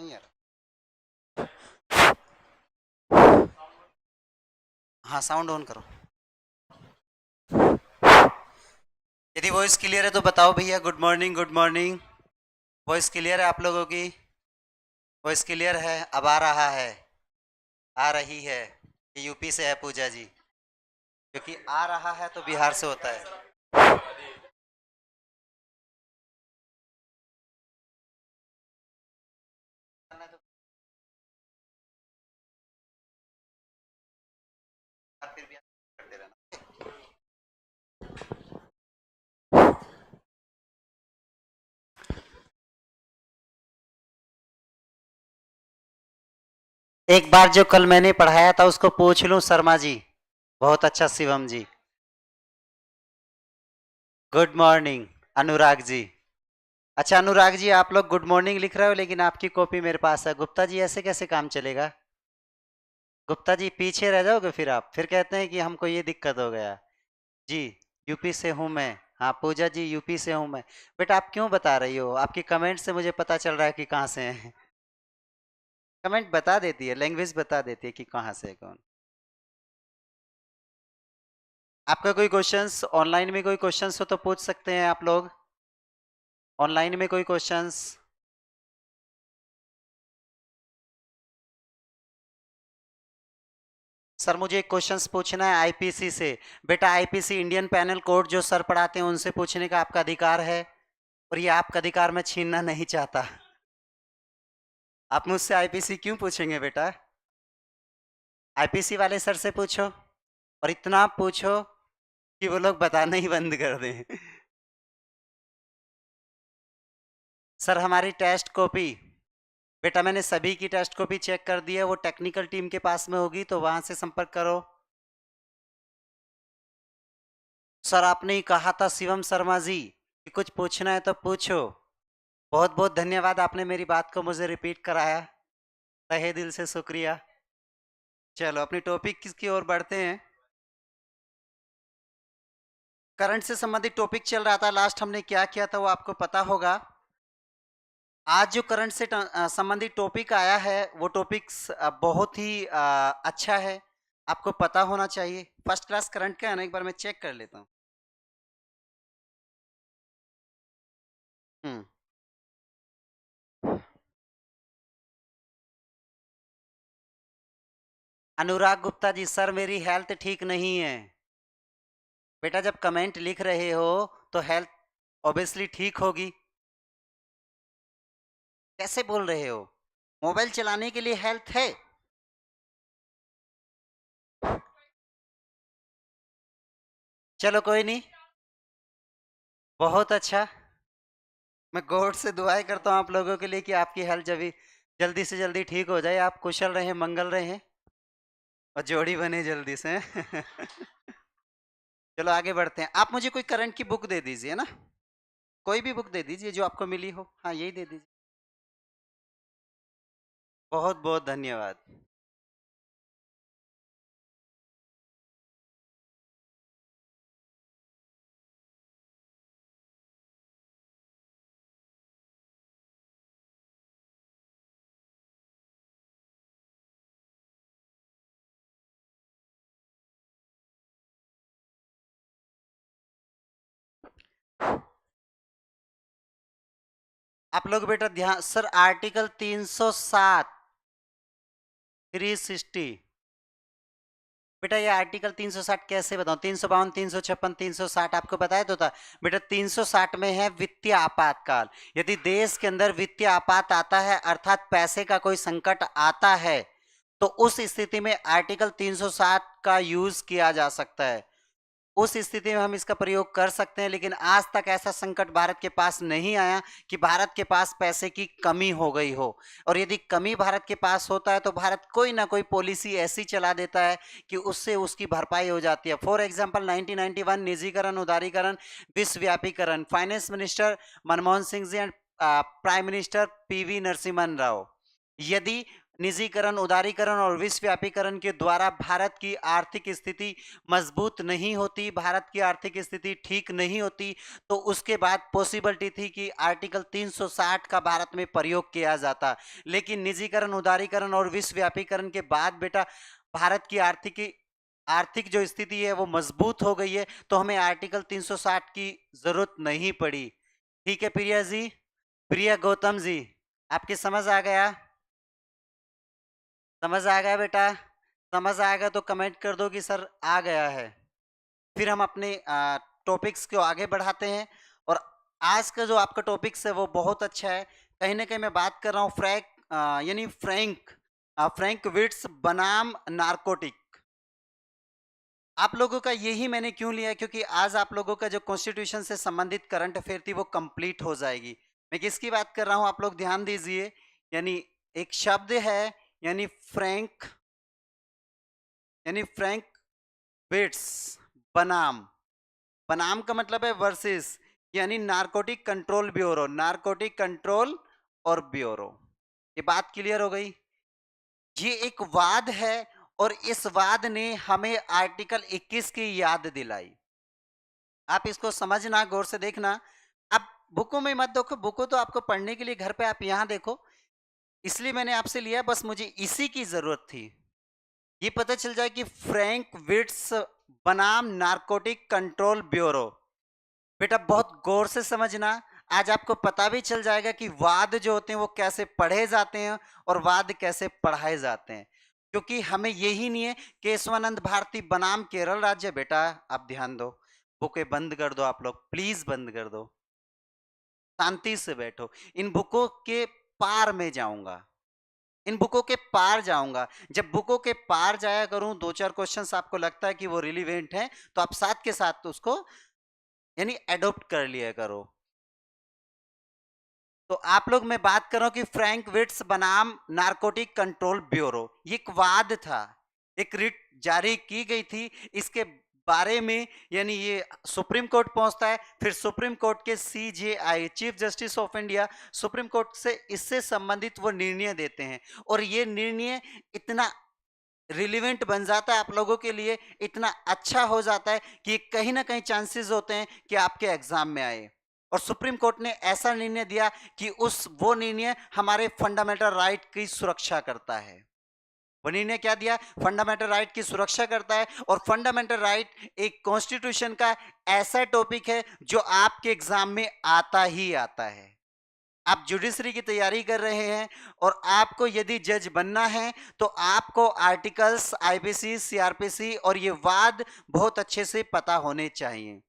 नहीं यार। हाँ साउंड ऑन करो। यदि वॉइस क्लियर है तो बताओ भैया। Good morning good morning. Voice clear है आप लोगों की? वॉइस क्लियर है? अब आ रहा है? आ रही है? ये यूपी से है पूजा जी? क्योंकि आ रहा है तो बिहार से होता है। फिर भी करते रहना। एक बार जो कल मैंने पढ़ाया था उसको पूछ लूं शर्मा जी? बहुत अच्छा शिवम जी। Good morning Anurag ji. अच्छा अनुराग जी, आप लोग गुड मॉर्निंग लिख रहे हो लेकिन आपकी कॉपी मेरे पास है। गुप्ता जी ऐसे कैसे काम चलेगा? गुप्ता जी पीछे रह जाओगे फिर आप फिर कहते हैं कि हमको ये दिक्कत हो गया। जी। यूपी से हूँ मैं। हाँ पूजा जी यूपी से हूँ मैं। बेटा आप क्यों बता रही हो? आपकी कमेंट से मुझे पता चल रहा है कि कहाँ से हैं। कमेंट बता देती है, लैंग्वेज बता देती है कि कहाँ से है कौन। आपका कोई क्वेश्चंस ऑनलाइन में कोई क्वेश्चंस हो तो पूछ सकते हैं आप लोग। ऑनलाइन में कोई क्वेश्चंस? सर मुझे एक क्वेश्चंस पूछना है आईपीसी से। बेटा आईपीसी इंडियन पैनल कोड जो सर पढ़ाते हैं उनसे पूछने का आपका अधिकार है, और ये आपका अधिकार मैं छीनना नहीं चाहता। आप मुझसे आईपीसी क्यों पूछेंगे बेटा? आईपीसी वाले सर से पूछो, और इतना पूछो कि वो लोग बताना ही बंद कर दें। सर हमारी टेस्ट कॉपी, बेटा मैंने सभी की टेस्ट कॉपी चेक कर दी है, वो टेक्निकल टीम के पास में होगी तो वहां से संपर्क करो। सर आपने ही कहा था शिवम शर्मा जी कि कुछ पूछना है तो पूछो। बहुत बहुत धन्यवाद, आपने मेरी बात को मुझे रिपीट कराया। तहे दिल से शुक्रिया। चलो अपनी टॉपिक किसकी ओर बढ़ते हैं। करंट से संबंधित टॉपिक चल रहा था। लास्ट हमने क्या किया था वो आपको पता होगा। आज जो करंट से संबंधित टॉपिक आया है वो टॉपिक्स बहुत ही अच्छा है, आपको पता होना चाहिए। फर्स्ट क्लास करंट का है ना, एक बार मैं चेक कर लेता हूँ। हम्म। अनुराग गुप्ता जी, सर मेरी हेल्थ ठीक नहीं है। बेटा जब कमेंट लिख रहे हो तो हेल्थ ऑब्वियसली ठीक होगी। कैसे बोल रहे हो? मोबाइल चलाने के लिए हेल्थ है? चलो कोई नहीं। बहुत अच्छा। मैं गॉड से दुआएं करता हूँ आप लोगों के लिए कि आपकी हेल्थ जल्दी से जल्दी ठीक हो जाए, आप कुशल रहें मंगल रहें और जोड़ी बने जल्दी से। चलो आगे बढ़ते हैं। आप मुझे कोई करंट की बुक दे दीजिए ना, कोई भी बुक दे दीजिए जो आपको मिली हो। हाँ यही दे दीजिए। बहुत बहुत धन्यवाद। आप लोग बेटा ध्यान, सर आर्टिकल 307 360। बेटा ये आर्टिकल 360 कैसे बताऊं? 352 356 360 आपको बताया तो था। बेटा 360 में है वित्तीय आपातकाल। यदि देश के अंदर वित्तीय आपात आता है अर्थात पैसे का कोई संकट आता है तो उस स्थिति में आर्टिकल 360 का यूज किया जा सकता है। उस स्थिति में हम इसका प्रयोग कर सकते हैं, लेकिन आज तक ऐसा संकट भारत के पास नहीं आया कि भारत के पास पैसे की कमी हो गई हो। और यदि कमी भारत के पास होता है तो भारत कोई ना कोई पॉलिसी ऐसी चला देता है कि उससे उसकी भरपाई हो जाती है। फॉर एग्जांपल 1991 निजीकरण उदारीकरण विश्वव्यापीकरण, finance minister Manmohan Singh ji and prime minister PV Narasimhan Rao. यदि निजीकरण, उदारीकरण और विश्वव्यापीकरण के द्वारा भारत की आर्थिक स्थिति मजबूत नहीं होती, भारत की आर्थिक स्थिति ठीक नहीं होती, तो उसके बाद पॉसिबिलिटी थी कि आर्टिकल 360 का भारत में प्रयोग किया जाता। लेकिन निजीकरण, उदारीकरण और विश्वव्यापीकरण के बाद बेटा भारत की आर्थिक जो स्थिति है वो मजबूत हो गई है, तो हमें आर्टिकल 360 की जरूरत नहीं पड़ी। ठीक है प्रिया जी, प्रिया गौतम जी, आपकी समझ आ गया? समझ आ गया बेटा? समझ आएगा तो कमेंट कर दो कि सर आ गया है। फिर हम अपने टॉपिक्स को आगे बढ़ाते हैं। और आज का जो आपका टॉपिक्स है वो बहुत अच्छा है। कहीं ना कहीं मैं बात कर रहा हूँ फ्रैंक विट्स बनाम नार्कोटिक। आप लोगों का यही मैंने क्यों लिया, क्योंकि आज आप लोगों का जो कॉन्स्टिट्यूशन से संबंधित करंट अफेयर थी वो कंप्लीट हो जाएगी। मैं किसकी बात कर रहा हूं, आप लोग ध्यान दीजिए। यानी एक शब्द है, यानी फ्रैंक फ्रैंक विट्स बनाम, बनाम का मतलब है वर्सेस, यानी narcotic control bureau, narcotic control और ब्यूरो। ये बात क्लियर हो गई? ये एक वाद है और इस वाद ने हमें आर्टिकल 21 की याद दिलाई। आप इसको समझना, गौर से देखना। आप बुकों में मत देखो, बुकों तो आपको पढ़ने के लिए घर पे आप यहां देखो, इसलिए मैंने आपसे लिया, बस मुझे इसी की जरूरत थी। ये पता चल जाए कि फ्रैंक विट्स बनाम नारकोटिक कंट्रोल ब्यूरो। बेटा बहुत गौर से समझना, आज आपको पता भी चल जाएगा कि वाद जो होते हैं वो कैसे पढ़े जाते हैं और वाद कैसे पढ़ाए जाते हैं। क्योंकि हमें यही नहीं है केशवानंद भारती बनाम केरल राज्य। बेटा आप ध्यान दो, बुकें बंद कर दो, आप लोग प्लीज बंद कर दो, शांति से बैठो। इन बुकों के पार में जाऊंगा, इन बुकों के पार जाऊंगा। जब बुकों के पार जाया करूं, दो चार क्वेश्चंस आपको लगता है कि वो रिलीवेंट हैं, तो आप साथ के साथ उसको यानी एडॉप्ट कर लिया करो। तो आप लोग, मैं बात कर रहा हूं कि फ्रैंक विट्स बनाम नारकोटिक कंट्रोल ब्यूरो, ये एक वाद था, एक रिट जारी की गई थी इसके बारे में। यानी ये सुप्रीम कोर्ट पहुंचता है, फिर सुप्रीम कोर्ट के CJI, chief justice of India, supreme court से इससे संबंधित वो निर्णय देते हैं। और ये निर्णय इतना रिलीवेंट बन जाता है आप लोगों के लिए, इतना अच्छा हो जाता है कि कहीं ना कहीं चांसेस होते हैं कि आपके एग्जाम में आए। और सुप्रीम कोर्ट ने ऐसा निर्णय दिया कि वो निर्णय हमारे फंडामेंटल राइट की सुरक्षा करता है। वो निर्णय क्या दिया? फंडामेंटल राइट की सुरक्षा करता है। और फंडामेंटल राइट एक कॉन्स्टिट्यूशन का ऐसा टॉपिक है जो आपके एग्जाम में आता ही आता है। आप जुडिशरी की तैयारी कर रहे हैं और आपको यदि जज बनना है तो आपको आर्टिकल्स, आईपीसी, सीआरपीसी और ये वाद बहुत अच्छे से पता होने चाहिए।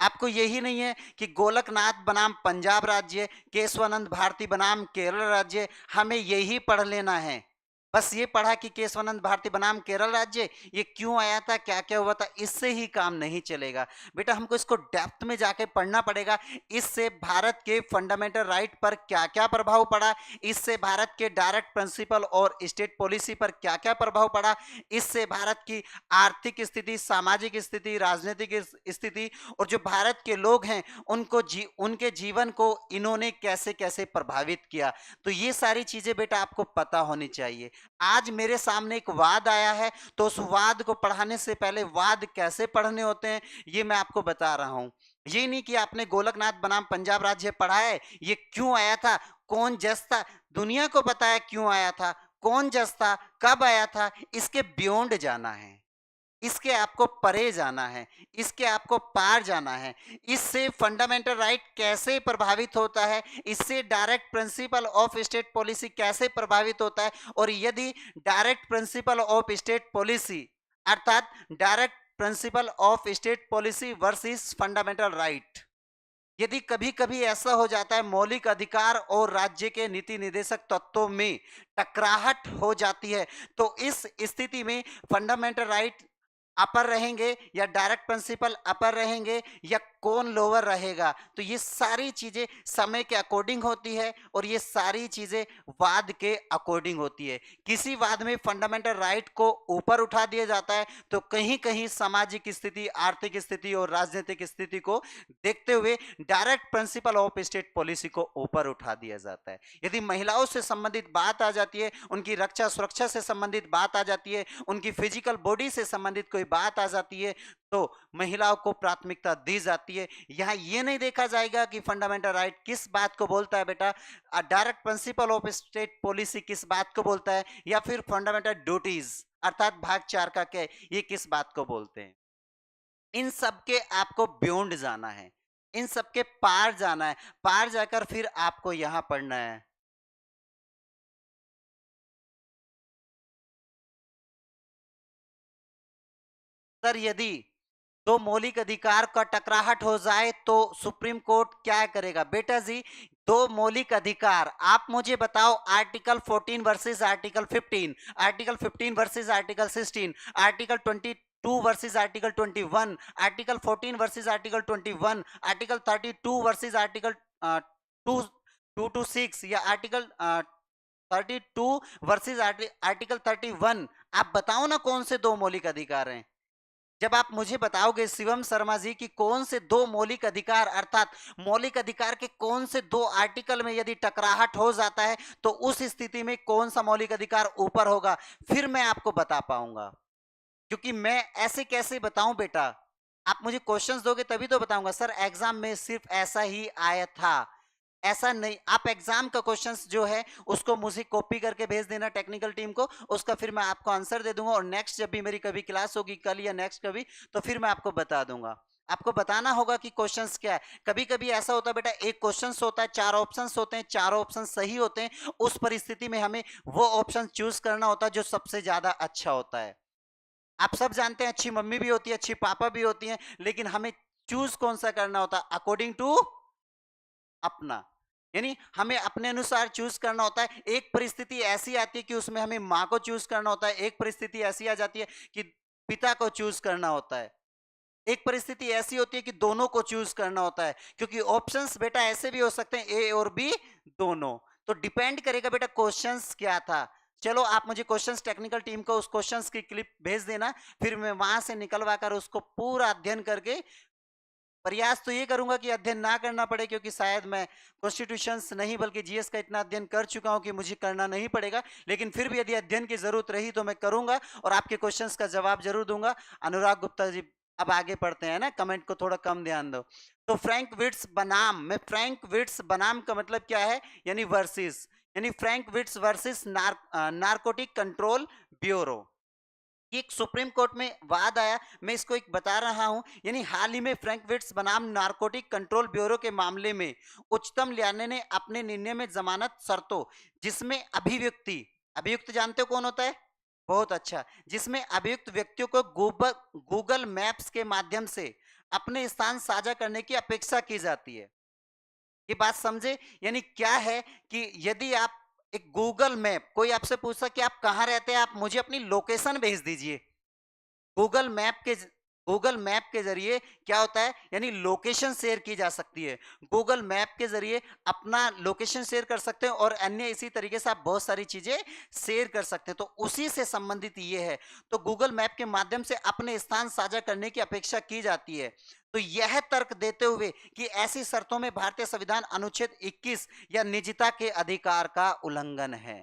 आपको यही नहीं है कि गोलकनाथ बनाम पंजाब राज्य, केशवानंद भारती बनाम केरल राज्य, हमें यही पढ़ लेना है। बस ये पढ़ा कि केशवानंद भारती बनाम केरल राज्य ये क्यों आया था, क्या क्या हुआ था, इससे ही काम नहीं चलेगा। बेटा हमको इसको डेप्थ में जाके पढ़ना पड़ेगा। इससे भारत के फंडामेंटल राइट पर क्या क्या प्रभाव पड़ा, इससे भारत के डायरेक्ट प्रिंसिपल और स्टेट पॉलिसी पर क्या क्या प्रभाव पड़ा, इससे भारत की आर्थिक स्थिति, सामाजिक स्थिति, राजनीतिक स्थिति और जो भारत के लोग हैं उनके जीवन को इन्होंने कैसे कैसे प्रभावित किया। तो ये सारी चीजें बेटा आपको पता होनी चाहिए। आज मेरे सामने एक वाद आया है, तो उस वाद को पढ़ाने से पहले वाद कैसे पढ़ने होते हैं ये मैं आपको बता रहा हूं। ये नहीं कि आपने गोलकनाथ बनाम पंजाब राज्य पढ़ा है, ये क्यों आया था, कौन जज था, दुनिया को पता है क्यों आया था, कौन जज था, कब आया था, इसके बियॉन्ड जाना है, इसके आपको परे जाना है, इसके आपको पार जाना है। इससे फंडामेंटल राइट कैसे प्रभावित होता है, इससे direct principle of state policy कैसे प्रभावित होता है। और यदि direct principle of state policy अर्थात direct principle of state policy versus fundamental right, यदि कभी कभी ऐसा हो जाता है मौलिक अधिकार और राज्य के नीति निर्देशक तत्वों में टकराहट हो जाती है, तो इस स्थिति में फंडामेंटल राइट अपर रहेंगे या डायरेक्ट प्रिंसिपल अपर रहेंगे या कौन लोअर रहेगा। तो ये सारी चीजें समय के अकॉर्डिंग होती है और ये सारी चीजें वाद के अकॉर्डिंग होती है। किसी वाद में फंडामेंटल राइट को ऊपर उठा दिया जाता है तो कहीं कहीं सामाजिक स्थिति, आर्थिक स्थिति और राजनीतिक स्थिति को देखते हुए direct principle of state policy को ऊपर उठा दिया जाता है। यदि महिलाओं से संबंधित बात आ जाती है, उनकी रक्षा सुरक्षा से संबंधित बात आ जाती है, उनकी फिजिकल बॉडी से संबंधित कोई बात आ जाती है तो महिलाओं को प्राथमिकता दी जाती है। यहां यह नहीं देखा जाएगा कि फंडामेंटल राइट किस बात को बोलता है बेटा, direct principle of state policy किस बात को बोलता है, या फिर फंडामेंटल ड्यूटीज अर्थात भाग 4 का क्या ये किस बात को बोलते हैं। इन सब के आपको बियॉन्ड जाना है, इन सब के पार जाना है, पार जाकर फिर आपको यहां पढ़ना है। सर यदि दो मौलिक अधिकार का टकराहट हो जाए तो सुप्रीम कोर्ट क्या करेगा? बेटा जी, दो मौलिक अधिकार आप मुझे बताओ, article 14 versus article 15, article 15 versus article 16, article 22 versus article 21, article 14 versus article 21, article 32 versus article 2 2 to 6 या आर्टिकल 32 वर्सेस आर्टिकल 31। आप बताओ ना कौन से दो मौलिक अधिकार हैं। जब आप मुझे बताओगे शिवम शर्मा जी कि कौन से दो मौलिक अधिकार अर्थात मौलिक अधिकार के कौन से दो आर्टिकल में यदि टकराहट हो जाता है तो उस स्थिति में कौन सा मौलिक अधिकार ऊपर होगा, फिर मैं आपको बता पाऊंगा। क्योंकि मैं ऐसे कैसे बताऊं बेटा, आप मुझे क्वेश्चंस दोगे तभी तो बताऊंगा। सर एग्जाम में सिर्फ ऐसा ही आया था, ऐसा नहीं। आप एग्जाम का क्वेश्चंस जो है उसको मुझे कॉपी करके भेज देना टेक्निकल टीम को, उसका फिर मैं आपको आंसर दे दूंगा और नेक्स्ट जब भी मेरी कभी क्लास होगी, कल या नेक्स्ट कभी, तो फिर मैं आपको बता दूंगा। आपको बताना होगा कि क्वेश्चंस क्या है। कभी कभी ऐसा होता है बेटा, एक क्वेश्चंस होता है, चार ऑप्शंस होते हैं, चारों ऑप्शन सही होते हैं, उस परिस्थिति में हमें वो ऑप्शन चूज करना होता है जो सबसे ज्यादा अच्छा होता है। आप सब जानते हैं अच्छी मम्मी भी होती है, अच्छी पापा भी होती हैं, लेकिन हमें चूज कौन सा करना होता है? अकॉर्डिंग टू अपना, यानी हमें अपने अनुसार चूज करना होता है। एक परिस्थिति ऐसी आती है कि उसमें हमें माँ को चूज करना होता है, एक परिस्थिति ऐसी आ जाती है कि पिता को चूज करना होता है, एक परिस्थिति ऐसी होती है कि दोनों को चूज करना होता है। क्योंकि ऑप्शंस बेटा ऐसे भी हो सकते हैं ए और बी दोनों, तो डिपेंड करेगा बेटा क्वेश्चंस क्या था। चलो आप मुझे क्वेश्चंस टेक्निकल टीम को उस क्वेश्चंस की क्लिप भेज देना, फिर मैं वहां से निकलवा कर उसको पूरा अध्ययन करके, प्रयास तो ये करूंगा कि अध्ययन ना करना पड़े, क्योंकि शायद मैं कॉन्स्टिट्यूशंस नहीं बल्कि जीएस का इतना अध्ययन कर चुका हूं कि मुझे करना नहीं पड़ेगा। लेकिन फिर भी यदि अध्ययन की जरूरत रही तो मैं करूंगा और आपके क्वेश्चंस का जवाब जरूर दूंगा। अनुराग गुप्ता जी, अब आगे पढ़ते हैं ना, कमेंट को थोड़ा कम ध्यान दो। तो फ्रैंक विट्स बनाम में, फ्रैंक विट्स बनाम का मतलब क्या है? यानी वर्सेस, यानी Frank Vitus versus narcotic control bureau. एक सुप्रीम कोर्ट में वाद आया, मैं इसको एक बता रहा हूं। यानी हाल ही में फ्रैंकविट्स बनाम नारकोटिक कंट्रोल ब्यूरो के मामले में उच्चतम न्यायालय ने अपने निर्णय में जमानत शर्तों, जिसमें अभिव्यक्ति, अभियुक्त जानते हो कौन होता है? बहुत अच्छा। जिसमें अभियुक्त व्यक्तियों को गूगल मैप्स के माध्यम से अपने स्थान साझा करने की अपेक्षा की जाती है। ये बात समझे? यानी क्या है कि यदि आप एक गूगल मैप, कोई आपसे पूछा कि आप कहां रहते हैं, आप मुझे अपनी लोकेशन भेज दीजिए। गूगल मैप के गूगल मैप के जरिए क्या होता है, यानी लोकेशन शेयर की जा सकती है। गूगल मैप के जरिए अपना लोकेशन शेयर कर सकते हैं और अन्य इसी तरीके से आप बहुत सारी चीजें शेयर कर सकते हैं, तो उसी से संबंधित ये है। तो गूगल मैप के माध्यम से अपने स्थान साझा करने की अपेक्षा की जाती है। तो यह तर्क देते हुए कि ऐसी शर्तों में भारतीय संविधान अनुच्छेद 21 या निजता के अधिकार का उल्लंघन है।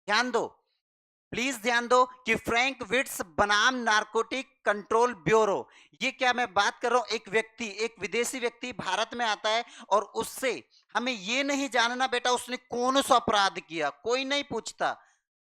ध्यान दो, प्लीज ध्यान दो कि फ्रैंक विट्स बनाम नारकोटिक कंट्रोल ब्यूरो, ये क्या मैं बात कर रहा हूं, एक व्यक्ति, एक विदेशी व्यक्ति भारत में आता है और उससे हमें ये नहीं जानना बेटा उसने कौन सा अपराध किया, कोई नहीं पूछता।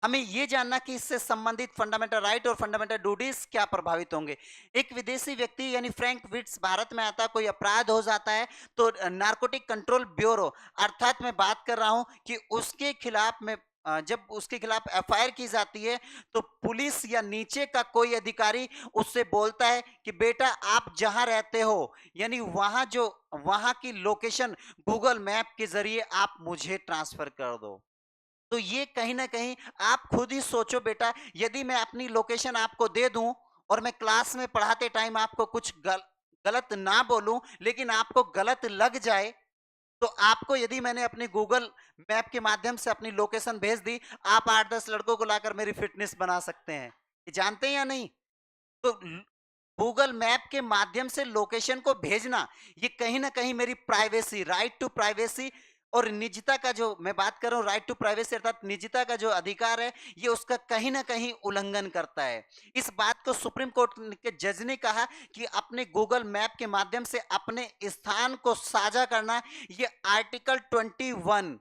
हमें यह जानना कि इससे संबंधित फंडामेंटल राइट और फंडामेंटल ड्यूटीज क्या प्रभावित होंगे। एक विदेशी व्यक्ति यानी फ्रैंक विट्स भारत में आता है, कोई अपराध हो जाता है तो नारकोटिक कंट्रोल ब्यूरो, अर्थात मैं बात कर रहा हूं कि उसके खिलाफ में जब उसके खिलाफ एफआईआर की जाती है तो पुलिस या नीचे का कोई अधिकारी उससे बोलता है कि बेटा आप जहां रहते हो, यानी वहां जो वहां की लोकेशन गूगल मैप के जरिए आप मुझे ट्रांसफर कर दो। तो ये कहीं ना कहीं आप खुद ही सोचो बेटा, यदि मैं अपनी लोकेशन आपको दे दूं और मैं क्लास में पढ़ाते टाइम आपको कुछ गलत ना बोलूं, लेकिन आपको गलत लग जाए, तो आपको यदि मैंने अपनी गूगल मैप के माध्यम से अपनी लोकेशन भेज दी, आप 8-10 लड़कों को लाकर मेरी फिटनेस बना सकते हैं। ये जानते हैं या नहीं? तो गूगल मैप के माध्यम से लोकेशन को भेजना, ये कहीं ना कहीं मेरी प्राइवेसी, राइट टू प्राइवेसी और निजता का, जो मैं बात कर रहा हूं राइट टू प्राइवेसी अर्थात निजता का जो अधिकार है, ये उसका कहीं ना कहीं उल्लंघन करता है। इस बात को सुप्रीम कोर्ट के जज ने कहा कि अपने गूगल मैप के माध्यम से अपने स्थान को साझा करना, ये आर्टिकल 21,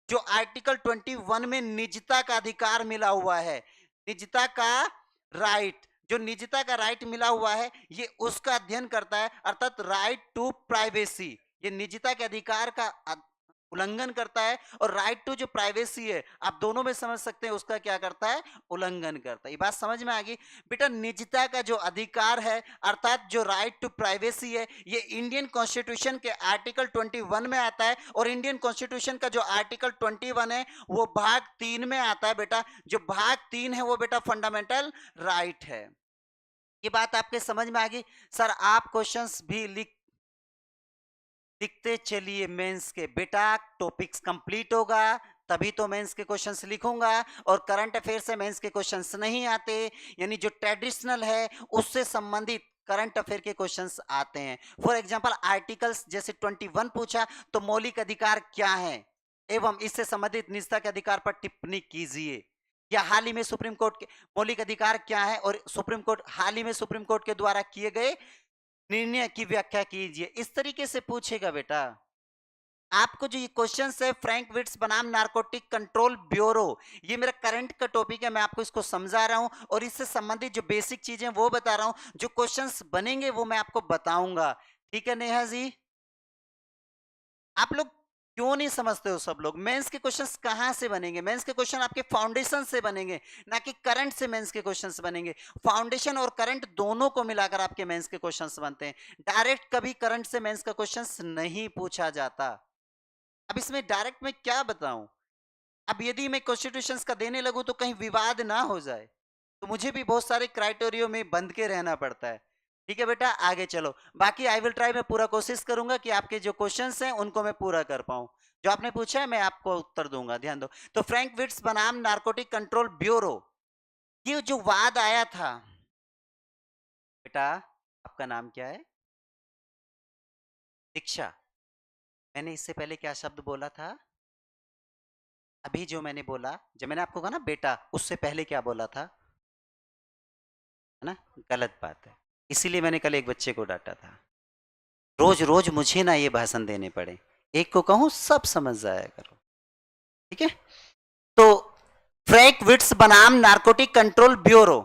जो आर्टिकल 21 में निजता का अधिकार मिला हुआ है, निजता का राइट, जो निजता का राइट मिला हुआ है, ये उसका अध्ययन करता है, अर्थात राइट टू प्राइवेसी, ये निजता के अधिकार का उल्लंघन करता है, और राइट टू जो प्राइवेसी है, आप दोनों में समझ सकते हैं, उसका क्या करता है, उल्लंघन करता है। ये बात समझ में आ गई बेटा? निजता का जो अधिकार है अर्थात जो राइट टू प्राइवेसी है, ये इंडियन कॉन्स्टिट्यूशन के आर्टिकल 21 में आता है, और इंडियन कॉन्स्टिट्यूशन का जो आर्टिकल 21 है वो भाग 3 में आता है बेटा। जो भाग 3 है वो बेटा फंडामेंटल राइट है। ये बात आपके समझ में आ गई? सर आप क्वेश्चंस भी लिखते चलिए मेंस के बेटा, टॉपिक्स कंप्लीट होगा तभी तो मेंस के क्वेश्चंस लिखूंगा, और करंट अफेयर से मेंस के क्वेश्चंस नहीं आते, यानी जो ट्रेडिशनल है उससे संबंधित करंट अफेयर के क्वेश्चंस आते हैं। फॉर एग्जांपल आर्टिकल्स जैसे 21 पूछा तो मौलिक अधिकार क्या है एवं इससे संबंधित निजता के अधिकार पर टिप्पणी कीजिए, या हाल ही में सुप्रीम कोर्ट के मौलिक अधिकार क्या है और सुप्रीम कोर्ट हाल ही में सुप्रीम कोर्ट के द्वारा किए गए निर्णय की व्याख्या कीजिए। इस तरीके से पूछेगा बेटा। आपको जो ये क्वेश्चन है फ्रैंक विट्स बनाम नारकोटिक कंट्रोल ब्यूरो, ये मेरा करंट का टॉपिक है, मैं आपको इसको समझा रहा हूं और इससे संबंधित जो बेसिक चीजें वो बता रहा हूं, जो क्वेश्चंस बनेंगे वो मैं आपको बताऊंगा। ठीक है नेहा जी? आप लोग क्यों नहीं समझते हो सब लोग? मेंस के क्वेश्चंस कहां से बनेंगे? मेंस के क्वेश्चन आपके फाउंडेशन से बनेंगे, ना कि करंट से मेंस के क्वेश्चंस बनेंगे। फाउंडेशन और करंट दोनों को मिलाकर आपके मेंस के क्वेश्चंस बनते हैं। डायरेक्ट कभी करंट से मेंस का क्वेश्चंस नहीं पूछा जाता। अब इसमें डायरेक्ट में क्या बताऊं? अब यदि मैं कॉन्स्टिट्यूशन का देने लगूं तो कहीं विवाद ना हो जाए, तो मुझे भी बहुत सारे क्राइटेरियो में बंध के रहना पड़ता है। ठीक है बेटा, आगे चलो। बाकी आई विल ट्राई, मैं पूरा कोशिश करूंगा कि आपके जो क्वेश्चंस हैं उनको मैं पूरा कर पाऊं। जो आपने पूछा है मैं आपको उत्तर दूंगा, ध्यान दो। तो फ्रैंक विट्स बनाम नारकोटिक कंट्रोल ब्यूरो, ये जो वाद आया था बेटा, आपका नाम क्या है? दीक्षा। मैंने इससे पहले क्या शब्द बोला था? अभी जो मैंने बोला, जब मैंने आपको कहा ना बेटा, उससे पहले क्या बोला था? है ना? गलत बात है, इसीलिए मैंने कल एक बच्चे को डांटा था। रोज रोज मुझे ना ये भाषण देने पड़े, एक को कहूं सब समझ जाया करो। ठीक है? तो फ्रैंक विट्स बनाम नारकोटिक कंट्रोल ब्यूरो,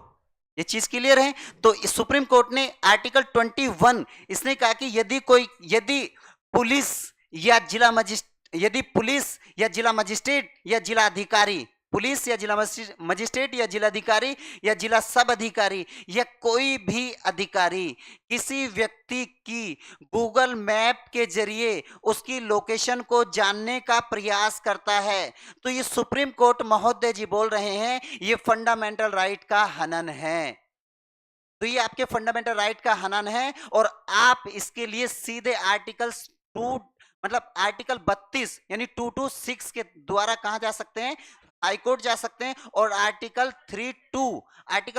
ये चीज क्लियर है? तो सुप्रीम कोर्ट ने आर्टिकल 21 इसने कहा कि यदि पुलिस या जिला मजिस्ट्रेट, यदि पुलिस या जिला मजिस्ट्रेट या जिला अधिकारी, पुलिस या जिला मजिस्ट्रेट या जिलाधिकारी या जिला सब अधिकारी या कोई भी अधिकारी किसी व्यक्ति की गूगल मैप के जरिए उसकी लोकेशन को जानने का प्रयास करता है, तो ये सुप्रीम कोर्ट महोदय जी बोल रहे हैं ये फंडामेंटल राइट का हनन है। तो ये आपके फंडामेंटल राइट का हनन है, और आप इसके लिए सीधे आर्टिकल 2 मतलब आर्टिकल 32 यानी 226 के द्वारा कहां जा सकते हैं? हाईकोर्ट जा सकते हैं, और आर्टिकल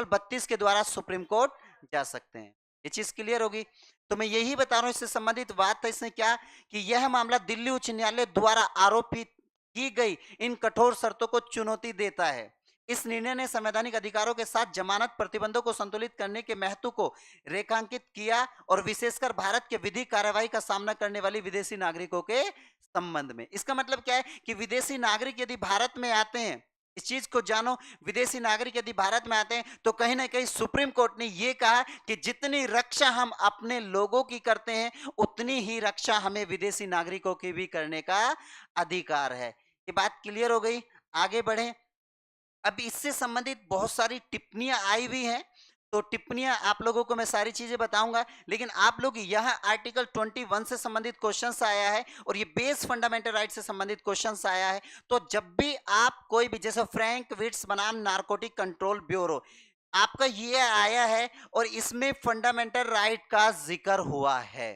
32 के द्वारा सुप्रीम कोर्ट जा सकते हैं। ये चीज क्लियर होगी? तो मैं यही बता रहा हूं, इससे संबंधित बात था इसने क्या कि यह मामला दिल्ली उच्च न्यायालय द्वारा आरोपित की गई इन कठोर शर्तों को चुनौती देता है। इस निर्णय ने संवैधानिक अधिकारों के साथ जमानत प्रतिबंधों को संतुलित करने के महत्व को रेखांकित किया, और विशेषकर भारत के विधिक कार्यवाही का सामना करने वाली विदेशी नागरिकों के संबंध में। इसका मतलब क्या है कि विदेशी नागरिक यदि भारत में आते हैं, इस चीज को जानो, विदेशी नागरिक यदि भारत में आते हैं तो कहीं ना कहीं सुप्रीम कोर्ट ने यह कहा कि जितनी रक्षा हम अपने लोगों की करते हैं उतनी ही रक्षा हमें विदेशी नागरिकों की भी करने का अधिकार है। ये बात क्लियर हो गई? आगे बढ़े। अब इससे संबंधित बहुत सारी टिप्पणियां आई हुई हैं, तो टिप्पणियां आप लोगों को मैं सारी चीजें बताऊंगा, लेकिन आप लोग यह आर्टिकल 21 से संबंधित क्वेश्चंस आया है और ये बेस फंडामेंटल राइट से संबंधित क्वेश्चंस आया है। तो जब भी आप कोई भी, जैसे फ्रैंक विट्स बनाम नारकोटिक कंट्रोल ब्यूरो, आपका ये आया है और इसमें फंडामेंटल राइट का जिक्र हुआ है।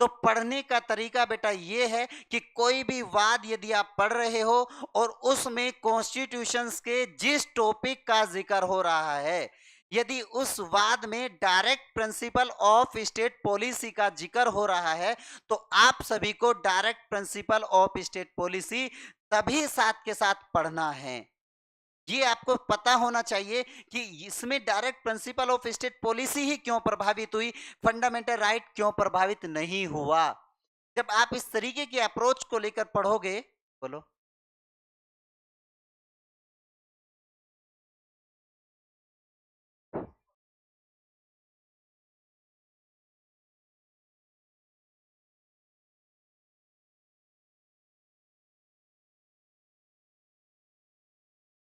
तो पढ़ने का तरीका बेटा ये है कि कोई भी वाद यदि आप पढ़ रहे हो और उसमें कॉन्स्टिट्यूशंस के जिस टॉपिक का जिक्र हो रहा है, यदि उस वाद में direct principle of state policy का जिक्र हो रहा है, तो आप सभी को direct principle of state policy तभी साथ के साथ पढ़ना है। ये आपको पता होना चाहिए कि इसमें direct principle of state policy ही क्यों प्रभावित हुई, फंडामेंटल राइट क्यों प्रभावित नहीं हुआ। जब आप इस तरीके की अप्रोच को लेकर पढ़ोगे, बोलो।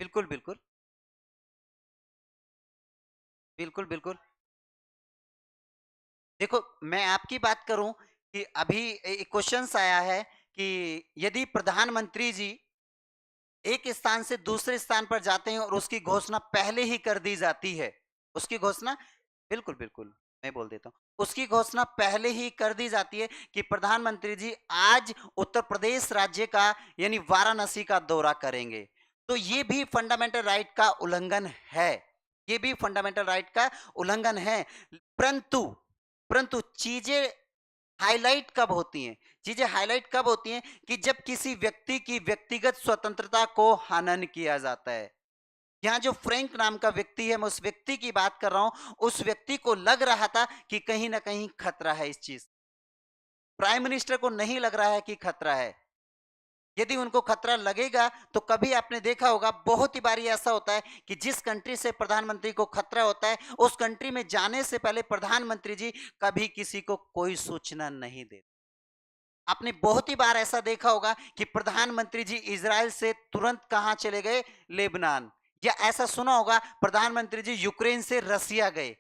बिल्कुल बिल्कुल बिल्कुल बिल्कुल। देखो, मैं आपकी बात करूं कि अभी एक क्वेश्चन आया है कि यदि प्रधानमंत्री जी एक स्थान से दूसरे स्थान पर जाते हैं और उसकी घोषणा पहले ही कर दी जाती है, उसकी घोषणा, बिल्कुल बिल्कुल, मैं बोल देता हूँ, उसकी घोषणा पहले ही कर दी जाती है कि प्रधानमंत्री जी आज उत्तर प्रदेश राज्य का यानी वाराणसी का दौरा करेंगे। तो ये भी फंडामेंटल राइट का उल्लंघन है, ये भी फंडामेंटल राइट का उल्लंघन है। परंतु परंतु चीजें हाईलाइट कब होती हैं, चीजें हाईलाइट कब होती हैं कि जब किसी व्यक्ति की व्यक्तिगत स्वतंत्रता को हनन किया जाता है। यहाँ जो फ्रैंक नाम का व्यक्ति है, मैं उस व्यक्ति की बात कर रहा हूं, उस व्यक्ति को लग रहा था कि कहीं ना कहीं खतरा है इस चीज, प्राइम मिनिस्टर को नहीं लग रहा है कि खतरा है। यदि उनको खतरा लगेगा तो कभी आपने देखा होगा, बहुत ही बारी ऐसा होता है कि जिस कंट्री से प्रधानमंत्री को खतरा होता है उस कंट्री में जाने से पहले प्रधानमंत्री जी कभी किसी को कोई सूचना नहीं देते। आपने बहुत ही बार ऐसा देखा होगा कि प्रधानमंत्री जी इजराइल से तुरंत कहां चले गए, लेबनान। या ऐसा सुना होगा प्रधानमंत्री जी यूक्रेन से रसिया गए,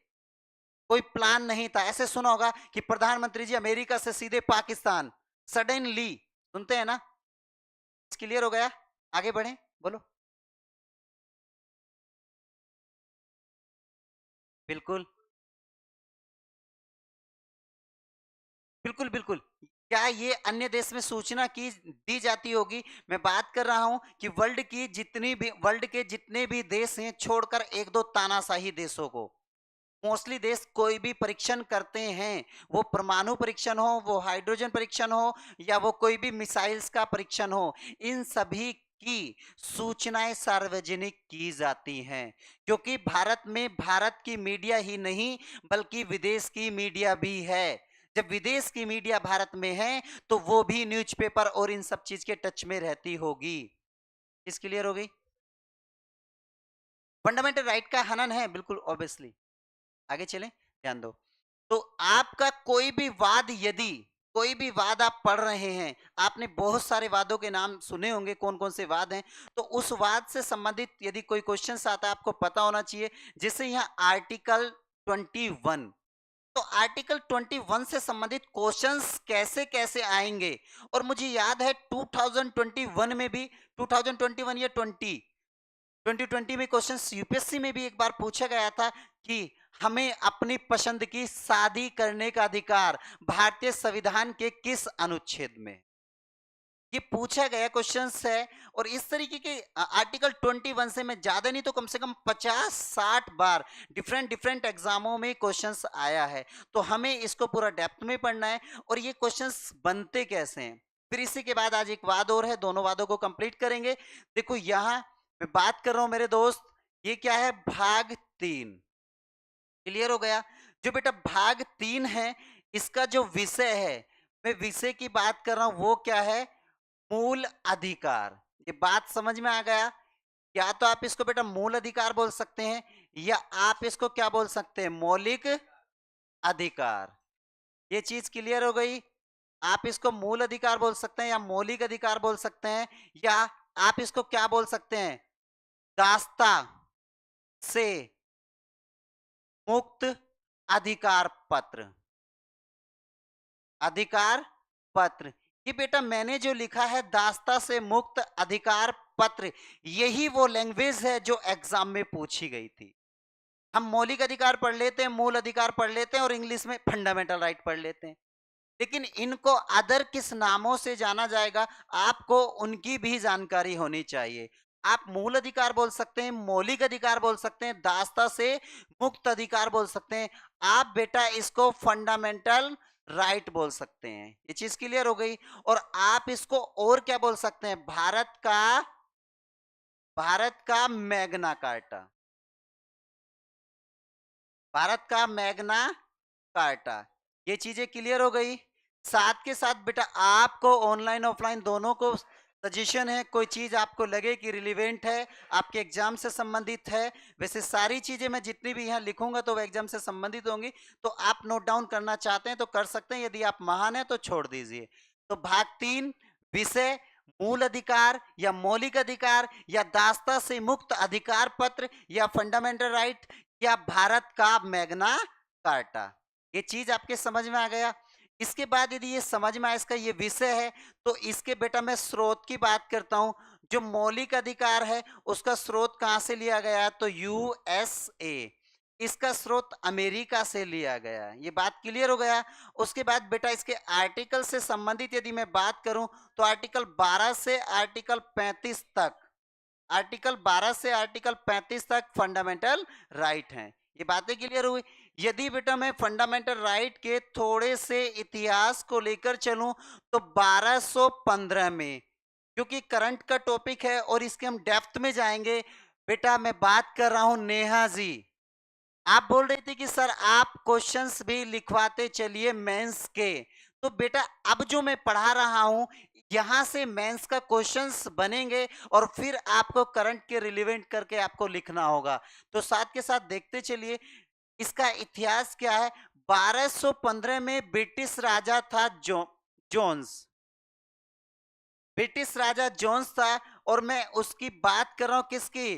कोई प्लान नहीं था। ऐसे सुना होगा कि प्रधानमंत्री जी अमेरिका से सीधे पाकिस्तान, सडनली। सुनते हैं ना। क्लियर हो गया, आगे बढ़े, बोलो। बिल्कुल बिल्कुल बिल्कुल। क्या ये अन्य देश में सूचना की दी जाती होगी? मैं बात कर रहा हूं कि वर्ल्ड के जितने भी देश हैं छोड़कर एक दो तानाशाही देशों को, मोस्टली देश कोई भी परीक्षण करते हैं, वो परमाणु परीक्षण हो, वो हाइड्रोजन परीक्षण हो, या वो कोई भी मिसाइल्स का परीक्षण हो, इन सभी की सूचनाएं सार्वजनिक की जाती हैं। क्योंकि भारत में भारत की मीडिया ही नहीं बल्कि विदेश की मीडिया भी है। जब विदेश की मीडिया भारत में है तो वो भी न्यूज़पेपर और इन सब चीज के टच में रहती होगी। इस क्लियर हो गई। फंडामेंटल राइट का हनन है, बिल्कुल ऑब्वियसली। आगे चलें, ध्यान दो। तो आपका कोई भी वाद आप पढ़ रहे हैं, आपने बहुत सारे वादों के नाम सुने होंगे, कौन कौन से वाद हैं, तो उस वाद से संबंधित यदि कोई क्वेश्चन आता है आपको पता होना चाहिए। जैसे यहाँ आर्टिकल 21, तो आर्टिकल 21 से संबंधित क्वेश्चंस कैसे कैसे आएंगे। और मुझे याद है 2021 में भी, 2021 या 2020 में क्वेश्चंस यूपीएससी में भी एक बार पूछा गया था कि हमें अपनी पसंद की शादी करने का अधिकार भारतीय संविधान के किस अनुच्छेद में, ये पूछा गया क्वेश्चंस है। और इस तरीके के आर्टिकल 21 से मैं ज्यादा नहीं तो कम से कम 50-60 बार डिफरेंट डिफरेंट एग्जामों में क्वेश्चंस आया है। तो हमें इसको पूरा डेप्थ में पढ़ना है और ये क्वेश्चंस बनते कैसे हैं। फिर इसी के बाद आज एक वाद और है, दोनों वादों को कंप्लीट करेंगे। देखो यहाँ मैं बात कर रहा हूं मेरे दोस्त, ये क्या है, भाग 3। क्लियर हो गया। जो बेटा भाग 3 है, इसका जो विषय है, मैं विषय की बात कर रहा हूं, वो क्या है, मूल अधिकार। ये बात समझ में आ गया। या तो आप इसको बेटा मूल अधिकार बोल सकते हैं, या आप इसको क्या बोल सकते हैं, मौलिक अधिकार। ये चीज क्लियर हो गई। आप इसको मूल अधिकार बोल सकते हैं या मौलिक अधिकार बोल सकते हैं, या आप इसको क्या बोल सकते हैं, दास्ता से मुक्त अधिकार पत्र। अधिकार पत्र, ये बेटा मैंने जो लिखा है दास्ता से मुक्त अधिकार पत्र, यही वो लैंग्वेज है जो एग्जाम में पूछी गई थी। हम मौलिक अधिकार पढ़ लेते हैं, मूल अधिकार पढ़ लेते हैं और इंग्लिश में फंडामेंटल राइट पढ़ लेते हैं, लेकिन इनको अदर किस नामों से जाना जाएगा आपको उनकी भी जानकारी होनी चाहिए। आप मूल अधिकार बोल सकते हैं, मौलिक अधिकार बोल सकते हैं, दास्ता से मुक्त अधिकार बोल सकते हैं, आप बेटा इसको फंडामेंटल राइट बोल सकते हैं। ये चीज क्लियर हो गई। और आप इसको और क्या बोल सकते हैं, भारत का मैग्ना कार्टा, भारत का मैग्ना कार्टा। ये चीजें क्लियर हो गई। साथ के साथ बेटा आपको ऑनलाइन ऑफलाइन दोनों को सजेशन है, कोई चीज आपको लगे कि रिलीवेंट है, आपके एग्जाम से संबंधित है, वैसे सारी चीजें मैं जितनी भी यहाँ लिखूंगा तो वो एग्जाम से संबंधित होंगी, तो आप नोट डाउन करना चाहते हैं तो कर सकते हैं, यदि आप महान है तो छोड़ दीजिए। तो भाग 3 विषय मूल अधिकार या मौलिक अधिकार या दास्ता से मुक्त अधिकार पत्र या फंडामेंटल राइट या भारत का मैग्ना कार्टा। ये चीज आपके समझ में आ गया। इसके बाद यदि ये समझ में आया इसका ये विषय है, तो इसके बेटा मैं स्रोत की बात करता हूं। जो मौलिक अधिकार है उसका स्रोत कहां से लिया गया, तो यूएसए, इसका स्रोत अमेरिका से लिया गया। ये बात क्लियर हो गया। उसके बाद बेटा इसके आर्टिकल से संबंधित यदि मैं बात करूं तो आर्टिकल 12 से आर्टिकल 35 तक, आर्टिकल 12 से आर्टिकल 35 तक फंडामेंटल राइट हैं। ये बातें क्लियर हुई। यदि बेटा मैं फंडामेंटल राइट के थोड़े से इतिहास को लेकर चलूं तो 1215 में, क्योंकि करंट का टॉपिक है और इसके हम डेप्थ में जाएंगे, बेटा मैं बात कर रहा हूं नेहा जी, आप बोल रही थी कि सर आप क्वेश्चंस भी लिखवाते चलिए मेंस के, तो बेटा अब जो मैं पढ़ा रहा हूं यहां से मेंस का क्वेश्चंस बनेंगे और फिर आपको करंट के रिलेवेंट करके आपको लिखना होगा। तो साथ के साथ देखते चलिए इसका इतिहास क्या है। 1215 में ब्रिटिश राजा था जोन्स, ब्रिटिश राजा जोन्स था, और मैं उसकी बात कर रहा हूं किसकी,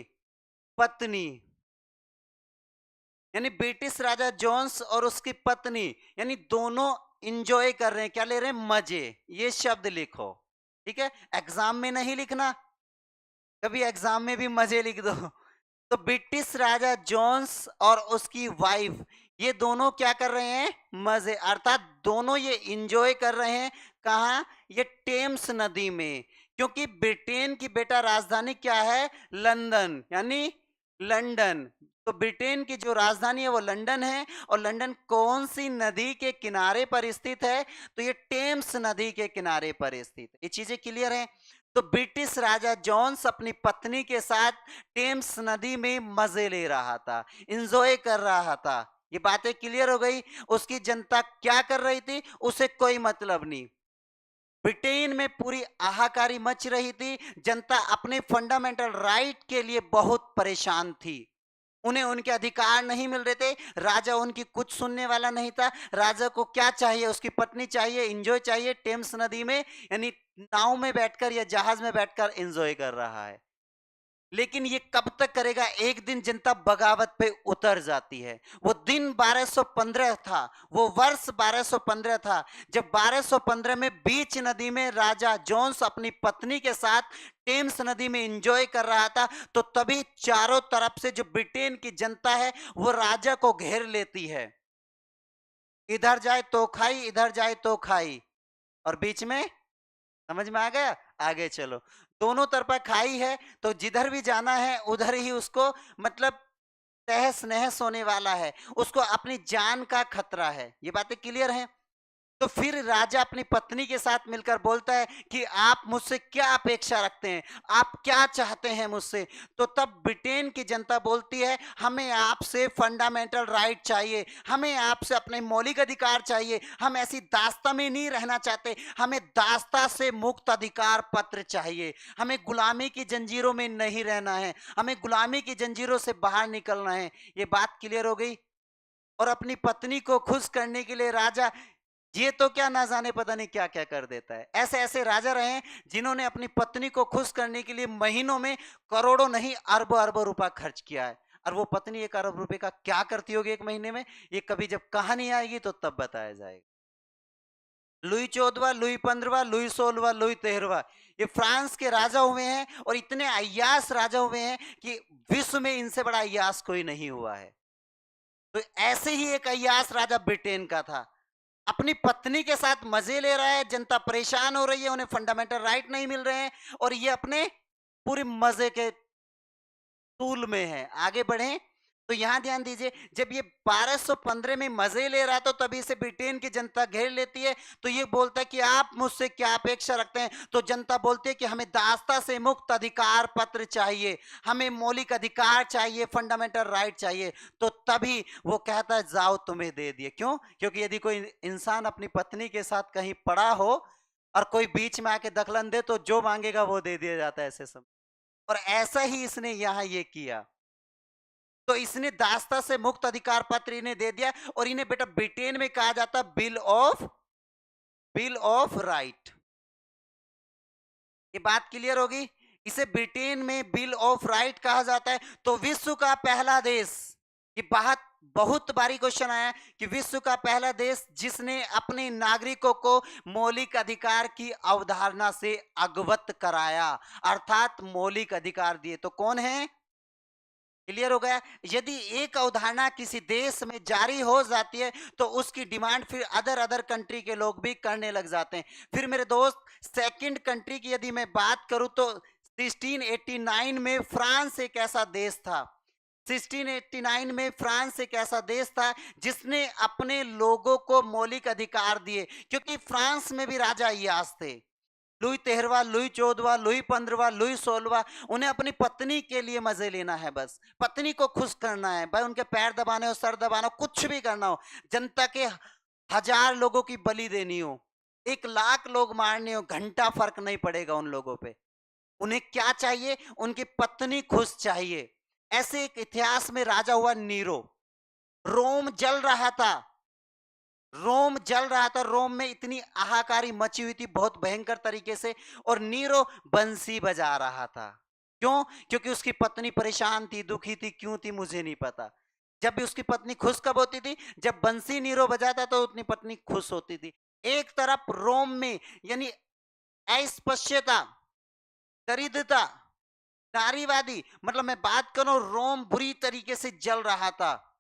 पत्नी, यानी ब्रिटिश राजा जोन्स और उसकी पत्नी, यानी दोनों इंजॉय कर रहे हैं, क्या ले रहे हैं, मजे। ये शब्द लिखो, ठीक है, एग्जाम में नहीं लिखना, कभी एग्जाम में भी मजे लिख दो। तो ब्रिटिश राजा जोन्स और उसकी वाइफ ये दोनों क्या कर रहे हैं, मजे, अर्थात दोनों ये इंजॉय कर रहे हैं। कहा, ये टेम्स नदी में, क्योंकि ब्रिटेन की बेटा राजधानी क्या है, लंदन, यानी लंदन। तो ब्रिटेन की जो राजधानी है वो लंदन है, और लंदन कौन सी नदी के किनारे पर स्थित है, तो ये टेम्स नदी के किनारे पर स्थित है। ये चीजें क्लियर है। तो ब्रिटिश राजा जॉन्स अपनी पत्नी के साथ टेम्स नदी में मजे ले रहा था, इंजॉय कर रहा था। ये बातें क्लियर हो गई। उसकी जनता क्या कर रही थी, उसे कोई मतलब नहीं। ब्रिटेन में पूरी हाहाकारी मच रही थी, जनता अपने फंडामेंटल राइट के लिए बहुत परेशान थी, उन्हें उनके अधिकार नहीं मिल रहे थे, राजा उनकी कुछ सुनने वाला नहीं था। राजा को क्या चाहिए, उसकी पत्नी चाहिए, एंजॉय चाहिए, टेम्स नदी में यानी नाव में बैठकर या जहाज में बैठकर एंजॉय कर रहा है। लेकिन ये कब तक करेगा, एक दिन जनता बगावत पे उतर जाती है। वो दिन 1215 था, वो वर्ष 1215 था, जब 1215 में बीच नदी में राजा जोन्स अपनी पत्नी के साथ टेम्स नदी में एंजॉय कर रहा था, तो तभी चारों तरफ से जो ब्रिटेन की जनता है वो राजा को घेर लेती है। इधर जाए तो खाई, इधर जाए तो खाई, और बीच में, समझ में आ गया, आगे चलो, दोनों तरफा खाई है, तो जिधर भी जाना है उधर ही उसको मतलब तहस नहस होने वाला है, उसको अपनी जान का खतरा है। ये बातें क्लियर हैं। तो फिर राजा अपनी पत्नी के साथ मिलकर बोलता है कि आप मुझसे क्या अपेक्षा रखते हैं, आप क्या चाहते हैं मुझसे। तो तब ब्रिटेन की जनता बोलती है, हमें आपसे फंडामेंटल राइट चाहिए, हमें आपसे अपने मौलिक अधिकार चाहिए, हम ऐसी दास्ता में नहीं रहना चाहते, हमें दास्ता से मुक्त अधिकार पत्र चाहिए, हमें गुलामी की जंजीरों में नहीं रहना है, हमें गुलामी की जंजीरों से बाहर निकलना है। ये बात क्लियर हो गई। और अपनी पत्नी को खुश करने के लिए राजा ये तो क्या ना जाने पता नहीं क्या क्या कर देता है। ऐसे ऐसे राजा रहे जिन्होंने अपनी पत्नी को खुश करने के लिए महीनों में करोड़ों नहीं अरबों अरबों रुपया खर्च किया है। और वो पत्नी 1 अरब रुपए का क्या करती होगी एक महीने में, ये कभी जब कहानी आएगी तो तब बताया जाएगा। लुई 14वां, लुई 15वां, लुई 16वां, लुई 13वां, ये फ्रांस के राजा हुए हैं, और इतने अय्यास राजा हुए हैं कि विश्व में इनसे बड़ा अय्यास कोई नहीं हुआ है। तो ऐसे ही एक अय्याश राजा ब्रिटेन का था, अपनी पत्नी के साथ मजे ले रहा है, जनता परेशान हो रही है, उन्हें फंडामेंटल राइट नहीं मिल रहे हैं और ये अपने पूरे मजे के तूल में है। आगे बढ़े तो यहां ध्यान दीजिए, जब ये 1215 में मजे ले रहा था तभी इसे ब्रिटेन की जनता घेर लेती है। तो ये बोलता है कि आप मुझसे क्या अपेक्षा रखते हैं? तो जनता बोलती है कि हमें दासता से मुक्त अधिकार पत्र चाहिए, हमें मौलिक अधिकार चाहिए, फंडामेंटल राइट चाहिए। तो तभी वो कहता है जाओ तुम्हें दे दिए। क्यों? क्योंकि यदि कोई इंसान अपनी पत्नी के साथ कहीं पड़ा हो और कोई बीच में आके दखलन दे तो जो मांगेगा वो दे दिया जाता है ऐसे समय। और ऐसा ही इसने यहां ये किया। तो इसने दासता से मुक्त अधिकार पत्र इन्हें दे दिया और इन्हें बेटा ब्रिटेन में कहा जाता बिल ऑफ राइट। ये बात क्लियर होगी? इसे ब्रिटेन में बिल ऑफ राइट कहा जाता है। तो विश्व का पहला देश, ये बहुत बहुत बारी क्वेश्चन आया है कि विश्व का पहला देश जिसने अपने नागरिकों को मौलिक अधिकार की अवधारणा से अवगत कराया, अर्थात मौलिक अधिकार दिए, तो कौन है? क्लियर हो गया? यदि एक अवधारणा किसी देश में जारी हो जाती है तो उसकी डिमांड फिर अदर अदर कंट्री के लोग भी करने लग जाते हैं। फिर मेरे दोस्त, सेकंड कंट्री की यदि मैं बात करूं तो 1689 में फ्रांस एक ऐसा देश था। 1689 में फ्रांस एक ऐसा देश था जिसने अपने लोगों को मौलिक अधिकार दिए, क्योंकि फ्रांस में भी राजा अय्याश थे। लुई 13वां, लुई 14वां, लुई 15वां, लुई 16वां, उन्हें अपनी पत्नी के लिए मजे लेना है, बस पत्नी को खुश करना है भाई, उनके पैर दबाने हो, सर दबाना हो, कुछ भी करना हो, जनता के 1000 लोगों की बलि देनी हो, 1 लाख लोग मारने हो, घंटा फर्क नहीं पड़ेगा उन लोगों पे। उन्हें क्या चाहिए? उनकी पत्नी खुश चाहिए। ऐसे एक इतिहास में राजा हुआ नीरो। रोम जल रहा था, रोम जल रहा था, रोम में इतनी हाहाकारी मची हुई थी बहुत भयंकर तरीके से, और नीरो बंसी बजा रहा था। क्यों? क्योंकि उसकी पत्नी परेशान थी, दुखी थी, क्यों थी मुझे नहीं पता। जब भी उसकी पत्नी खुश कब होती थी? जब बंसी नीरो बजाता तो अपनी पत्नी खुश होती थी। एक तरफ रोम में यानी अस्पृश्यता, दरिद्रता, नारीवादी, मतलब मैं बात करूं रोम बुरी तरीके से जल रहा था।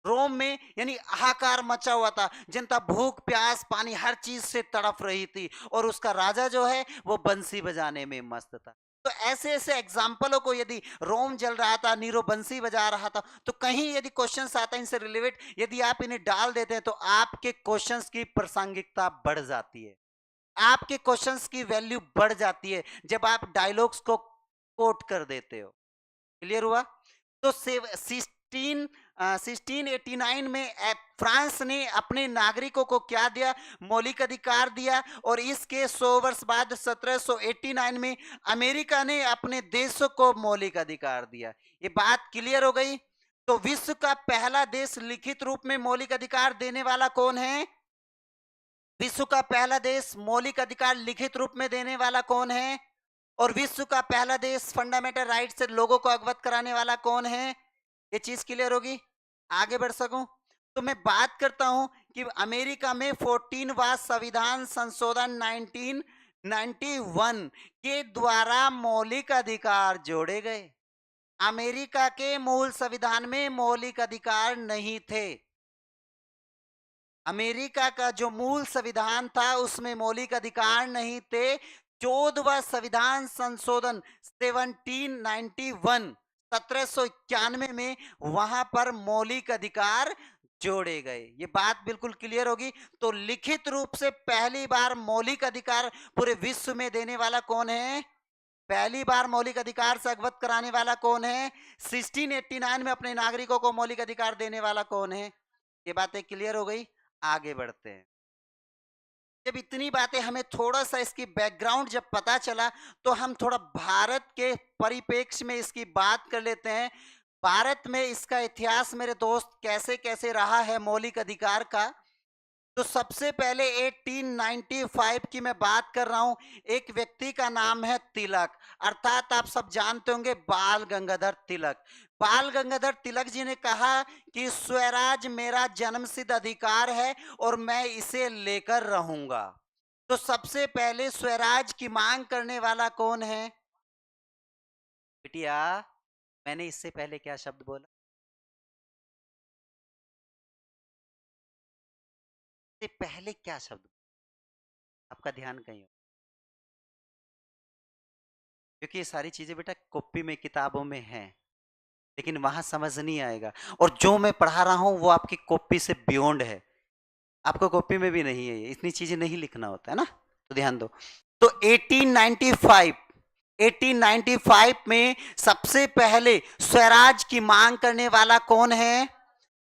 रोम में यानी हाहाकार मचा हुआ था, जनता भूख प्यास पानी हर चीज से तड़प रही थी, और उसका राजा जो है वो बंसी बजाने में मस्त था। तो ऐसे ऐसे एग्जाम्पलों को, यदि रोम जल रहा था, नीरो बंसी बजा रहा था, तो कहीं यदि क्वेश्चंस आता है इनसे रिलेटेड, यदि आप इन्हें डाल देते हैं तो आपके क्वेश्चंस की प्रासंगिकता बढ़ जाती है, आपके क्वेश्चंस की वैल्यू बढ़ जाती है जब आप डायलॉग्स को कोट कर देते हो। क्लियर हुआ? तो 1689 में फ्रांस ने अपने नागरिकों को क्या दिया? मौलिक अधिकार दिया। और इसके 100 वर्ष बाद 1789 में अमेरिका ने अपने देशों को मौलिक अधिकार दिया। ये बात क्लियर हो गई? तो विश्व का पहला देश लिखित रूप में मौलिक अधिकार देने वाला कौन है? विश्व का पहला देश मौलिक अधिकार लिखित रूप में देने वाला कौन है? और विश्व का पहला देश फंडामेंटल राइट से लोगों को अवगत कराने वाला कौन है? ये चीज क्लियर होगी? आगे बढ़ सकूं तो मैं बात करता हूं कि अमेरिका में 14वां संविधान संशोधन 1991 के द्वारा मौलिक अधिकार जोड़े गए। अमेरिका के मूल संविधान में मौलिक अधिकार नहीं थे। अमेरिका का जो मूल संविधान था उसमें मौलिक अधिकार नहीं थे। 14वां संविधान संशोधन 1791 में वहां पर मौलिक अधिकार जोड़े गए। ये बात बिल्कुल क्लियर होगी। तो लिखित रूप से पहली बार मौलिक अधिकार पूरे विश्व में देने वाला कौन है? पहली बार मौलिक अधिकार से अवगत कराने वाला कौन है? 1689 में अपने नागरिकों को मौलिक अधिकार देने वाला कौन है? ये बातें क्लियर हो गई? आगे बढ़ते हैं। जब इतनी बातें हमें थोड़ा सा इसकी बैकग्राउंड जब पता चला तो हम थोड़ा भारत के परिप्रेक्ष्य में इसकी बात कर लेते हैं। भारत में इसका इतिहास मेरे दोस्त कैसे कैसे रहा है मौलिक अधिकार का। तो सबसे पहले 1895 की मैं बात कर रहा हूं। एक व्यक्ति का नाम है तिलक, अर्थात आप सब जानते होंगे बाल गंगाधर तिलक। बाल गंगाधर तिलक जी ने कहा कि स्वराज मेरा जन्मसिद्ध अधिकार है और मैं इसे लेकर रहूंगा। तो सबसे पहले स्वराज की मांग करने वाला कौन है? बिटिया, मैंने इससे पहले क्या शब्द बोला? सबसे पहले क्या शब्द, आपका ध्यान कहीं हो, क्योंकि ये सारी चीजें बेटा कॉपी में किताबों में है, लेकिन वहां समझ नहीं आएगा। और जो मैं पढ़ा रहा हूं वो आपकी कॉपी से बियॉन्ड है, आपको कॉपी में भी नहीं है, ये इतनी चीजें नहीं लिखना होता है ना, तो ध्यान दो। तो 1895 1895 में सबसे पहले स्वराज की मांग करने वाला कौन है?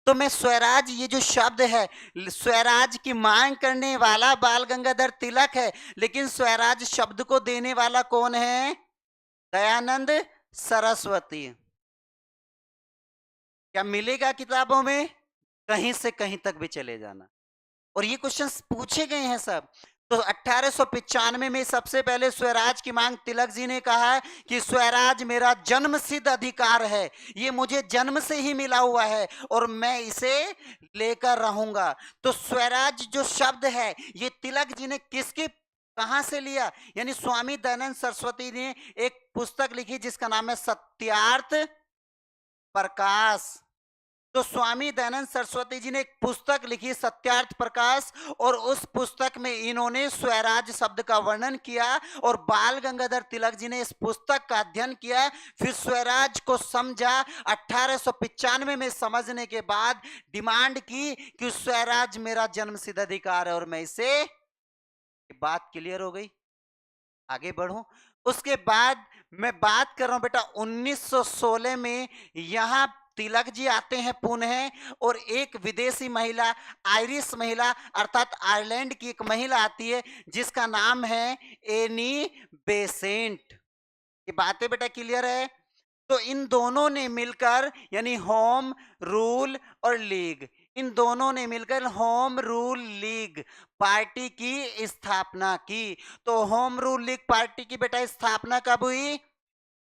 तो मैं स्वराज, ये जो शब्द है, स्वराज की मांग करने वाला बाल गंगाधर तिलक है, लेकिन स्वराज शब्द को देने वाला कौन है? दयानंद सरस्वती। क्या मिलेगा किताबों में? कहीं से कहीं तक भी चले जाना, और ये क्वेश्चंस पूछे गए हैं सब। तो 1895 में सबसे पहले स्वराज की मांग तिलक जी ने कहा है कि स्वराज मेरा जन्म सिद्ध अधिकार है, ये मुझे जन्म से ही मिला हुआ है और मैं इसे लेकर रहूंगा। तो स्वराज जो शब्द है ये तिलक जी ने किसकी, कहां से लिया? यानी स्वामी दयानंद सरस्वती ने एक पुस्तक लिखी जिसका नाम है सत्यार्थ प्रकाश। तो स्वामी दयानंद सरस्वती जी ने एक पुस्तक लिखी सत्यार्थ प्रकाश, और उस पुस्तक में इन्होंने स्वराज शब्द का वर्णन किया, और बाल गंगाधर तिलक जी ने इस पुस्तक का अध्ययन किया, फिर स्वराज को समझा। 1895 में समझने के बाद डिमांड की कि स्वराज मेरा जन्मसिद्ध अधिकार है और मैं इसे, बात क्लियर हो गई? आगे बढ़ूं। उसके बाद मैं बात कर रहा हूं बेटा 1916 में यहां तिलक जी आते हैं पुणे, और एक विदेशी महिला, आयरिश महिला अर्थात आयरलैंड की एक महिला आती है जिसका नाम है एनी बेसेंट। ये बातें बेटा क्लियर है? तो इन दोनों ने मिलकर, यानी होम रूल और लीग, इन दोनों ने मिलकर होम रूल लीग पार्टी की स्थापना की। तो होम रूल लीग पार्टी की बेटा स्थापना कब हुई?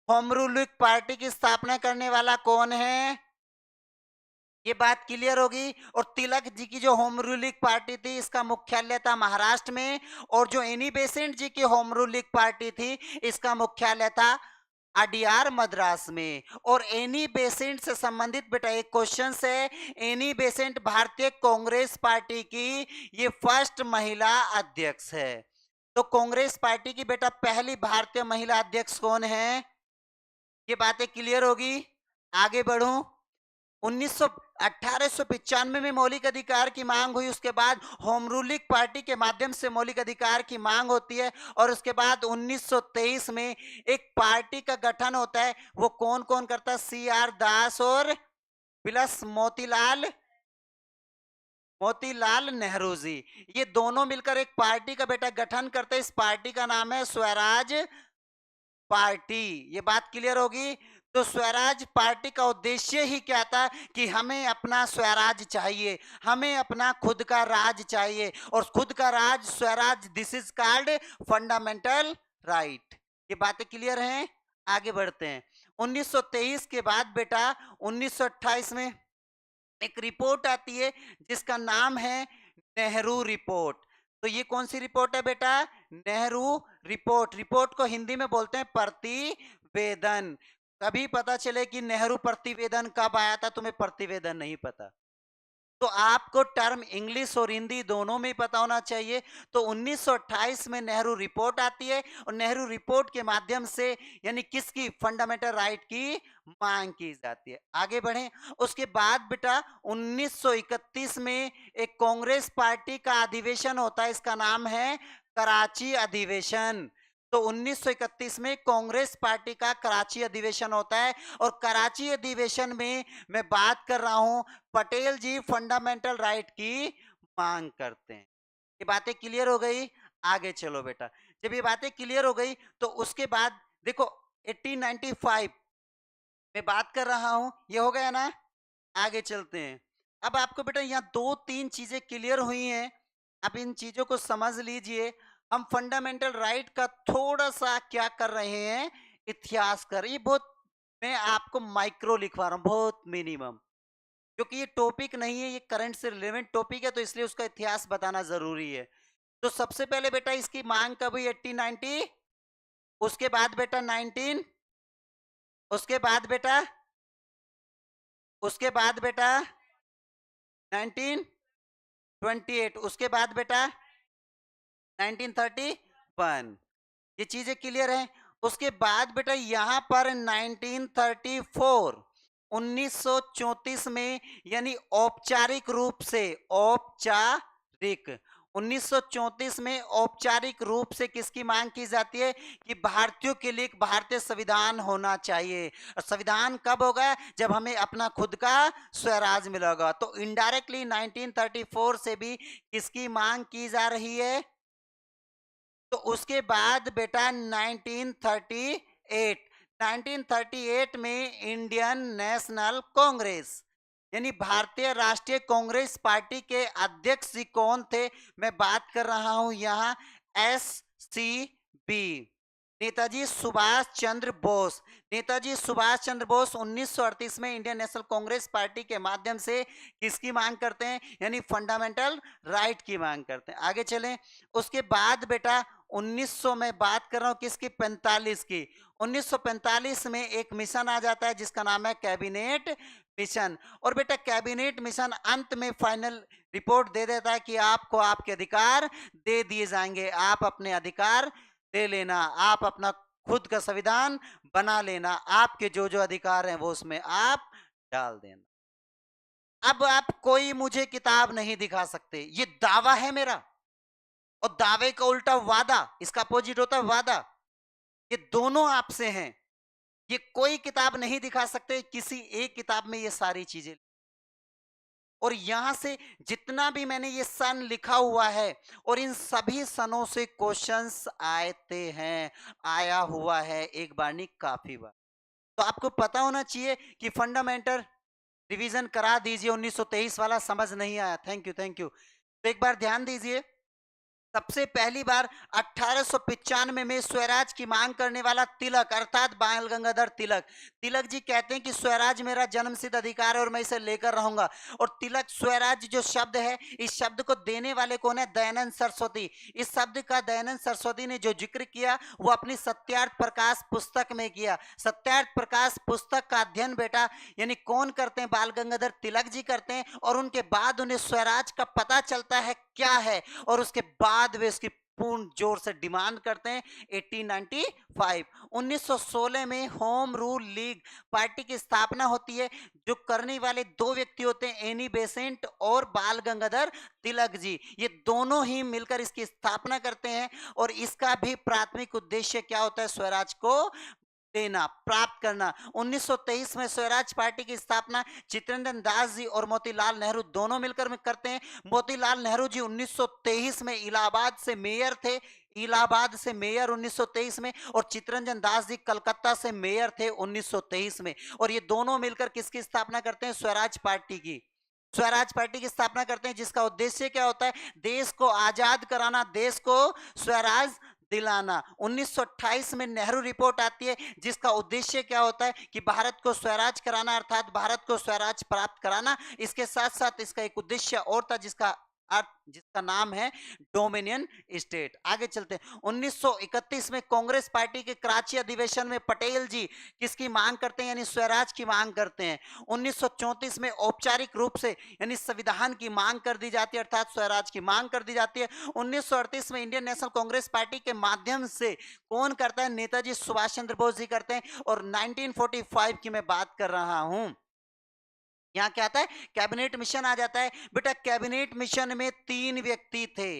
होम रूल लीग पार्टी की स्थापना करने वाला कौन है? ये बात क्लियर होगी। और तिलक जी की जो होम रूल लीग पार्टी थी इसका मुख्यालय था महाराष्ट्र में, और जो एनी बेसेंट जी की होम रूल लीग पार्टी थी इसका मुख्यालय था अडियार मद्रास में। और एनी बेसेंट से संबंधित बेटा एक क्वेश्चन है, एनी बेसेंट भारतीय कांग्रेस पार्टी की ये फर्स्ट महिला अध्यक्ष है। तो कांग्रेस पार्टी की बेटा पहली भारतीय महिला अध्यक्ष कौन है? ये बातें क्लियर होगी। आगे बढ़ूं। 1895 में मौलिक अधिकार की मांग हुई, उसके बाद होम रूलिंग पार्टी के माध्यम से मौलिक अधिकार की मांग होती है, और उसके बाद 1923 में एक पार्टी का गठन होता है। वो कौन कौन करता है? सी आर दास और प्लस मोतीलाल नेहरू जी, ये दोनों मिलकर एक पार्टी का बेटा गठन करते हैं। इस पार्टी का नाम है स्वराज पार्टी। ये बात क्लियर होगी। तो स्वराज पार्टी का उद्देश्य ही क्या था कि हमें अपना स्वराज चाहिए, हमें अपना खुद का राज चाहिए, और खुद का राज स्वराज, this is called fundamental right. ये बातें क्लियर हैं? आगे बढ़ते हैं। 1923 के बाद बेटा 1928 में एक रिपोर्ट आती है जिसका नाम है नेहरू रिपोर्ट। तो ये कौन सी रिपोर्ट है बेटा? नेहरू रिपोर्ट। रिपोर्ट को हिंदी में बोलते हैं प्रतिवेदन। कभी पता चले कि नेहरू प्रतिवेदन कब आया था, तुम्हें प्रतिवेदन नहीं पता, तो आपको टर्म इंग्लिश और हिंदी दोनों में पता होना चाहिए। तो 1928 में नेहरू रिपोर्ट आती है, और नेहरू रिपोर्ट के माध्यम से यानी किसकी? फंडामेंटल राइट की मांग की जाती है। आगे बढ़े। उसके बाद बेटा 1931 में एक कांग्रेस पार्टी का अधिवेशन होता है, इसका नाम है कराची अधिवेशन। तो 1931 में कांग्रेस पार्टी का कराची अधिवेशन होता है, और कराची अधिवेशन में मैं बात कर रहा हूं, पटेल जी फंडामेंटल राइट की मांग करते हैं। ये बातें क्लियर हो गई? आगे चलो बेटा। जब ये बातें क्लियर हो गई तो उसके बाद देखो 1895 में बात कर रहा हूं, ये हो गया ना। आगे चलते हैं। अब आपको बेटा यहाँ दो तीन चीजें क्लियर हुई हैं, अब इन चीजों को समझ लीजिए। हम फंडामेंटल राइट का थोड़ा सा क्या कर रहे हैं, इतिहास कर, ये बहुत, मैं आपको माइक्रो लिखवा रहा हूं, बहुत मिनिमम, क्योंकि ये टॉपिक नहीं है, ये करंट से रिलेवेंट टॉपिक है, तो इसलिए उसका इतिहास बताना जरूरी है। तो सबसे पहले बेटा इसकी मांग कब हुई? 1890। उसके बाद बेटा 19, उसके बाद बेटा, उसके बाद बेटा 19, 28, उसके बाद बेटा 1931। ये चीजें क्लियर है। उसके बाद बेटा यहां पर 1934 1934 में, यानी औपचारिक रूप से, औपचारिक 1934 में औपचारिक रूप से किसकी मांग की जाती है कि भारतीयों के लिए एक भारतीय संविधान होना चाहिए। और संविधान कब होगा? जब हमें अपना खुद का स्वराज मिलेगा। तो इनडायरेक्टली 1934 से भी किसकी मांग की जा रही है? तो उसके बाद बेटा 1938 में इंडियन नेशनल कांग्रेस, यानी भारतीय राष्ट्रीय कांग्रेस पार्टी के अध्यक्ष जी कौन थे? मैं बात कर रहा हूं यहां SCB, नेताजी सुभाष चंद्र बोस। नेताजी सुभाष चंद्र बोस 1938 में इंडियन नेशनल कांग्रेस पार्टी के माध्यम से किसकी मांग करते हैं? यानी फंडामेंटल राइट की मांग करते हैं। आगे चलें। उसके बाद बेटा 1900 में बात कर रहा हूं किसकी? 45 की। 1945 में एक मिशन आ जाता है जिसका नाम है कैबिनेट मिशन। और बेटा कैबिनेट मिशन अंत में फाइनल रिपोर्ट दे देता है कि आपको आपके अधिकार दे दिए जाएंगे, आप अपने अधिकार ले लेना, आप अपना खुद का संविधान बना लेना, आपके जो जो अधिकार हैं वो उसमें आप डाल देना। अब आप कोई मुझे किताब नहीं दिखा सकते, ये दावा है मेरा। और दावे का उल्टा वादा, इसका अपोजिट होता है वादा। ये दोनों आपसे हैं। ये कोई किताब नहीं दिखा सकते, किसी एक किताब में ये सारी चीजें। और यहां से जितना भी मैंने ये सन लिखा हुआ है, और इन सभी सनों से क्वेश्चंस आते हैं, आया हुआ है, एक बार नहीं काफी बार। तो आपको पता होना चाहिए कि फंडामेंटल रिवीजन करा दीजिए। 1923 वाला समझ नहीं आया, थैंक यू थैंक यू। तो एक बार ध्यान दीजिए, सबसे पहली बार 1895 में स्वराज की मांग करने वाला तिलक अर्थात बाल गंगाधर तिलक। तिलक जी कहते हैं कि स्वराज मेरा जन्मसिद्ध अधिकार है और मैं इसे लेकर रहूंगा। और तिलक स्वराज जो शब्द है, इस शब्द को देने वाले कौन है? दयानंद सरस्वती। इस शब्द का दयानंद सरस्वती ने जो जिक्र किया वो अपनी सत्यार्थ प्रकाश पुस्तक में किया। सत्यार्थ प्रकाश पुस्तक का अध्ययन बेटा यानी कौन करते हैं? बाल गंगाधर तिलक जी करते हैं। और उनके बाद उन्हें स्वराज का पता चलता है क्या है, और उसके बाद वे इसकी पूर्ण जोर से डिमांड करते हैं। 1895 1916 में होम रूल लीग पार्टी की स्थापना होती है। जो करने वाले दो व्यक्ति होते हैं, एनी बेसेंट और बाल गंगाधर तिलक जी। ये दोनों ही मिलकर इसकी स्थापना करते हैं। और इसका भी प्राथमिक उद्देश्य क्या होता है? स्वराज को देना, प्राप्त करना। 1923 में स्वराज पार्टी की स्थापना चित्तरंजन दास जी और मोतीलाल नेहरू दोनों मिलकर करते हैं। मोतीलाल नेहरू जी 1923 में इलाहाबाद से मेयर थे, इलाहाबाद से मेयर 1923 में। और चित्तरंजन दास जी कलकत्ता से मेयर थे 1923 में। और ये दोनों मिलकर किसकी स्थापना करते हैं? स्वराज पार्टी की। स्वराज पार्टी की स्थापना करते हैं, जिसका उद्देश्य क्या होता है? देश को आजाद कराना, देश को स्वराज दिलाना। 1928 में नेहरू रिपोर्ट आती है, जिसका उद्देश्य क्या होता है कि भारत को स्वराज कराना, अर्थात भारत को स्वराज प्राप्त कराना। इसके साथ साथ इसका एक उद्देश्य और था, जिसका नाम है डोमिनियन स्टेट। आगे चलते हैं। 1931 में कांग्रेस पार्टी के कराची अधिवेशन में पटेल जी किसकी मांग करते हैं? यानी स्वराज की मांग करते हैं। 1934 में औपचारिक रूप से यानी संविधान की मांग कर दी जाती है, अर्थात स्वराज की मांग कर दी जाती है। 1938 में इंडियन नेशनल कांग्रेस पार्टी के माध्यम से कौन करता है? नेताजी सुभाष चंद्र बोस जी करते हैं। और 1945 की मैं बात कर रहा हूं, यहां क्या आता है? कैबिनेट मिशन आ जाता है। बेटा कैबिनेट मिशन में 3 व्यक्ति थे।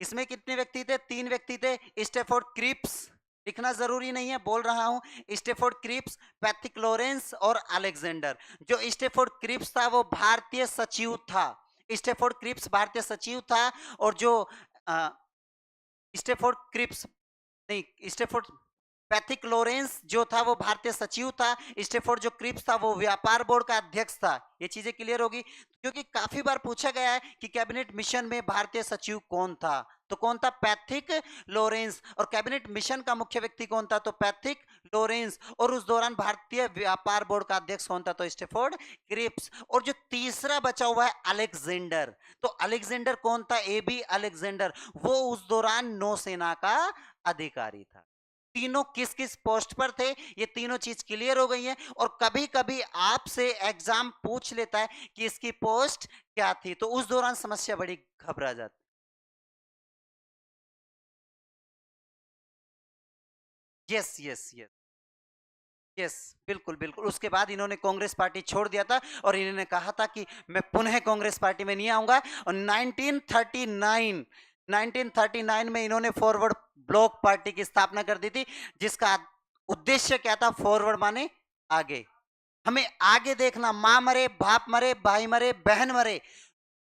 इसमें कितने व्यक्ति थे? 3 व्यक्ति थे। स्टेफोर्ड क्रिप्स, लिखना जरूरी नहीं है, बोल रहा हूं। स्टेफोर्ड क्रिप्स, पैथिक लॉरेंस और अलेक्जेंडर। जो स्टेफोर्ड क्रिप्स था वो भारतीय सचिव था। स्टेफोर्ड क्रिप्स भारतीय सचिव था। और जो स्टेफोर्ड क्रिप्स नहीं, स्टेफोर्ड पैथिक लॉरेंस जो था वो भारतीय सचिव था। स्टेफोर्ड जो क्रिप्स था वो व्यापार बोर्ड का अध्यक्ष था। ये चीजें क्लियर होगी, क्योंकि काफी बार पूछा गया है कि कैबिनेट मिशन में भारतीय सचिव कौन था। तो कौन था? Pethick Lawrence. और कैबिनेट मिशन का मुख्य व्यक्ति कौन था? तो पैथिक लॉरेंस। और उस दौरान भारतीय व्यापार बोर्ड का अध्यक्ष कौन था? तो स्टेफोर्ड क्रिप्स। और जो तीसरा बचा हुआ है अलेक्जेंडर। तो अलेक्जेंडर कौन था? AB Alexander. वो उस दौरान नौसेना का अधिकारी था। तीनों किस किस पोस्ट पर थे, ये तीनों चीज क्लियर हो गई है। और कभी कभी आपसे एग्जाम पूछ लेता है कि इसकी पोस्ट क्या थी, तो उस दौरान समस्या बड़ी घबरा जाती। यस यस यस यस, बिल्कुल बिल्कुल। उसके बाद इन्होंने कांग्रेस पार्टी छोड़ दिया था और इन्होंने कहा था कि मैं पुनः कांग्रेस पार्टी में नहीं आऊंगा। और 1939 में इन्होंने फॉरवर्ड ब्लॉक पार्टी की स्थापना कर दी थी, जिसका उद्देश्य क्या था? फॉरवर्ड माने आगे, हमें आगे देखना। मां मरे, बाप मरे, भाई मरे, बहन मरे,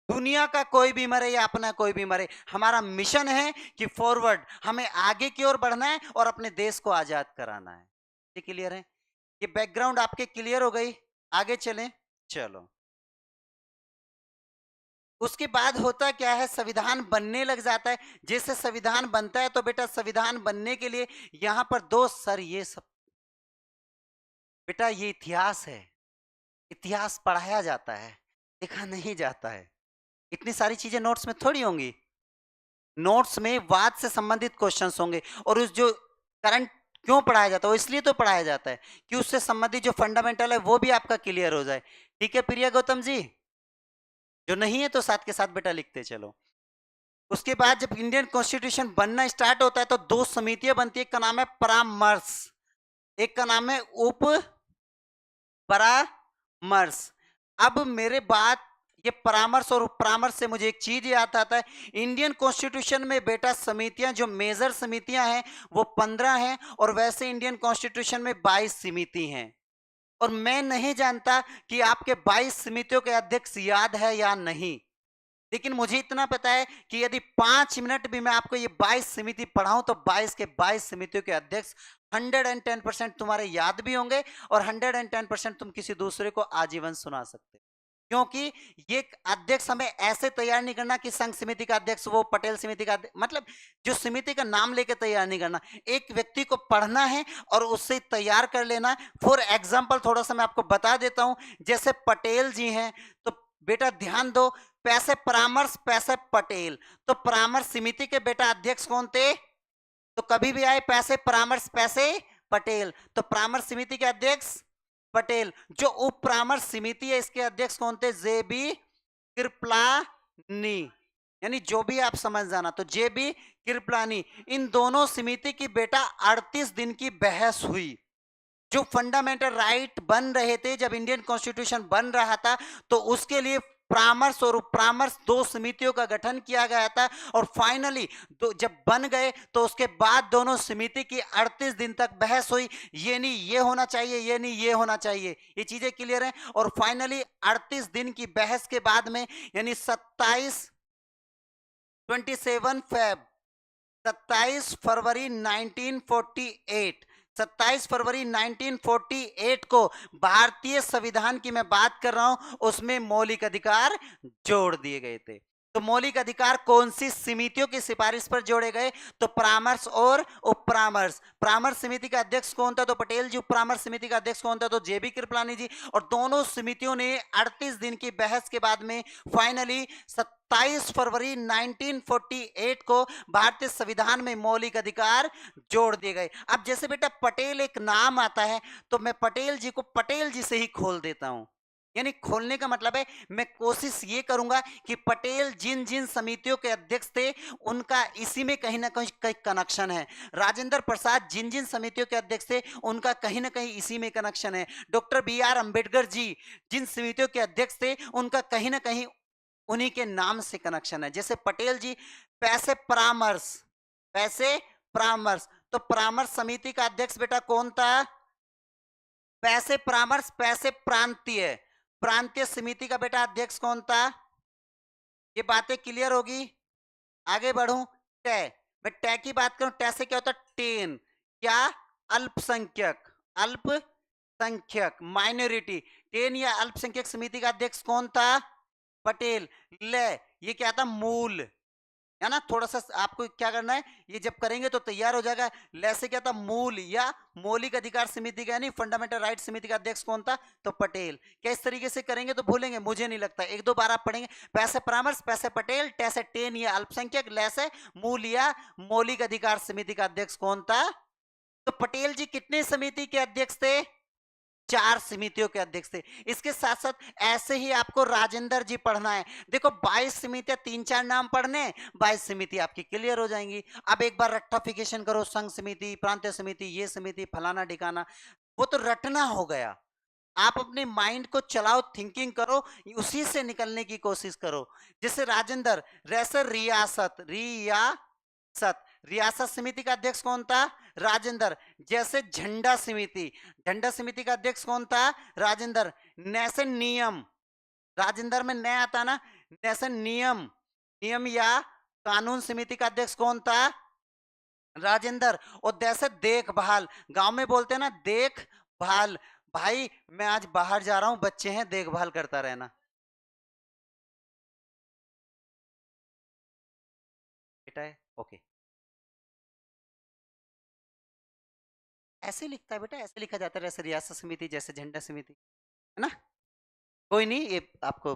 दुनिया का कोई भी मरे या अपना कोई भी मरे, हमारा मिशन है कि फॉरवर्ड, हमें आगे की ओर बढ़ना है और अपने देश को आजाद कराना है। ये क्लियर है? ये बैकग्राउंड आपके क्लियर हो गई? आगे चलें। चलो, उसके बाद होता क्या है, संविधान बनने लग जाता है। जैसे संविधान बनता है तो बेटा संविधान बनने के लिए यहां पर दो सर, ये सब बेटा ये इतिहास है, इतिहास पढ़ाया जाता है, लिखा नहीं जाता है। इतनी सारी चीजें नोट्स में थोड़ी होंगी। नोट्स में वाद से संबंधित क्वेश्चंस होंगे, और उस जो करंट क्यों पढ़ाया जाता है, वो इसलिए तो पढ़ाया जाता है कि उससे संबंधित जो फंडामेंटल है वो भी आपका क्लियर हो जाए। ठीक है प्रिया गौतम जी? जो नहीं है तो साथ के साथ बेटा लिखते चलो। उसके बाद जब इंडियन कॉन्स्टिट्यूशन बनना स्टार्ट होता है तो दो समितियां बनती है। एक का नाम है परामर्श, एक का नाम है उप परामर्श। अब मेरे बात, ये परामर्श और उप परामर्श से मुझे एक चीज याद आता है। इंडियन कॉन्स्टिट्यूशन में बेटा समितियां, जो मेजर समितियां हैं वो 15 हैं, और वैसे इंडियन कॉन्स्टिट्यूशन में 22 समिति हैं। और मैं नहीं जानता कि आपके 22 समितियों के अध्यक्ष याद है या नहीं, लेकिन मुझे इतना पता है कि यदि 5 मिनट भी मैं आपको ये 22 समिति पढ़ाऊं तो 22 के 22 समितियों के अध्यक्ष 110% तुम्हारे याद भी होंगे, और 110% तुम किसी दूसरे को आजीवन सुना सकते हो। क्योंकि ये अध्यक्ष हमें ऐसे तैयार नहीं करना कि संघ समिति का अध्यक्ष वो, पटेल समिति का मतलब जो समिति का नाम लेके तैयार नहीं करना, एक व्यक्ति को पढ़ना है और उससे तैयार कर लेना। फॉर एग्जाम्पल थोड़ा सा मैं आपको बता देता हूं, जैसे पटेल जी हैं, तो बेटा ध्यान दो, पैसे परामर्श, पैसे पटेल, तो परामर्श समिति के बेटा अध्यक्ष कौन थे? तो कभी भी आए पैसे परामर्श, पैसे पटेल, तो परामर्श समिति के अध्यक्ष पटेल। जो उप परामर्श समिति है इसके अध्यक्ष कौन थे? जे बी कृपलानी, यानी जो भी आप समझ जाना, तो जे बी कृपलानी। इन दोनों समिति की बेटा 38 दिन की बहस हुई। जो फंडामेंटल राइट बन रहे थे, जब इंडियन कॉन्स्टिट्यूशन बन रहा था, तो उसके लिए परामर्श और उपरामर्श दो समितियों का गठन किया गया था। और फाइनली जब बन गए तो उसके बाद दोनों समिति की 38 दिन तक बहस हुई। ये नहीं ये होना चाहिए, ये नहीं ये होना चाहिए, ये चीजें क्लियर हैं। और फाइनली 38 दिन की बहस के बाद में, यानी 27 फरवरी 1948, 27 फरवरी 1948 को भारतीय संविधान की मैं बात कर रहा हूं, उसमें मौलिक अधिकार जोड़ दिए गए थे। तो मौलिक अधिकार कौन सी समितियों की सिफारिश पर जोड़े गए? तो परामर्श और उप परामर्श। परामर्श समिति का अध्यक्ष कौन था? तो पटेल जी। उप परामर्श समिति का अध्यक्ष कौन था? तो जेबी कृपलानी जी। और दोनों समितियों ने 38 दिन की बहस के बाद में फाइनली 27 फरवरी 1948 को भारतीय संविधान में मौलिक अधिकार जोड़ दिए गए। अब जैसे बेटा पटेल एक नाम आता है, तो मैं पटेल जी को पटेल जी से ही खोल देता हूं। यानी खोलने का मतलब है, मैं कोशिश ये करूंगा कि पटेल जिन जिन समितियों के अध्यक्ष थे उनका इसी में कहीं ना कहीं कनेक्शन है। राजेंद्र प्रसाद जिन जिन समितियों के अध्यक्ष थे उनका कहीं ना कहीं इसी में कनेक्शन है। Doctor B are Ambedkar ji जिन समितियों के अध्यक्ष थे उनका कहीं ना कहीं उन्हीं के नाम से कनेक्शन है। जैसे पटेल जी पैसे परामर्श, पैसे परामर्श, तो परामर्श समिति का अध्यक्ष बेटा कौन था? पैसे परामर्श, पैसे प्रांतीय, प्रांतीय समिति का बेटा अध्यक्ष कौन था? ये बातें क्लियर होगी? आगे बढ़ूं। तय, मैं तय की बात करूं, तय से क्या होता है? टेन, क्या? अल्पसंख्यक, अल्पसंख्यक माइनॉरिटी। टेन या अल्पसंख्यक समिति का अध्यक्ष कौन था? पटेल। ले, ये क्या था? मूल, है ना? थोड़ा सा आपको क्या करना है, ये जब करेंगे तो तैयार हो जाएगा। ले से क्या था? मूल या मौलिक अधिकार समिति का, यानी फंडामेंटल राइट समिति का अध्यक्ष कौन था? तो पटेल। क्या इस तरीके से करेंगे तो भूलेंगे? मुझे नहीं लगता। एक दो बार आप पढ़ेंगे। पैसे परामर्श, पैसे पटेल, टैसे टेन या अल्पसंख्यक, ले से मूल या मौलिक अधिकार समिति का अध्यक्ष कौन था? तो पटेल जी कितने समिति के अध्यक्ष थे? 4 समितियों के अध्यक्ष थे। इसके साथ साथ ऐसे ही आपको राजेंद्र जी पढ़ना है। देखो 22 समितियां, 3-4 नाम पढ़ने, 22 समिति आपकी क्लियर हो जाएंगी। अब एक बार रट्टाफिकेशन करो, संघ समिति, प्रांतीय समिति, ये समिति, फलाना ठिकाना, वो तो रटना हो गया। आप अपने माइंड को चलाओ, थिंकिंग करो, उसी से निकलने की कोशिश करो। जैसे राजेंद्र, रैसर रियासत, रियासत, रियासत समिति का अध्यक्ष कौन था? राजेंद्र। जैसे झंडा समिति, झंडा समिति का अध्यक्ष कौन था? राजेंद्र। नेशन नियम, राजेंद्र में नया आता ना, नेशन नियम, नियम या कानून समिति का अध्यक्ष कौन था? राजेंद्र। और जैसे देखभाल, गांव में बोलते हैं ना देखभाल, भाई मैं आज बाहर जा रहा हूं, बच्चे हैं, देखभाल करता रहना। बेटा है, ओके। ऐसे लिखता है बेटा, ऐसे लिखा जाता है, जैसे रियासत समिति, जैसे झंडा समिति, है ना? कोई नहीं, ये आपको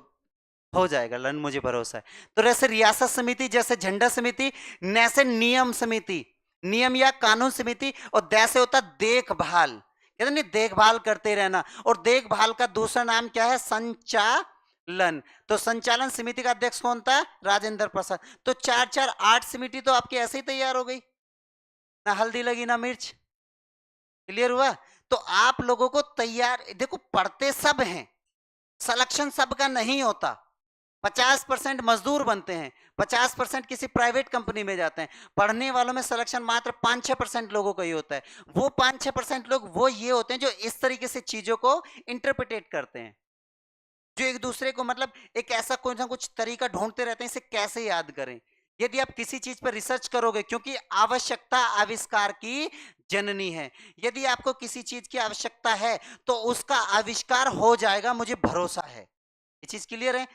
हो जाएगा लर्न, मुझे भरोसा है। तो जैसे रियासत समिति, जैसे झंडा समिति, नैसे नियम समिति, नियम या कानून समिति, और दैसे होता देखभाल, कहते नहीं देखभाल करते रहना। और देखभाल का दूसरा नाम क्या है? संचालन। तो संचालन समिति का अध्यक्ष कौन था? राजेंद्र प्रसाद। तो 4-4-8 समिति तो आपकी ऐसे ही तैयार हो गई, ना हल्दी लगी ना मिर्च। क्लियर हुआ? तो आप लोगों को तैयार, देखो पढ़ते सब हैं, सिलेक्शन सबका नहीं होता। 50% मजदूर बनते हैं, 50% किसी प्राइवेट कंपनी में जाते हैं। पढ़ने वालों में सिलेक्शन मात्र 5-6% लोगों का ही होता है। वो 5-6% लोग वो ये होते हैं जो इस तरीके से चीजों को इंटरप्रिटेट करते हैं, जो एक दूसरे को मतलब एक ऐसा कोई ना कुछ तरीका ढूंढते रहते हैं इसे कैसे याद करें। यदि आप किसी चीज पर रिसर्च करोगे, क्योंकि आवश्यकता आविष्कार की जननी है, यदि आपको किसी चीज की आवश्यकता है तो उसका आविष्कार हो जाएगा, मुझे भरोसा है। ये चीज क्लियर है?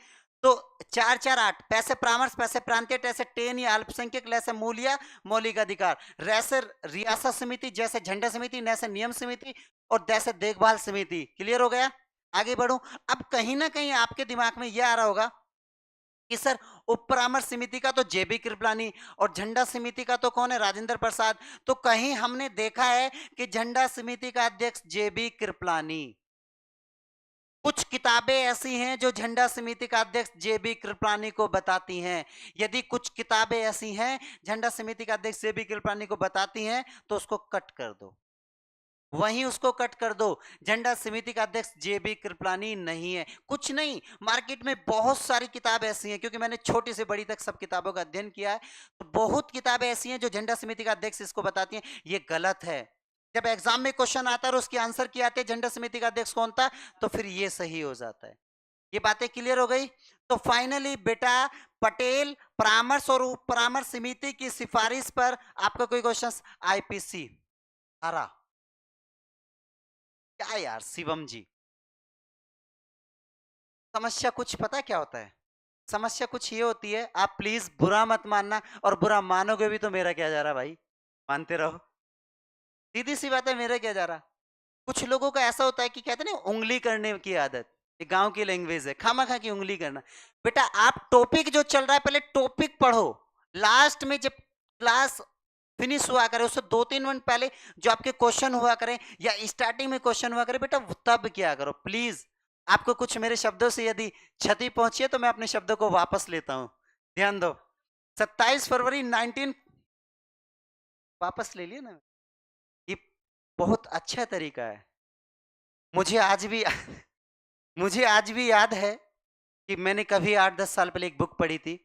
तो 4-4-8 पैसे परामर्श, पैसे प्रांतीय, टैसे टेन या अल्पसंख्यक, लैसे मूल या मौलिक अधिकार, रैसे रियासत समिति, जैसे झंडा समिति, नैसे नियम समिति, और जैसे देखभाल समिति। क्लियर हो गया? आगे बढ़ू। अब कहीं ना कहीं आपके दिमाग में यह आ रहा होगा कि सर उप परामर्श समिति का तो जेबी कृपलानी, और झंडा समिति का तो कौन है? राजेंद्र प्रसाद। तो कहीं हमने देखा है कि झंडा समिति का अध्यक्ष जेबी कृपलानी? कुछ किताबें ऐसी हैं जो झंडा समिति का अध्यक्ष जेबी कृपलानी को बताती हैं। यदि कुछ किताबें ऐसी हैं झंडा समिति का अध्यक्ष जेबी कृपलानी को बताती हैं तो उसको कट कर दो, वहीं उसको कट कर दो। झंडा समिति का अध्यक्ष जेबी कृपलानी नहीं है। कुछ नहीं, मार्केट में बहुत सारी किताब ऐसी हैं, क्योंकि मैंने छोटी से बड़ी तक सब किताबों का अध्ययन किया है, तो बहुत किताबें ऐसी हैं जो झंडा समिति का अध्यक्ष इसको बताती हैं। ये गलत है। जब एग्जाम में क्वेश्चन आता है और उसके आंसर किए आते हैं झंडा समिति का अध्यक्ष कौन था, तो फिर ये सही हो जाता है। ये बातें क्लियर हो गई? तो फाइनली बेटा, पटेल परामर्श और उप परामर्श समिति की सिफारिश पर आपका कोई क्वेश्चन? आईपीसी हरा क्या यार शिवम जी, समस्या कुछ पता क्या होता है? समस्या कुछ ये होती है, आप प्लीज बुरा मत मानना, और बुरा मानोगे भी तो मेरा क्या जा रहा भाई, मानते रहो। सीधी सी बात है, मेरा क्या जा रहा। कुछ लोगों का ऐसा होता है कि कहते हैं ना उंगली करने की आदत, ये गांव की लैंग्वेज है, खामा की उंगली करना। बेटा आप टॉपिक जो चल रहा है पहले टॉपिक पढ़ो, लास्ट में जब क्लास फिनिश हुआ करे उससे 2-3 मिनट पहले जो आपके क्वेश्चन हुआ करे या स्टार्टिंग में क्वेश्चन हुआ करे, बेटा तब क्या करो प्लीज। आपको कुछ मेरे शब्दों से यदि क्षति पहुंची है तो मैं अपने शब्दों को वापस लेता हूं, ध्यान दो। 27 फरवरी 19 वापस ले लिया ना, ये बहुत अच्छा तरीका है। मुझे आज भी मुझे आज भी याद है कि मैंने कभी 8-10 साल पहले एक बुक पढ़ी थी।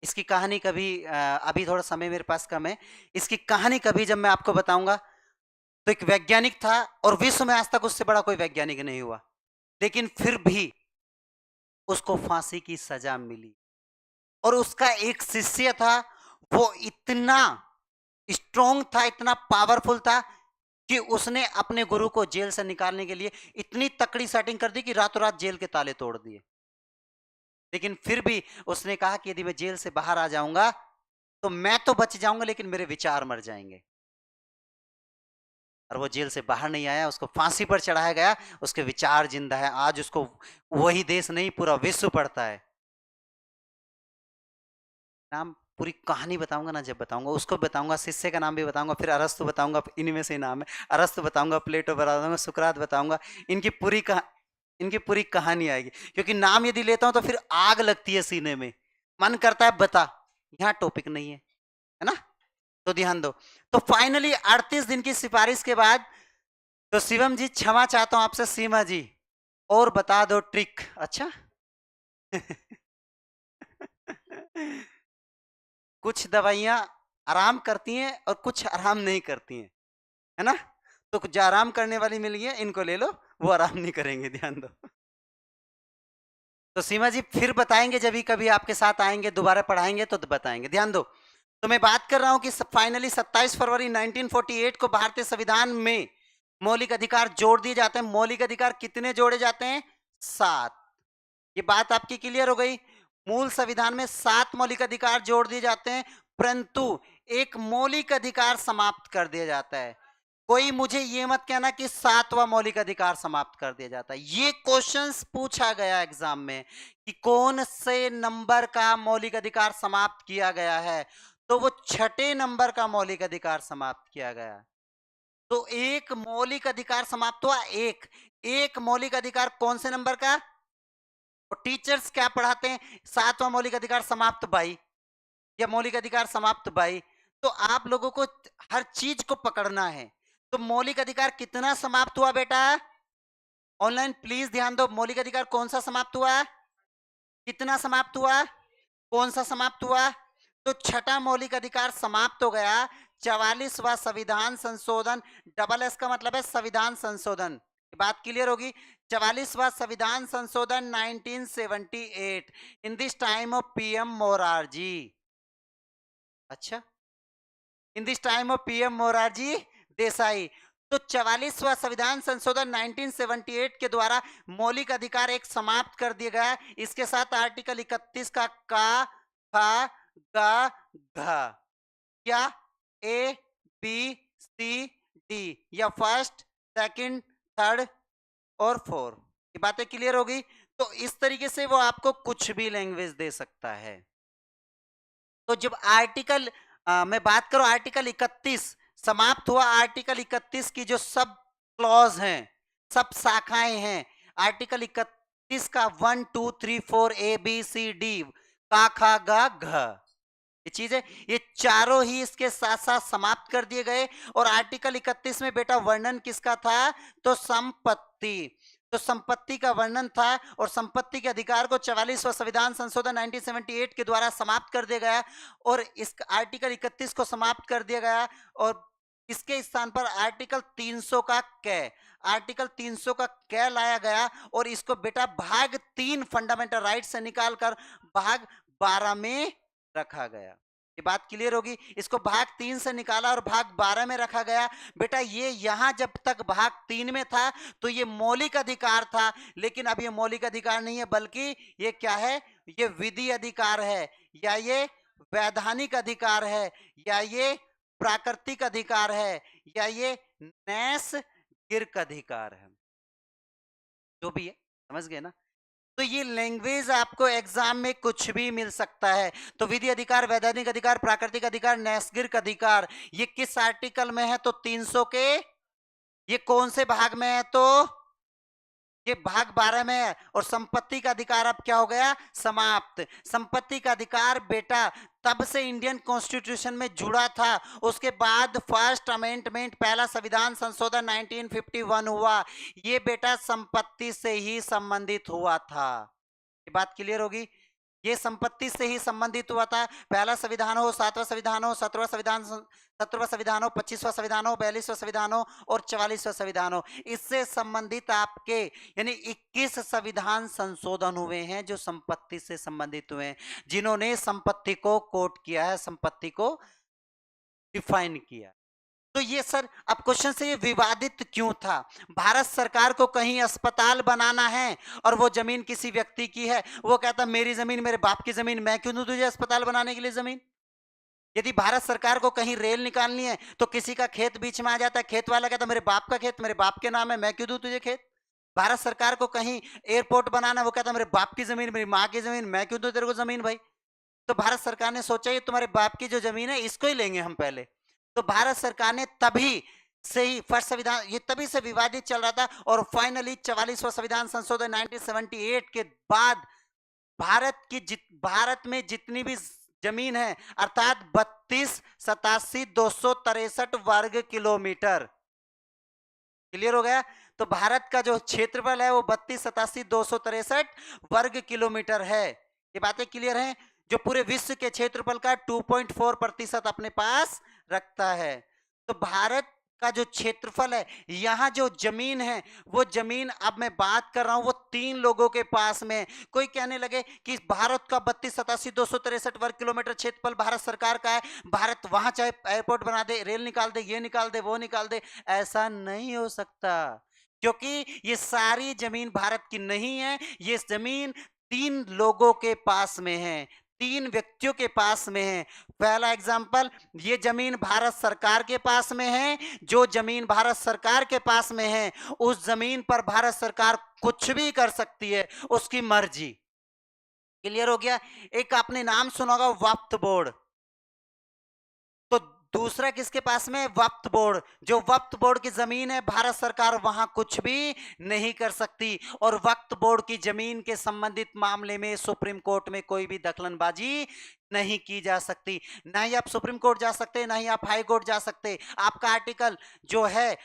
इसकी कहानी कभी अभी थोड़ा समय मेरे पास कम है, इसकी कहानी कभी जब मैं आपको बताऊंगा। तो एक वैज्ञानिक था और विश्व में आज तक उससे बड़ा कोई वैज्ञानिक नहीं हुआ, लेकिन फिर भी उसको फांसी की सजा मिली। और उसका एक शिष्य था, वो इतना स्ट्रॉन्ग था, इतना पावरफुल था कि उसने अपने गुरु को जेल से निकालने के लिए इतनी तकड़ी सेटिंग कर दी कि रातों रात जेल के ताले तोड़ दिए। लेकिन फिर भी उसने कहा कि यदि मैं जेल से बाहर आ जाऊंगा तो मैं तो बच जाऊंगा लेकिन मेरे विचार मर जाएंगे। और वो जेल से बाहर नहीं आया, उसको फांसी पर चढ़ाया गया, उसके विचार जिंदा है। आज उसको वही देश नहीं पूरा विश्व पढ़ता है। नाम पूरी कहानी बताऊंगा ना, जब बताऊंगा उसको बताऊंगा, शिष्य का नाम भी बताऊंगा, फिर अरस्तु बताऊंगा, इन्हीं में से नाम है, अरस्तु बताऊंगा, प्लेटो बताऊंगा, सुकरात बताऊंगा, इनकी पूरी इनकी पूरी कहानी आएगी। क्योंकि नाम यदि लेता हूं तो फिर आग लगती है सीने में, मन करता है बता, यहाँ टॉपिक नहीं है ना, तो ध्यान दो। तो फाइनली 38 दिन की सिफारिश के बाद, तो शिवम जी क्षमा चाहता हूं आपसे, सीमा जी और बता दो ट्रिक। अच्छा कुछ दवाइयां आराम करती हैं और कुछ आराम नहीं करती हैं, है ना, तो जो आराम करने वाली मिली है इनको ले लो, वो आराम नहीं करेंगे, ध्यान दो। तो सीमा जी फिर बताएंगे, जब भी कभी आपके साथ आएंगे दोबारा पढ़ाएंगे तो बताएंगे, ध्यान दो। तो मैं बात कर रहा हूं कि फाइनली 27 फरवरी 1948 को भारतीय संविधान में मौलिक अधिकार जोड़ दिए जाते हैं। मौलिक अधिकार कितने जोड़े जाते हैं? 7। ये बात आपकी क्लियर हो गई। मूल संविधान में 7 मौलिक अधिकार जोड़ दिए जाते हैं, परंतु एक मौलिक अधिकार समाप्त कर दिया जाता है। कोई मुझे ये मत कहना कि 7वां मौलिक अधिकार समाप्त कर दिया जाता है। ये क्वेश्चंस पूछा गया एग्जाम में कि कौन से नंबर का मौलिक अधिकार समाप्त किया गया है, तो वो 6ठे नंबर का मौलिक अधिकार समाप्त किया गया। तो एक मौलिक अधिकार समाप्त हुआ, एक मौलिक अधिकार कौन से नंबर का? और टीचर्स क्या पढ़ाते हैं? 7वां मौलिक अधिकार समाप्त बाई, या मौलिक अधिकार समाप्त बाई। तो आप लोगों को हर चीज को पकड़ना है। तो मौलिक अधिकार कितना समाप्त हुआ बेटा? ऑनलाइन प्लीज ध्यान दो, मौलिक अधिकार कौन सा समाप्त हुआ? कितना समाप्त हुआ? कौन सा समाप्त हुआ? तो 6ठा मौलिक अधिकार समाप्त हो गया। 44वां संविधान संशोधन, डबल एस का मतलब है संविधान संशोधन, बात क्लियर होगी। 44वां संविधान संशोधन 1978 in this time of PM Morarji. अच्छा, in this time of PM Morarji Desai. तो 44वां संविधान संशोधन 1978 के द्वारा मौलिक अधिकार एक समाप्त कर दिया गया। इसके साथ आर्टिकल 31 का खा गा घा, या ए बी सी डी, या फर्स्ट सेकंड थर्ड और फोर, ये बातें क्लियर होगी। तो इस तरीके से वो आपको कुछ भी लैंग्वेज दे सकता है। तो जब आर्टिकल मैं बात करूं आर्टिकल 31 समाप्त हुआ, आर्टिकल 31 की जो सब क्लॉज हैं, सब शाखाएं हैं, आर्टिकल 31 का 1 2 3 4 ए बी सी डी, का खा गा घ, ये चीज है, ये चारों ही इसके साथ साथ समाप्त कर दिए गए। और आर्टिकल 31 में बेटा वर्णन किसका था? तो संपत्ति, तो संपत्ति का वर्णन था। और संपत्ति के अधिकार को 44वां संविधान संशोधन 1978 के द्वारा समाप्त कर दिया गया, और इस आर्टिकल 31 को समाप्त कर दिया गया। और इसके स्थान पर आर्टिकल 300 का कै, आर्टिकल 300 का कै लाया गया, और इसको बेटा भाग 3 फंडामेंटल राइट से निकालकर भाग 12 में रखा गया। ये बात क्लियर होगी। इसको भाग 3 से निकाला और भाग 12 में रखा गया। बेटा ये यहां जब तक भाग 3 में था तो ये मौलिक अधिकार था, लेकिन अब ये मौलिक अधिकार नहीं है, बल्कि ये क्या है? ये विधि अधिकार है, या ये वैधानिक अधिकार है, या ये प्राकृतिक अधिकार है, या ये नैसर्गिक अधिकार है, जो भी है, समझ गए ना। तो ये लैंग्वेज आपको एग्जाम में कुछ भी मिल सकता है। तो विधि अधिकार, वैधानिक अधिकार, प्राकृतिक अधिकार, नैसर्गिक अधिकार, ये किस आर्टिकल में है? तो 300 के, ये कौन से भाग में है? तो ये भाग 12 में है। और संपत्ति का अधिकार अब क्या हो गया? समाप्त। संपत्ति का अधिकार बेटा तब से इंडियन कॉन्स्टिट्यूशन में जुड़ा था, उसके बाद फर्स्ट अमेंडमेंट, पहला संविधान संशोधन 1951 हुआ, ये बेटा संपत्ति से ही संबंधित हुआ था। ये बात क्लियर होगी, ये संपत्ति से ही संबंधित हुआ था। पहला संविधान हो, 7वां संविधान हो, 17वां संविधान, 17वां संविधान हो, 25वां संविधान हो, 42वां संविधान हो और 44वां संविधान हो, इससे संबंधित आपके यानी 21 संविधान संशोधन हुए हैं जो संपत्ति से संबंधित हुए हैं, जिन्होंने संपत्ति को कोट किया है, संपत्ति को डिफाइन किया। तो ये सर अब क्वेश्चन से ये विवादित क्यों था? भारत सरकार को कहीं अस्पताल बनाना है और वो जमीन किसी व्यक्ति की है, वो कहता मेरी जमीन, मेरे बाप की जमीन, मैं क्यों दूं तुझे अस्पताल बनाने के लिए जमीन? यदि भारत सरकार को कहीं रेल निकालनी है तो किसी का खेत बीच में आ जाता है, खेत वाला कहता मेरे बाप का खेत, मेरे बाप के नाम है, मैं क्यों दूं तुझे खेत? भारत सरकार को कहीं एयरपोर्ट बनाना, वो कहता मेरे बाप की जमीन, मेरी माँ की जमीन, मैं क्यों दूं तेरे को जमीन भाई? तो भारत सरकार ने सोचा ये तुम्हारे बाप की जो जमीन है इसको ही लेंगे हम पहले। तो भारत सरकार ने तभी से ही फर्स्ट संविधान, ये तभी से विवादित चल रहा था, और फाइनली 44वां संविधान संशोधन 1978 के बाद भारत में जितनी भी जमीन है, अर्थात 32,87,263 वर्ग किलोमीटर, क्लियर हो गया। तो भारत का जो क्षेत्रफल है वो 32,87,263 वर्ग किलोमीटर है। ये बातें क्लियर हैं, जो पूरे विश्व के क्षेत्रफल का 2.4% अपने पास रखता है। तो भारत का जो क्षेत्रफल है, यहां जो जमीन है, वो जमीन अब मैं बात कर रहा हूं वो 3 लोगों के पास में। कोई कहने लगे कि भारत का 32,87,263 वर्ग किलोमीटर क्षेत्रफल भारत सरकार का है, भारत वहां चाहे एयरपोर्ट बना दे, रेल निकाल दे, ये निकाल दे, वो निकाल दे, ऐसा नहीं हो सकता, क्योंकि ये सारी जमीन भारत की नहीं है। ये जमीन 3 लोगों के पास में है, 3 व्यक्तियों के पास में है। पहला एग्जाम्पल, ये जमीन भारत सरकार के पास में है। जो जमीन भारत सरकार के पास में है, उस जमीन पर भारत सरकार कुछ भी कर सकती है, उसकी मर्जी। क्लियर हो गया। एक आपने नाम सुना होगा वक्फ बोर्ड। तो दूसरा किसके पास में? वक्फ बोर्ड। जो वक्फ बोर्ड की जमीन है, भारत सरकार वहां कुछ भी नहीं कर सकती, और वक्फ बोर्ड की जमीन के संबंधित मामले में सुप्रीम कोर्ट में कोई भी दखलंदाजी नहीं की जा सकती। ना ही आप सुप्रीम कोर्ट जा सकते, ना ही आप हाई कोर्ट जा सकते। आपका आर्टिकल जो है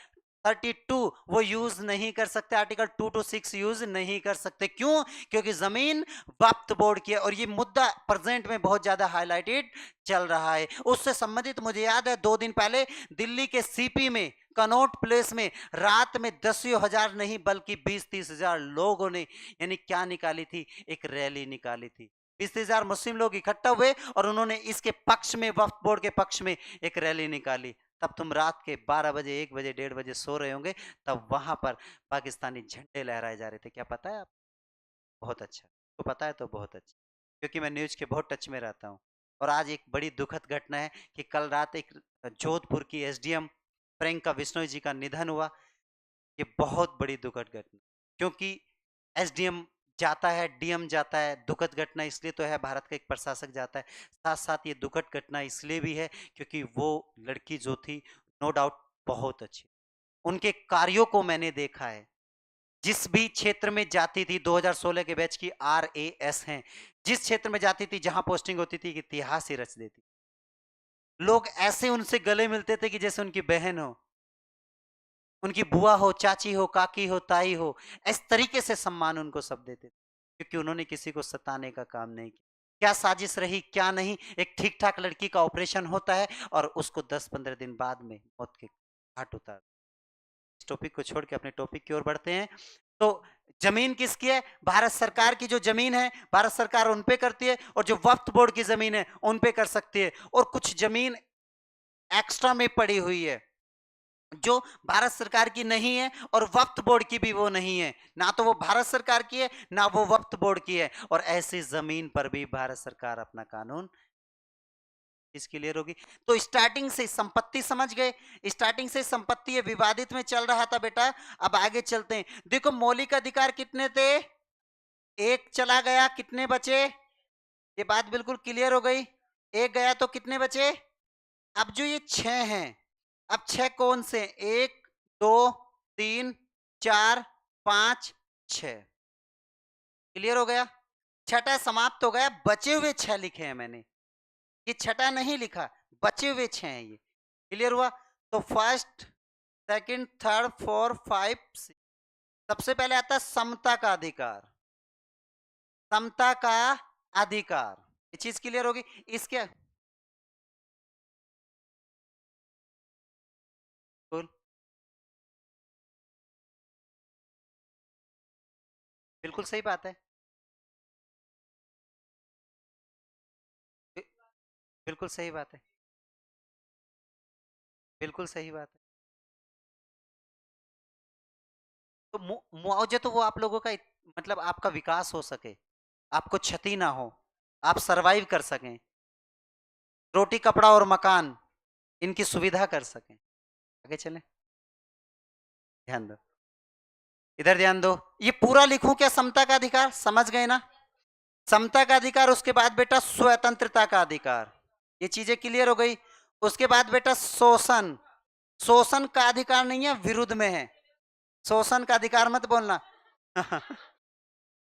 32 वो यूज नहीं कर सकते, आर्टिकल 2 to 6 यूज नहीं कर सकते। क्यों? क्योंकि जमीन वक्फ बोर्ड की है, और ये मुद्दा प्रेजेंट में बहुत ज्यादा हाईलाइटेड चल रहा है। उससे संबंधित मुझे याद है 2 दिन पहले दिल्ली के सीपी में, कनॉट प्लेस में, रात में 10,000 नहीं बल्कि 20-30,000 लोगों ने यानी क्या निकाली थी? एक रैली निकाली थी। 20,000 मुस्लिम लोग इकट्ठा हुए और उन्होंने इसके पक्ष में, वक्फ बोर्ड के पक्ष में एक रैली निकाली। तब तुम रात के 12 बजे, 1 बजे, 1:30 बजे सो रहे होंगे, तब वहां पर पाकिस्तानी झंडे लहराए जा रहे थे। क्या पता है आप? बहुत अच्छा, तो पता है तो बहुत अच्छा, क्योंकि मैं न्यूज के बहुत टच में रहता हूँ। और आज एक बड़ी दुखद घटना है कि कल रात एक जोधपुर की एसडीएम प्रियंका बिश्नोई जी का निधन हुआ। ये बहुत बड़ी दुखद घटना, क्योंकि एसडीएम जाता है, डीएम जाता है। दुखद घटना इसलिए तो है, भारत का एक प्रशासक जाता है। साथ साथ ये दुखद घटना इसलिए भी है क्योंकि वो लड़की जो थी, नो डाउट बहुत अच्छी, उनके कार्यों को मैंने देखा है। जिस भी क्षेत्र में जाती थी, 2016 के बैच की RAS हैं, जिस क्षेत्र में जाती थी, जहां पोस्टिंग होती थी, इतिहास ही रच देती। लोग ऐसे उनसे गले मिलते थे कि जैसे उनकी बहन हो, उनकी बुआ हो, चाची हो, काकी हो, ताई हो। इस तरीके से सम्मान उनको सब देते थे, क्योंकि उन्होंने किसी को सताने का काम नहीं किया। क्या साजिश रही क्या नहीं, एक ठीक ठाक लड़की का ऑपरेशन होता है और उसको 10-15 दिन बाद में मौत के घाट उतार। इस टॉपिक को छोड़ के अपने टॉपिक की ओर बढ़ते हैं। तो जमीन किसकी है? भारत सरकार की जो जमीन है, भारत सरकार उन पे करती है, और जो वक्फ बोर्ड की जमीन है उन पे कर सकती है। और कुछ जमीन एक्स्ट्रा में पड़ी हुई है जो भारत सरकार की नहीं है, और वक्फ बोर्ड की भी वो नहीं है। ना तो वो भारत सरकार की है, ना वो वक्फ बोर्ड की है, और ऐसी जमीन पर भी भारत सरकार अपना कानून इसके लिए होगी। तो स्टार्टिंग से संपत्ति समझ गए, स्टार्टिंग से संपत्ति विवादित में चल रहा था बेटा। अब आगे चलते हैं। देखो मौलिक अधिकार कितने थे? एक चला गया, कितने बचे? ये बात बिल्कुल क्लियर हो गई। एक गया तो कितने बचे? अब जो ये 6 हैं, अब 6 कौन से? 1 2 3 4 5 6। क्लियर हो गया। छठा समाप्त हो गया, बचे हुए 6 लिखे हैं मैंने, ये छठा नहीं लिखा, बचे हुए 6 हैं ये। क्लियर हुआ। तो फर्स्ट, सेकंड, थर्ड, फोर्थ, 5, 6। सबसे पहले आता है समता का अधिकार। समता का अधिकार, ये चीज क्लियर होगी। इसके बिल्कुल, बिल्कुल सही बात है। बि- बिल्कुल सही बात है, बिल्कुल सही बात है। तो मुआवजा तो वो आप लोगों का मतलब आपका विकास हो सके, आपको क्षति ना हो, आप सरवाइव कर सकें, रोटी कपड़ा और मकान इनकी सुविधा कर सकें। आगे चलें, ध्यान दो, इधर ध्यान दो। ये पूरा लिखूं क्या? समता का अधिकार समझ गए ना? समता का अधिकार, उसके बाद बेटा स्वतंत्रता का अधिकार। ये चीजें क्लियर हो गई। उसके बाद बेटा शोषण, शोषण का अधिकार नहीं है, विरुद्ध में है। शोषण का अधिकार मत बोलना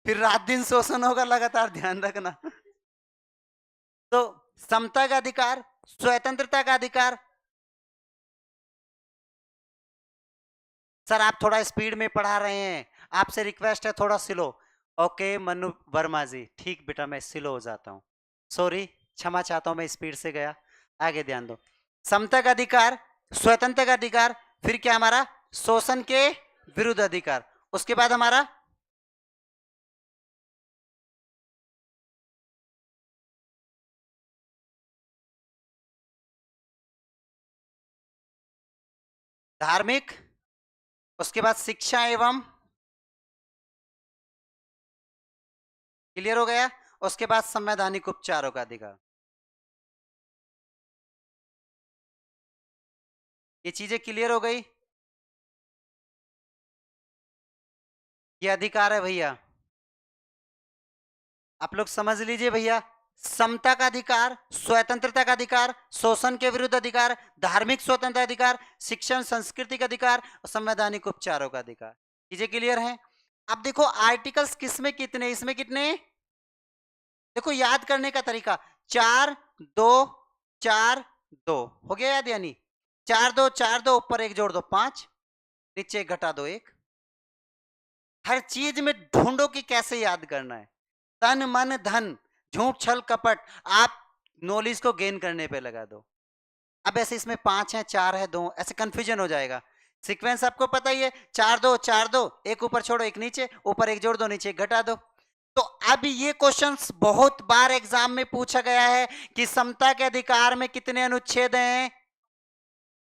फिर रात दिन शोषण होगा लगातार, ध्यान रखना। तो समता का अधिकार, स्वतंत्रता का अधिकार। सर आप थोड़ा स्पीड में पढ़ा रहे हैं, आपसे रिक्वेस्ट है थोड़ा स्लो। ओके मनु वर्मा जी, ठीक बेटा मैं स्लो हो जाता हूँ, सॉरी क्षमा चाहता हूँ, मैं स्पीड से गया। आगे ध्यान दो। समता का अधिकार, स्वतंत्रता का अधिकार, फिर क्या हमारा शोषण के विरुद्ध अधिकार, उसके बाद हमारा धार्मिक, उसके बाद शिक्षा एवं, क्लियर हो गया। उसके बाद संवैधानिक उपचारों का अधिकार। ये चीजें क्लियर हो गई। ये अधिकार है भैया, आप लोग समझ लीजिए भैया। समता का अधिकार, स्वतंत्रता का अधिकार, शोषण के विरुद्ध अधिकार, धार्मिक स्वतंत्रता अधिकार, शिक्षण संस्कृति का अधिकार और संवैधानिक उपचारों का अधिकार। चीजें क्लियर हैं। अब देखो आर्टिकल्स किसमें कितने, इसमें कितने, देखो याद करने का तरीका, 4 2 4 2 हो गया याद, यानी 4 2 ऊपर एक जोड़ दो 5, नीचे घटा दो 1। हर चीज में ढूंढो कि कैसे याद करना है। तन मन धन, झूठ छल कपट, आप नॉलेज को गेन करने पे लगा दो। अब ऐसे इसमें 5 है 4 है 2, ऐसे कंफ्यूजन हो जाएगा। सीक्वेंस आपको पता ही है, 4 2 एक ऊपर छोड़ो एक नीचे, ऊपर एक जोड़ दो नीचे एक घटा दो। तो अब ये क्वेश्चंस बहुत बार एग्जाम में पूछा गया है कि समता के अधिकार में कितने अनुच्छेद हैं,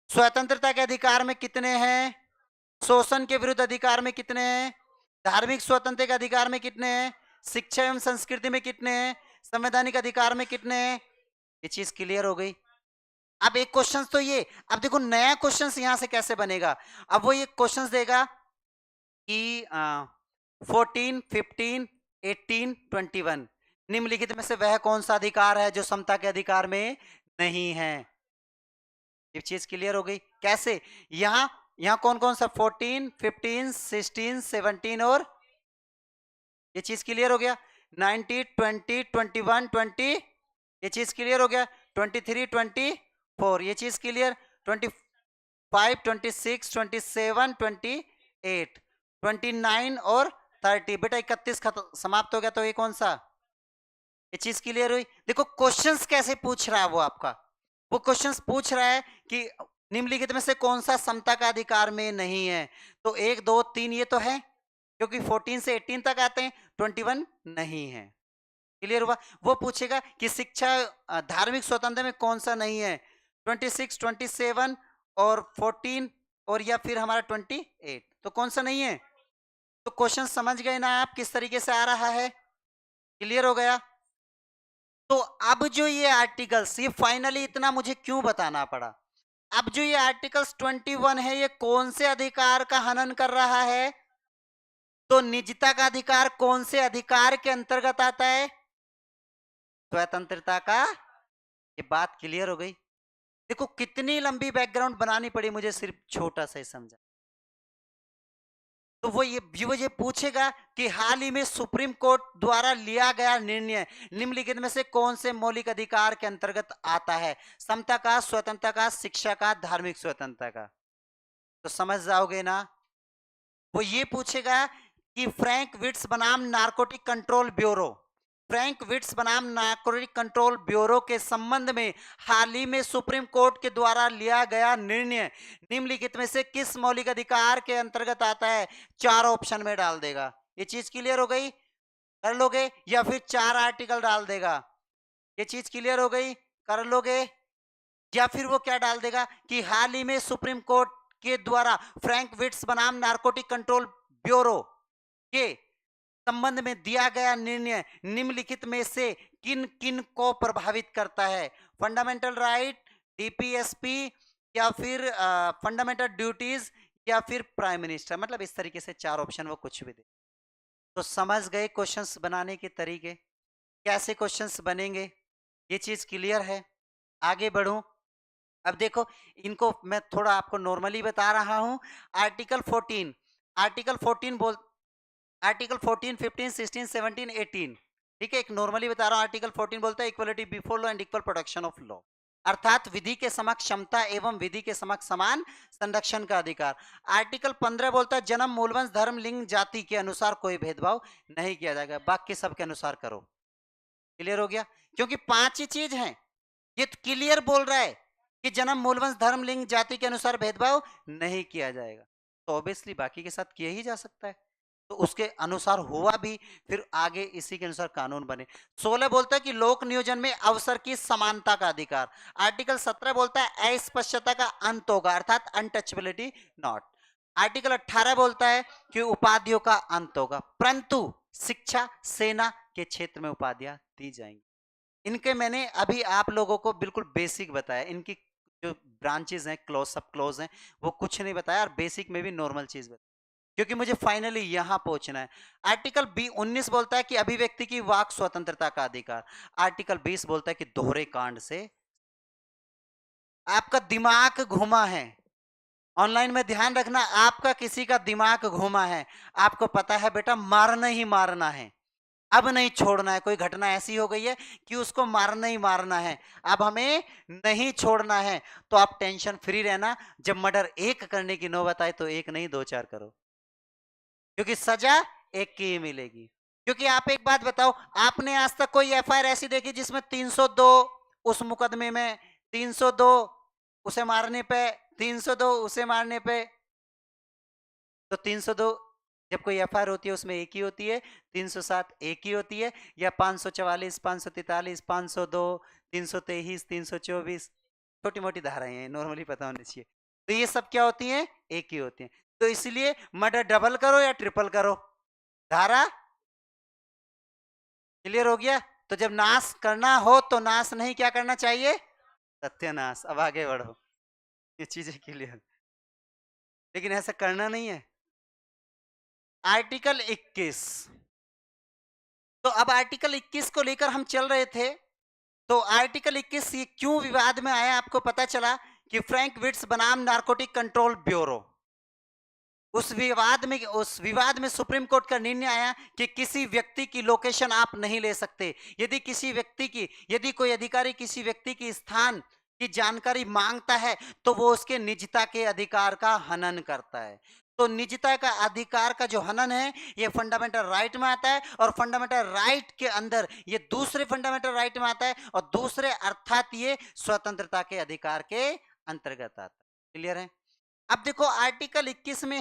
स्वतंत्रता के अधिकार में कितने हैं, शोषण के विरुद्ध अधिकार में कितने हैं, धार्मिक स्वतंत्रता के अधिकार में कितने हैं, शिक्षा एवं संस्कृति में कितने हैं, संवैधानिक अधिकार में कितने हैं। ये चीज क्लियर हो गई। अब एक क्वेश्चन तो ये, अब देखो नया क्वेश्चन यहां से कैसे बनेगा। अब वो ये क्वेश्चन देगा कि 14 15 18 21 निम्नलिखित में से वह कौन सा अधिकार है जो समता के अधिकार में नहीं है। ये चीज क्लियर हो गई। कैसे, यहां यहां कौन कौन सा 14 15 16 17 और ये चीज क्लियर हो गया। 90 20 21 20 ये चीज क्लियर हो गया। 23 24 ये चीज क्लियर। 25 26 27 28 29 और 30 बेटा 31 समाप्त हो गया। तो ये कौन सा, ये चीज क्लियर हुई। देखो क्वेश्चंस कैसे पूछ रहा है वो आपका, वो क्वेश्चंस पूछ रहा है कि निम्नलिखित में से कौन सा समता का अधिकार में नहीं है। तो 1 2 3 ये तो है, क्योंकि 14 से 18 तक आते हैं, 21 नहीं है। क्लियर हुआ। वो पूछेगा कि शिक्षा धार्मिक स्वतंत्रता में कौन सा नहीं है, 26 27 और 14 और या फिर हमारा 28, तो कौन सा नहीं है। तो क्वेश्चन समझ गए ना आप किस तरीके से आ रहा है, क्लियर हो गया। तो अब जो ये आर्टिकल्स, ये फाइनली इतना मुझे क्यों बताना पड़ा, अब जो ये आर्टिकल्स 21 है ये कौन से अधिकार का हनन कर रहा है, तो निजता का अधिकार कौन से अधिकार के अंतर्गत आता है, स्वतंत्रता का। ये बात क्लियर हो गई। देखो कितनी लंबी बैकग्राउंड बनानी पड़ी मुझे सिर्फ छोटा सा ही समझा। तो वो ये पूछेगा कि हाल ही में सुप्रीम कोर्ट द्वारा लिया गया निर्णय निम्नलिखित में से कौन से मौलिक अधिकार के अंतर्गत आता है, समता का, स्वतंत्रता का, शिक्षा का, धार्मिक स्वतंत्रता का। तो समझ जाओगे ना। वो ये पूछेगा कि फ्रैंक विट्स बनाम narcotic control bureau, Frank Vitus बनाम नारकोटिक कंट्रोल ब्यूरो के संबंध में हाल ही में सुप्रीम कोर्ट के द्वारा लिया गया निर्णय निम्नलिखित में से किस मौलिक अधिकार के अंतर्गत आता है, 4 ऑप्शन में डाल देगा। ये चीज क्लियर हो गई, कर लोगे, या फिर 4 आर्टिकल डाल देगा। ये चीज क्लियर हो गई, कर लोगे, या फिर वो क्या डाल देगा कि हाल ही में सुप्रीम कोर्ट के द्वारा फ्रैंक विट्स बनाम नारकोटिक कंट्रोल ब्यूरो के संबंध में दिया गया निर्णय निम्नलिखित में से किन किन को प्रभावित करता है, फंडामेंटल राइट, डीपीएसपी, या फिर फंडामेंटल ड्यूटीज, या फिर प्राइम मिनिस्टर। मतलब इस तरीके से 4 ऑप्शन वो कुछ भी दे। तो समझ गए क्वेश्चंस बनाने के तरीके। कैसे क्वेश्चंस बनेंगे, ये चीज क्लियर है। आगे बढ़ूं। अब देखो, इनको मैं थोड़ा आपको नॉर्मली बता रहा हूं। आर्टिकल 14, आर्टिकल 14 बोल आर्टिकल 14, 15, 16, 17, 18, ठीक है, एक नॉर्मली बता रहा हूं। आर्टिकल 14 बोलता है equality before law and equal protection of law, अर्थात विधि के समक्ष समता एवं विधि के समक्ष समान संरक्षण का अधिकार। आर्टिकल 15 बोलता है जन्म, मूलवंश, धर्म, लिंग, जाति के अनुसार कोई भेदभाव नहीं किया जाएगा। बाकी सबके अनुसार करो। क्लियर हो गया? क्योंकि 5 ही चीज हैं, ये क्लियर बोल रहा है कि जन्म, मूलवंश, धर्म, लिंग, जाति के अनुसार भेदभाव नहीं किया जाएगा, तो ऑब्वियसली बाकी के साथ किया ही जा सकता है। तो उसके अनुसार हुआ भी, फिर आगे इसी के अनुसार कानून बने। 16 बोलता है कि लोक नियोजन में अवसर की समानता का अधिकार। आर्टिकल 17 बोलता है अस्पृश्यता का अंत होगा, अर्थात अनटचेबिलिटी नॉट। आर्टिकल 18 बोलता है कि उपाधियों का अंत होगा, परंतु शिक्षा, सेना के क्षेत्र में उपाधियां दी जाएंगी। इनके मैंने अभी आप लोगों को बिल्कुल बेसिक बताया, इनकी जो ब्रांचेस हैं, क्लोज, सब क्लोज हैं, वो कुछ नहीं बताया, और बेसिक में भी नॉर्मल चीज बताया, क्योंकि मुझे फाइनली यहां पहुंचना है। आर्टिकल 19 बोलता है कि अभिव्यक्ति की वाक स्वतंत्रता का अधिकार। आर्टिकल 20 बोलता है कि दोहरे कांड से आपका दिमाग घुमा है, ऑनलाइन में ध्यान रखना, आपका किसी का दिमाग घुमा है, आपको पता है बेटा मारना ही मारना है, अब नहीं छोड़ना है। कोई घटना ऐसी हो गई है कि उसको मारना ही मारना है, अब हमें नहीं छोड़ना है, तो आप टेंशन फ्री रहना। जब मर्डर एक करने की नौबत आए तो एक नहीं 2-4 करो, क्योंकि सजा एक की ही मिलेगी। क्योंकि आप एक बात बताओ, आपने आज तक कोई एफआईआर ऐसी देखी जिसमें 302, उस मुकदमे में 302 उसे मारने पे, 302 उसे मारने पे, तो 302 जब कोई एफआईआर होती है उसमें एक ही होती है, 307 एक ही होती है, या 544, 543, 502, 323, 324, छोटी मोटी धाराएं हैं, नॉर्मली पता होनी चाहिए। तो ये सब क्या होती हैं? एक ही होती हैं। तो इसलिए मर्डर डबल करो या ट्रिपल करो, धारा क्लियर हो गया? तो जब नाश करना हो तो नाश नहीं, क्या करना चाहिए? सत्यानाश। अब आगे बढ़ो, ये चीजें क्लियर, लेकिन ऐसा करना नहीं है। आर्टिकल 21, तो अब आर्टिकल 21 को लेकर हम चल रहे थे। तो आर्टिकल 21 ये क्यों विवाद में आया, आपको पता चला कि फ्रैंक विट्स बनाम नारकोटिक कंट्रोल ब्यूरो, उस विवाद में सुप्रीम कोर्ट का निर्णय आया कि किसी व्यक्ति की लोकेशन आप नहीं ले सकते। यदि कोई अधिकारी किसी व्यक्ति की स्थान की जानकारी मांगता है तो वो उसके निजता के अधिकार का हनन करता है। तो निजता का अधिकार का जो हनन है ये फंडामेंटल राइट में आता है, और फंडामेंटल राइट के अंदर ये दूसरे फंडामेंटल राइट में आता है, और दूसरे अर्थात ये स्वतंत्रता के अधिकार के अंतर्गत आता है। क्लियर है? अब देखो आर्टिकल 21 में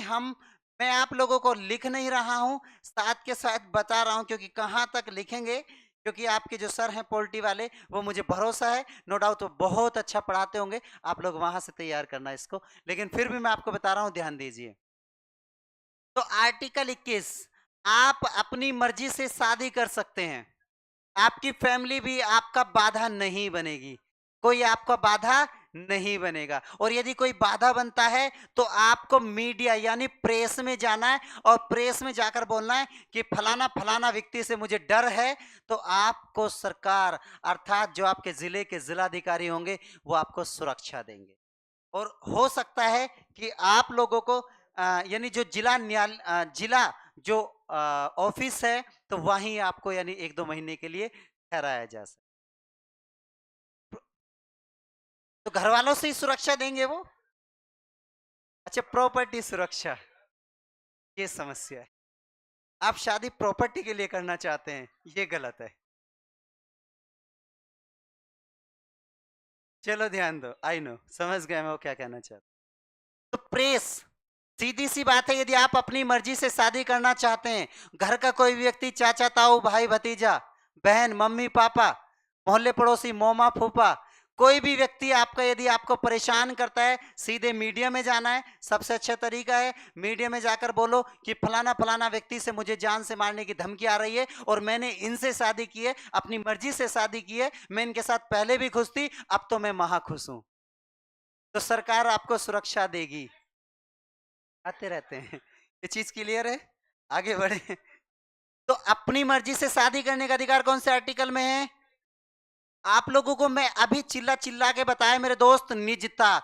मैं आप लोगों को लिख नहीं रहा हूं, साथ के साथ बता रहा हूं, क्योंकि कहां तक लिखेंगे, क्योंकि आपके जो सर हैं पॉलिटी वाले, वो मुझे भरोसा है नो डाउट वो बहुत अच्छा पढ़ाते होंगे, आप लोग वहां से तैयार करना इसको, लेकिन फिर भी मैं आपको बता रहा हूं, ध्यान दीजिए। तो आर्टिकल 21, आप अपनी मर्जी से शादी कर सकते हैं, आपकी फैमिली भी आपका बाधा नहीं बनेगी, कोई आपका बाधा नहीं बनेगा। और यदि कोई बाधा बनता है तो आपको मीडिया यानी प्रेस में जाना है, और प्रेस में जाकर बोलना है कि फलाना फलाना व्यक्ति से मुझे डर है, तो आपको सरकार अर्थात जो आपके जिले के जिलाधिकारी होंगे वो आपको सुरक्षा देंगे। और हो सकता है कि आप लोगों को यानी जो जिला जो ऑफिस है, तो वहीं आपको यानी 1-2 महीने के लिए ठहराया जा सकता। तो घर वालों से ही सुरक्षा देंगे वो? अच्छा, प्रॉपर्टी सुरक्षा, ये समस्या है। आप शादी प्रॉपर्टी के लिए करना चाहते हैं, ये गलत है। चलो ध्यान दो, आई नो, समझ गया मैं वो क्या कहना चाहता। तो प्रेस, सीधी सी बात है, यदि आप अपनी मर्जी से शादी करना चाहते हैं, घर का कोई व्यक्ति, चाचा ताऊ, भाई भतीजा, बहन, मम्मी पापा, मोहल्ले पड़ोसी, मोमा फूफा, कोई भी व्यक्ति आपका यदि आपको परेशान करता है, सीधे मीडिया में जाना है। सबसे अच्छा तरीका है मीडिया में जाकर बोलो कि फलाना फलाना व्यक्ति से मुझे जान से मारने की धमकी आ रही है, और मैंने इनसे शादी की है, अपनी मर्जी से शादी की है, मैं इनके साथ पहले भी खुश थी, अब तो मैं महा खुश हूं। तो सरकार आपको सुरक्षा देगी। आते रहते हैं, ये चीज क्लियर है? आगे बढ़े। तो अपनी मर्जी से शादी करने का अधिकार कौन से आर्टिकल में है? आप लोगों को मैं अभी चिल्ला चिल्ला के बताया मेरे दोस्त, निजता,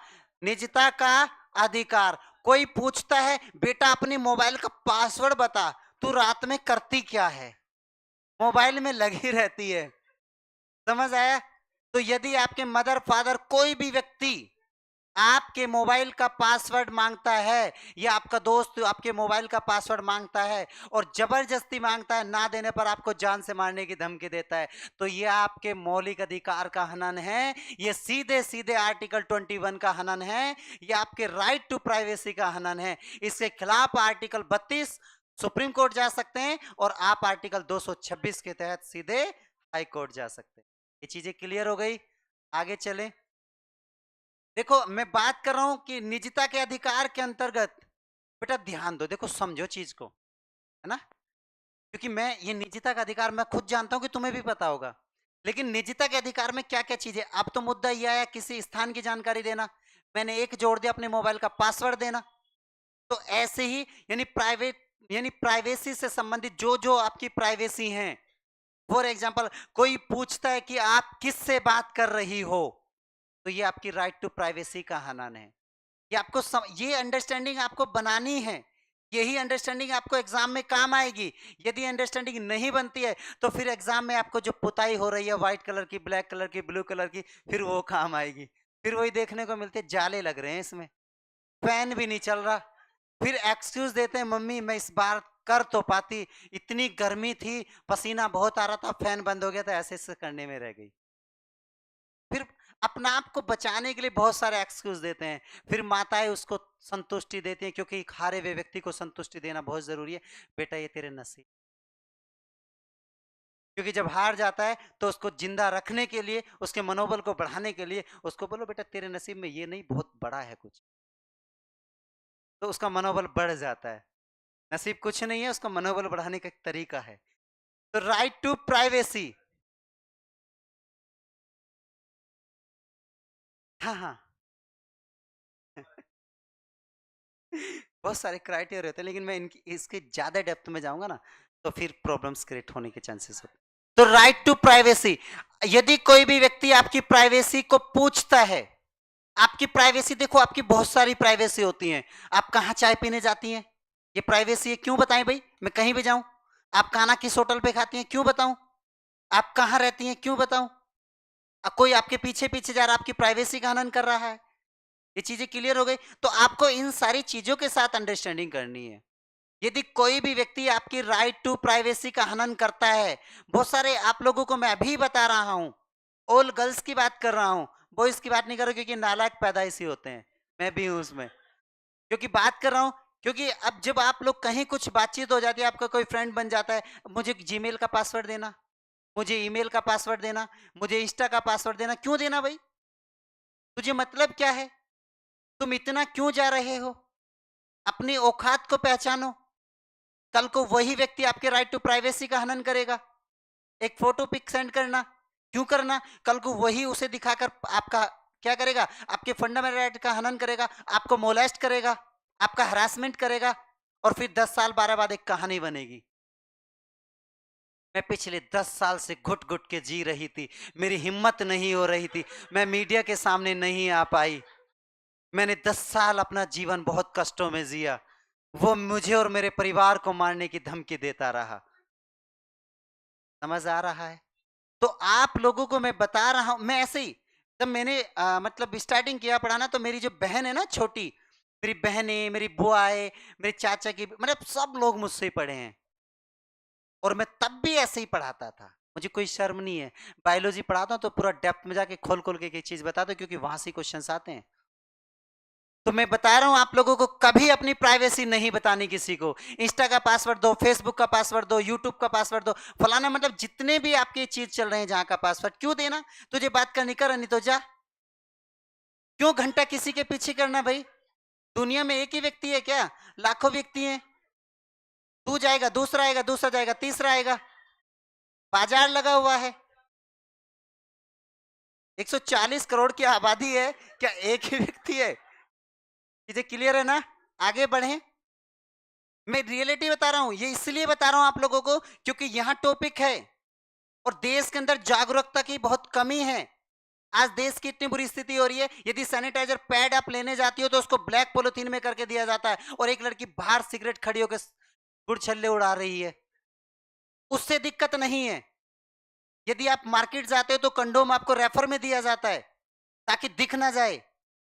निजता का अधिकार। कोई पूछता है बेटा अपनी मोबाइल का पासवर्ड बता, तू रात में करती क्या है? मोबाइल में लगी रहती है। समझ आया? तो यदि आपके मदर फादर कोई भी व्यक्ति आपके मोबाइल का पासवर्ड मांगता है, या आपका दोस्त आपके मोबाइल का पासवर्ड मांगता है और जबरदस्ती मांगता है, ना देने पर आपको जान से मारने की धमकी देता है, तो यह आपके मौलिक अधिकार का हनन है। यह सीधे सीधे आर्टिकल 21 का हनन है। यह आपके राइट टू प्राइवेसी का हनन है। इसके खिलाफ आर्टिकल 32 सुप्रीम कोर्ट जा सकते हैं, और आप आर्टिकल 226 के तहत सीधे हाई कोर्ट जा सकते हैं। ये चीजें क्लियर हो गई? आगे चलें। देखो मैं बात कर रहा हूं कि निजता के अधिकार के अंतर्गत, बेटा ध्यान दो, देखो समझो चीज को, है ना? क्योंकि मैं ये निजता का अधिकार मैं खुद जानता हूं कि तुम्हें भी पता होगा, लेकिन निजता के अधिकार में क्या क्या चीजें, अब तो मुद्दा यह आया किसी स्थान की जानकारी देना, मैंने एक जोड़ दिया अपने मोबाइल का पासवर्ड देना। तो ऐसे ही यानी प्राइवेसी से संबंधित जो जो आपकी प्राइवेसी है, फॉर एग्जाम्पल कोई पूछता है कि आप किससे बात कर रही हो, तो ये आपकी राइट टू प्राइवेसी का हनन है। ये आपको ये अंडरस्टैंडिंग आपको बनानी है। यही अंडरस्टैंडिंग आपको एग्जाम में काम आएगी। यदि अंडरस्टैंडिंग नहीं बनती है तो फिर एग्जाम में आपको जो पुताई हो रही है व्हाइट कलर की, ब्लैक कलर की, ब्लू कलर की, फिर वो काम आएगी। फिर वही देखने को मिलते, जाले लग रहे हैं इसमें, फैन भी नहीं चल रहा। फिर एक्सक्यूज देते हैं, मम्मी मैं इस बार कर तो पाती, इतनी गर्मी थी, पसीना बहुत आ रहा था, फैन बंद हो गया था, ऐसे ऐसे करने में रह गई। फिर अपना आप को बचाने के लिए बहुत सारे एक्सक्यूज देते हैं। फिर माताएं उसको संतुष्टि देती हैं, क्योंकि एक हारे हुए व्यक्ति को संतुष्टि देना बहुत जरूरी है। बेटा ये तेरे नसीब, क्योंकि जब हार जाता है तो उसको जिंदा रखने के लिए, उसके मनोबल को बढ़ाने के लिए उसको बोलो बेटा तेरे नसीब में ये नहीं, बहुत बड़ा है कुछ, तो उसका मनोबल बढ़ जाता है। नसीब कुछ नहीं है, उसका मनोबल बढ़ाने का एक तरीका है। तो राइट टू प्राइवेसी, हाँ हाँ बहुत सारे क्राइटेरिया होते हैं, लेकिन मैं इनकी इसके ज्यादा डेप्थ में जाऊंगा ना तो फिर प्रॉब्लम्स क्रिएट होने के चांसेस होते हैं। तो राइट टू प्राइवेसी, यदि कोई भी व्यक्ति आपकी प्राइवेसी को पूछता है, आपकी प्राइवेसी देखो, आपकी बहुत सारी प्राइवेसी होती है। आप कहाँ चाय पीने जाती हैं, ये प्राइवेसी है, क्यों बताएं भाई, मैं कहीं भी जाऊं। आप खाना किस होटल पे खाती हैं, क्यों बताऊं। आप कहाँ रहती हैं, क्यों बताऊं। कोई आपके पीछे पीछे जा रहा है, आपकी प्राइवेसी का हनन कर रहा है। ये चीजें क्लियर हो गई? तो आपको इन सारी चीजों के साथ अंडरस्टैंडिंग करनी है। यदि कोई भी व्यक्ति आपकी राइट टू प्राइवेसी का हनन करता है, बहुत सारे आप लोगों को मैं अभी बता रहा हूं, ऑल गर्ल्स की बात कर रहा हूं, बॉयज की बात नहीं कर रहा, क्योंकि नालायक पैदाइशी होते हैं, मैं भी हूं उसमें, क्योंकि बात कर रहा हूं। क्योंकि अब जब आप लोग कहीं कुछ बातचीत हो जाती है, आपका कोई फ्रेंड बन जाता है, मुझे जीमेल का पासवर्ड देना, मुझे ईमेल का पासवर्ड देना, मुझे इंस्टा का पासवर्ड देना, क्यों देना भाई? तुझे मतलब क्या है? तुम इतना क्यों जा रहे हो? अपनी औकात को पहचानो। कल को वही व्यक्ति आपके राइट टू प्राइवेसी का हनन करेगा। एक फोटो पिक सेंड करना, क्यों करना? कल को वही उसे दिखाकर आपका क्या करेगा? आपके फंडामेंटल राइट का हनन करेगा, आपको मोलेस्ट करेगा, आपका हरासमेंट करेगा, और फिर 10 साल 12 बाद एक कहानी बनेगी। मैं पिछले 10 साल से घुट घुट के जी रही थी, मेरी हिम्मत नहीं हो रही थी, मैं मीडिया के सामने नहीं आ पाई, मैंने 10 साल अपना जीवन बहुत कष्टों में जिया, वो मुझे और मेरे परिवार को मारने की धमकी देता रहा। समझ आ रहा है? तो आप लोगों को मैं बता रहा हूं, मैं ऐसे ही जब मैंने मतलब स्टार्टिंग किया पढ़ाना, तो मेरी जो बहन है ना छोटी, मेरी बहनें, मेरी बुआएं, मेरे चाचा की, मतलब सब लोग मुझसे ही पढ़े हैं, और मैं तब भी ऐसे ही पढ़ाता था, मुझे कोई शर्म नहीं है। बायोलॉजी पढ़ाता हूँ तो पूरा डेप्थ में जाके खोल खोल के एक चीज बताता हूँ, क्योंकि वहां से क्वेश्चंस आते हैं। तो मैं बता रहा हूं आप लोगों को, कभी अपनी प्राइवेसी नहीं बतानी किसी को। इंस्टा का पासवर्ड दो, फेसबुक का पासवर्ड दो, यूट्यूब का पासवर्ड दो, फलाना, मतलब जितने भी आपके चीज चल रहे हैं जहां का पासवर्ड क्यों देना? तुझे बात करनी कर, नहीं तो जा। क्यों घंटा किसी के पीछे करना भाई? दुनिया में एक ही व्यक्ति है क्या? लाखों व्यक्ति हैं। तू जाएगा, दूसरा आएगा, दूसरा जाएगा, तीसरा आएगा, बाजार लगा हुआ है। 140 करोड़ की आबादी है, क्या एक ही व्यक्ति है? चीजें क्लियर है ना? आगे बढ़े। मैं रियलिटी बता रहा हूं, ये इसलिए बता रहा हूं आप लोगों को क्योंकि यहां टॉपिक है और देश के अंदर जागरूकता की बहुत कमी है। आज देश की इतनी बुरी स्थिति हो रही है, यदि सैनिटाइजर पैड आप लेने जाती हो तो उसको ब्लैक पॉलिथीन में करके दिया जाता है और एक लड़की बाहर सिगरेट खड़ी होकर गुड़छल्ले उड़ा रही है। उससे दिक्कत नहीं है। यदि आप मार्केट जाते हो तो कंडोम आपको रेफर में दिया जाता है ताकि दिख ना जाए।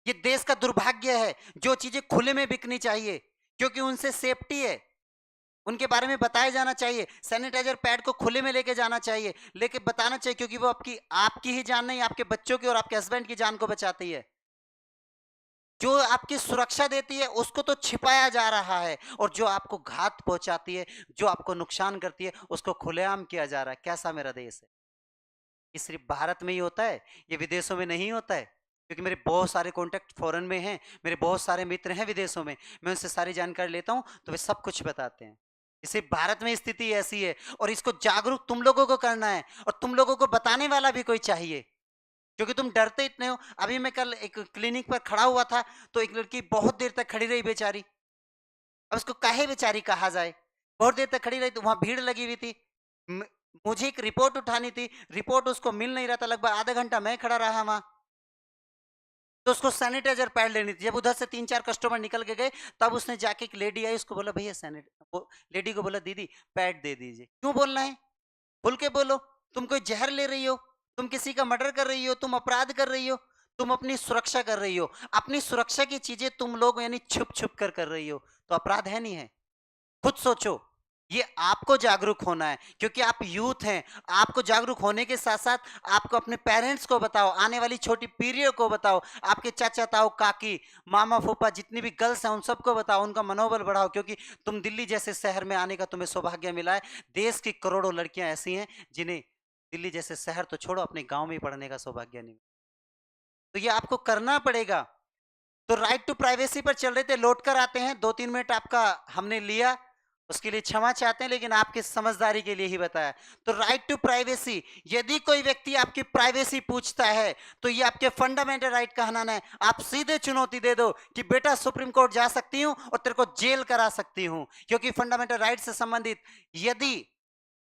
ये देश का दुर्भाग्य है। जो चीजें खुले में बिकनी चाहिए क्योंकि उनसे सेफ्टी है, उनके बारे में बताया जाना चाहिए। सैनिटाइजर पैड को खुले में लेके जाना चाहिए, लेके बताना चाहिए क्योंकि वो आपकी आपकी ही जान नहीं, आपके बच्चों की और आपके हस्बैंड की जान को बचाती है। जो आपकी सुरक्षा देती है उसको तो छिपाया जा रहा है और जो आपको घात पहुंचाती है, जो आपको नुकसान करती है, उसको खुलेआम किया जा रहा है। कैसा मेरा देश है? ये सिर्फ भारत में ही होता है, ये विदेशों में नहीं होता है। क्योंकि मेरे बहुत सारे कॉन्टेक्ट फॉरेन में हैं, मेरे बहुत सारे मित्र हैं विदेशों में, मैं उनसे सारी जानकारी लेता हूं तो वे सब कुछ बताते हैं। सिर्फ भारत में स्थिति ऐसी है और इसको जागरूक तुम लोगों को करना है और तुम लोगों को बताने वाला भी कोई चाहिए क्योंकि तुम डरते इतने हो। अभी मैं कल एक क्लिनिक पर खड़ा हुआ था तो एक लड़की बहुत देर तक खड़ी रही बेचारी। अब उसको काहे बेचारी कहा जाए, बहुत देर तक खड़ी रही तो वहां भीड़ लगी हुई थी। मुझे एक रिपोर्ट उठानी थी, रिपोर्ट उसको मिल नहीं रहा था, लगभग आधा घंटा मैं खड़ा रहा वहां। तो उसको सैनिटाइजर पैड लेनी थी। जब उधर से 3-4 कस्टमर निकल के गए तब उसने जाके एक लेडी आई, उसको बोला भैया लेडी को बोला दीदी पैड दे दीजिए। क्यों बोलना है, खुल के बोलो। तुम कोई जहर ले रही हो, तुम किसी का मर्डर कर रही हो, तुम अपराध कर रही हो, तुम अपनी सुरक्षा कर रही हो। अपनी सुरक्षा की चीजें तुम लोग यानी छुप छुप कर रही हो तो अपराध है नहीं है? खुद सोचो। ये आपको जागरूक होना है क्योंकि आप यूथ हैं। आपको जागरूक होने के साथ साथ आपको अपने पेरेंट्स को बताओ, आने वाली छोटी पीढ़ियों को बताओ, आपके चाचा ताऊ काकी मामा फूफा जितनी भी गर्ल्स हैं उन सबको बताओ, उनका मनोबल बढ़ाओ क्योंकि तुम दिल्ली जैसे शहर में आने का तुम्हें सौभाग्य मिला है। देश की करोड़ों लड़कियां ऐसी हैं जिन्हें दिल्ली जैसे शहर तो छोड़ो अपने गांव में ही पढ़ने का सौभाग्य नहीं। तो ये आपको करना पड़ेगा। तो राइट टू प्राइवेसी पर चल रहे थे, लौट कर आते हैं। 2-3 मिनट आपका हमने लिया, उसके लिए क्षमा चाहते हैं, लेकिन आपकी समझदारी के लिए ही बताया। तो राइट टू प्राइवेसी, यदि कोई व्यक्ति आपकी प्राइवेसी पूछता है तो ये आपके फंडामेंटल राइट का हनन है। आप सीधे चुनौती दे दो कि बेटा सुप्रीम कोर्ट जा सकती हूं और तेरे को जेल करा सकती हूं, क्योंकि फंडामेंटल राइट से संबंधित यदि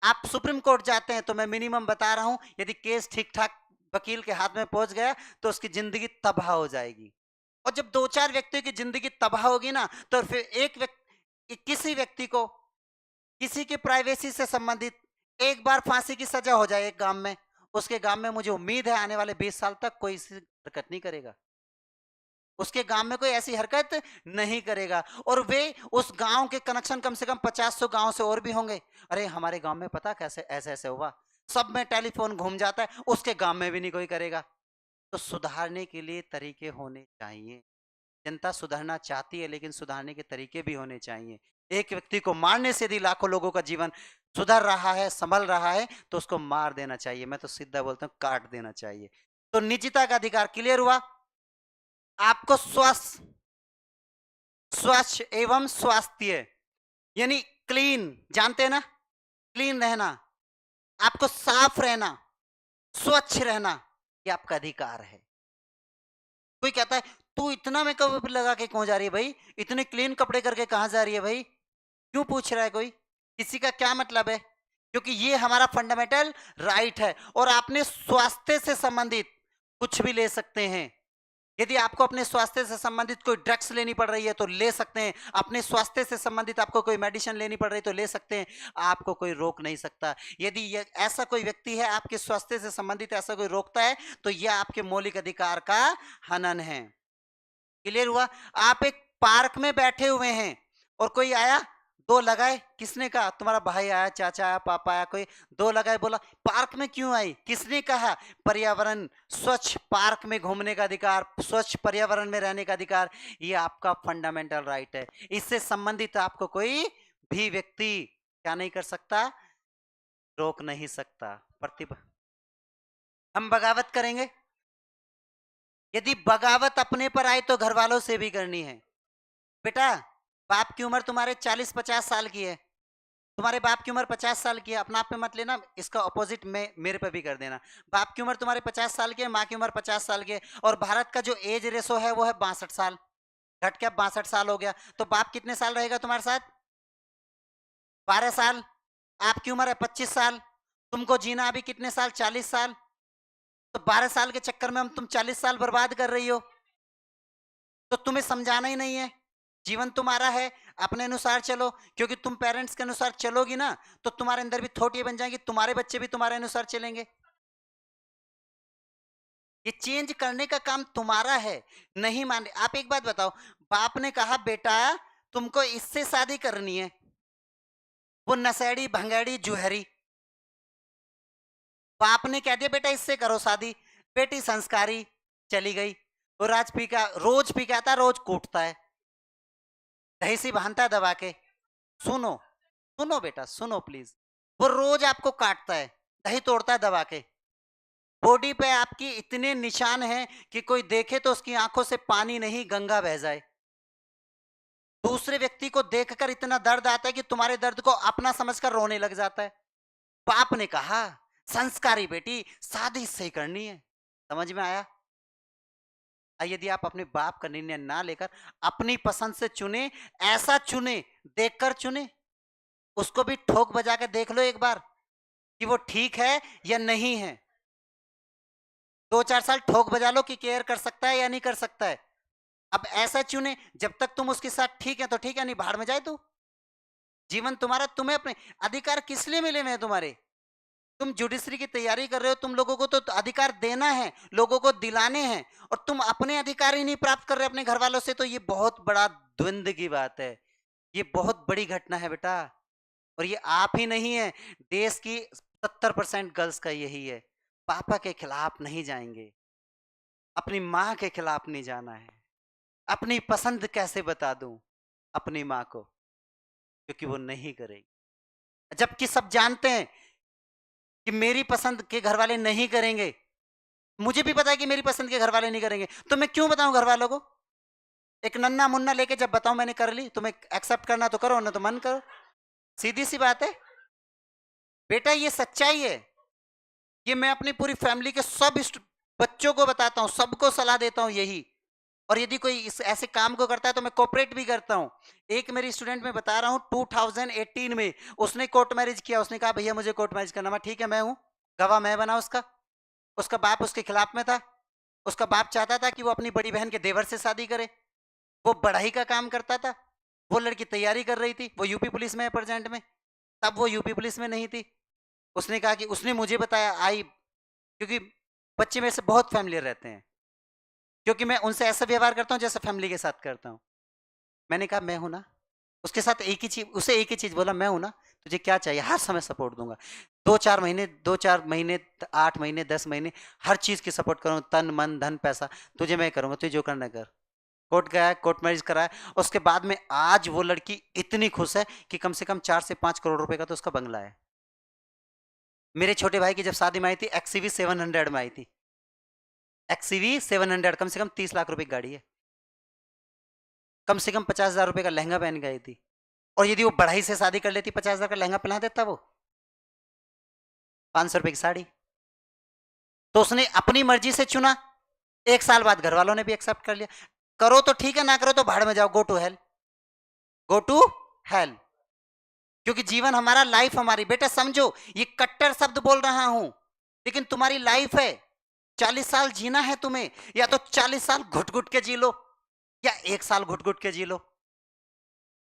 आप सुप्रीम कोर्ट जाते हैं तो मैं मिनिमम बता रहा हूं, यदि केस ठीक ठाक वकील के हाथ में पहुंच गया तो उसकी जिंदगी तबाह हो जाएगी। और जब 2-4 व्यक्तियों की जिंदगी तबाह होगी ना तो फिर एक व्यक्ति, किसी व्यक्ति को किसी की प्राइवेसी से संबंधित एक बार फांसी की सजा हो जाए एक गांव में, उसके गांव में मुझे उम्मीद है आने वाले 20 साल तक कोई ऐसी हरकत नहीं करेगा। उसके गांव में कोई ऐसी हरकत नहीं करेगा और वे उस गांव के कनेक्शन कम से कम 50-100 गांव से और भी होंगे। अरे हमारे गांव में पता कैसे ऐसे ऐसे हुआ, सब में टेलीफोन घूम जाता है, उसके गांव में भी नहीं कोई करेगा। तो सुधारने के लिए तरीके होने चाहिए। जनता सुधरना चाहती है लेकिन सुधारने के तरीके भी होने चाहिए। एक व्यक्ति को मारने से यदि लाखों लोगों का जीवन सुधर रहा है, संभल रहा है, तो उसको मार देना चाहिए। मैं तो सीधा बोलता हूं काट देना चाहिए। तो निजता का अधिकार क्लियर हुआ। आपको स्वस्थ स्वच्छ एवं स्वास्थ्य यानी क्लीन, जानते हैं ना, क्लीन रहना, आपको साफ रहना, स्वच्छ रहना, ये आपका अधिकार है। कोई कहता है तू इतना मेकअप लगा के कौन जा रही है भाई, इतने क्लीन कपड़े करके कहां जा रही है भाई, क्यों पूछ रहा है कोई, किसी का क्या मतलब है? क्योंकि ये हमारा फंडामेंटल राइट है और आपने स्वास्थ्य से संबंधित कुछ भी ले सकते हैं। यदि आपको अपने स्वास्थ्य से संबंधित कोई ड्रग्स लेनी पड़ रही है तो ले सकते हैं, अपने स्वास्थ्य से संबंधित आपको कोई मेडिसिन लेनी पड़ रही है तो ले सकते हैं, आपको कोई रोक नहीं सकता। यदि ऐसा कोई व्यक्ति है आपके स्वास्थ्य से संबंधित ऐसा कोई रोकता है तो यह आपके मौलिक अधिकार का हनन है। क्लियर हुआ? आप एक पार्क में बैठे हुए हैं और कोई आया, दो लगाए, किसने कहा? तुम्हारा भाई आया, चाचा आया, पापा आया, कोई दो लगाए, बोला पार्क में क्यों आई, किसने कहा? पर्यावरण, स्वच्छ पार्क में घूमने का अधिकार, स्वच्छ पर्यावरण में रहने का अधिकार, ये आपका फंडामेंटल राइट है। इससे संबंधित आपको कोई भी व्यक्ति क्या नहीं कर सकता, रोक नहीं सकता। हम बगावत करेंगे, यदि बगावत अपने पर आए तो घर वालों से भी करनी है। बेटा बाप की उम्र तुम्हारे 40-50 साल की है, तुम्हारे बाप की उम्र 50 साल की है, अपना आप पे मत लेना, इसका ऑपोजिट में मेरे पे भी कर देना। बाप की उम्र तुम्हारे 50 साल की है, माँ की उम्र 50 साल की है और भारत का जो एज रेशो है वो है 62 साल, घट के 62 साल हो गया। तो बाप कितने साल रहेगा तुम्हारे साथ? 12 साल, आपकी उम्र है 25 साल, तुमको जीना अभी कितने साल, 40 साल, तो 12 साल के चक्कर में तुम 40 साल बर्बाद कर रही हो। तो तुम्हें समझाना ही नहीं है, जीवन तुम्हारा है, अपने अनुसार चलो, क्योंकि तुम पेरेंट्स के अनुसार चलोगी ना तो तुम्हारे अंदर भी थॉट ये बन जाएगी, तुम्हारे बच्चे भी तुम्हारे अनुसार चलेंगे। ये चेंज करने का काम तुम्हारा है। नहीं मान रहे, आप एक बात बताओ, बाप ने कहा बेटा तुमको इससे शादी करनी है, वो नशेड़ी भंगेड़ी जुहरी, बाप ने कह दिया बेटा इससे करो शादी, बेटी संस्कारी चली गई, वो रोज पी के आता, रोज कूटता है, दही सी बांधता है दबा के। सुनो, सुनो बेटा सुनो प्लीज, वो रोज आपको काटता है, दही तोड़ता है दबा के, बॉडी पे आपकी इतने निशान हैं कि कोई देखे तो उसकी आंखों से पानी नहीं गंगा बह जाए। दूसरे व्यक्ति को देखकर इतना दर्द आता है कि तुम्हारे दर्द को अपना समझकर रोने लग जाता है। बाप ने कहा संस्कारी बेटी शादी से करनी है, समझ में आया? यदि आप अपने बाप का निर्णय ना लेकर अपनी पसंद से चुने, ऐसा चुने, देखकर चुने, उसको भी ठोक बजा के देख लो एक बार कि वो ठीक है या नहीं है। 2-4 साल ठोक बजा लो कि केयर कर सकता है या नहीं कर सकता है। अब ऐसा चुने, जब तक तुम उसके साथ ठीक है तो ठीक है, नहीं भाड़ में जाए तू। जीवन तुम्हारा, तुम्हें अपने अधिकार किस लिए मिले हुए हैं तुम्हारे? तुम जुडिशरी की तैयारी कर रहे हो, तुम लोगों को तो अधिकार देना है, लोगों को दिलाने हैं, और तुम अपने अधिकार ही नहीं प्राप्त कर रहे अपने घर वालों से, तो ये बहुत बड़ा द्वंद्व की बात है, ये बहुत बड़ी घटना है बेटा। और ये आप ही नहीं है, देश की 70% गर्ल्स का यही है, पापा के खिलाफ नहीं जाएंगे, अपनी माँ के खिलाफ नहीं जाना है। अपनी पसंद कैसे बता दूं अपनी माँ को, क्योंकि वो नहीं करेगी, जबकि सब जानते हैं कि मेरी पसंद के घर वाले नहीं करेंगे, मुझे भी पता है कि मेरी पसंद के घर वाले नहीं करेंगे, तो मैं क्यों बताऊं घर वालों को? एक नन्ना मुन्ना लेके जब बताऊं मैंने कर ली, तुम्हें एक्सेप्ट करना तो करो ना तो मन करो, सीधी सी बात है बेटा, ये सच्चाई है। ये मैं अपनी पूरी फैमिली के सब बच्चों को बताता हूं, सबको सलाह देता हूं यही। और यदि कोई इस ऐसे काम को करता है तो मैं कोऑपरेट भी करता हूं। एक मेरी स्टूडेंट में बता रहा हूं, 2018 में उसने कोर्ट मैरिज किया, उसने कहा भैया मुझे कोर्ट मैरिज करना, मैं ठीक है मैं हूं, गवाह मैं बना उसका। उसका बाप उसके खिलाफ में था, उसका बाप चाहता था कि वो अपनी बड़ी बहन के देवर से शादी करे, वो बढ़ाई का काम करता था, वो लड़की तैयारी कर रही थी, वो यूपी पुलिस में है प्रेजेंट में, तब वो यूपी पुलिस में नहीं थी। उसने कहा कि उसने मुझे बताया, आई क्योंकि बच्चे मेरे से बहुत फैमिलियर रहते हैं, क्योंकि मैं उनसे ऐसा व्यवहार करता हूं जैसे फैमिली के साथ करता हूं। मैंने कहा मैं हूं ना, उसके साथ एक ही चीज, उसे एक ही चीज बोला, मैं हूं ना, तुझे क्या चाहिए हर समय सपोर्ट दूंगा, 2-4 महीने 8 महीने 10 महीने हर चीज की सपोर्ट करूंगा, तन मन धन पैसा तुझे मैं करूंगा, तुझे जो करना कर। कोर्ट गया, कोर्ट मैरिज कराया, उसके बाद में आज वो लड़की इतनी खुश है कि कम से कम 4 से 5 करोड़ रुपए का तो उसका बंगला है। मेरे छोटे भाई की जब शादी में आई थी, एक्सीवी 700 में आई थी, एक्सीवी 700, कम से कम 30 लाख रुपए की गाड़ी है, कम से कम 50,000 रुपए का लहंगा पहन गई थी। और यदि वो बढ़ाई से शादी कर लेती, 50,000 का लहंगा पहना देता वो, 500 रुपए की साड़ी। तो उसने अपनी मर्जी से चुना, 1 साल बाद घर वालों ने भी एक्सेप्ट कर लिया। करो तो ठीक है, ना करो तो भाड़ में जाओ, go to hell, go to hell. क्योंकि जीवन हमारा, लाइफ हमारी, बेटा समझो, ये कट्टर शब्द बोल रहा हूं, लेकिन तुम्हारी लाइफ है, 40 साल जीना है तुम्हें, या तो 40 साल घुट घुट के जी लो, या 1 साल घुट घुट के जी लो,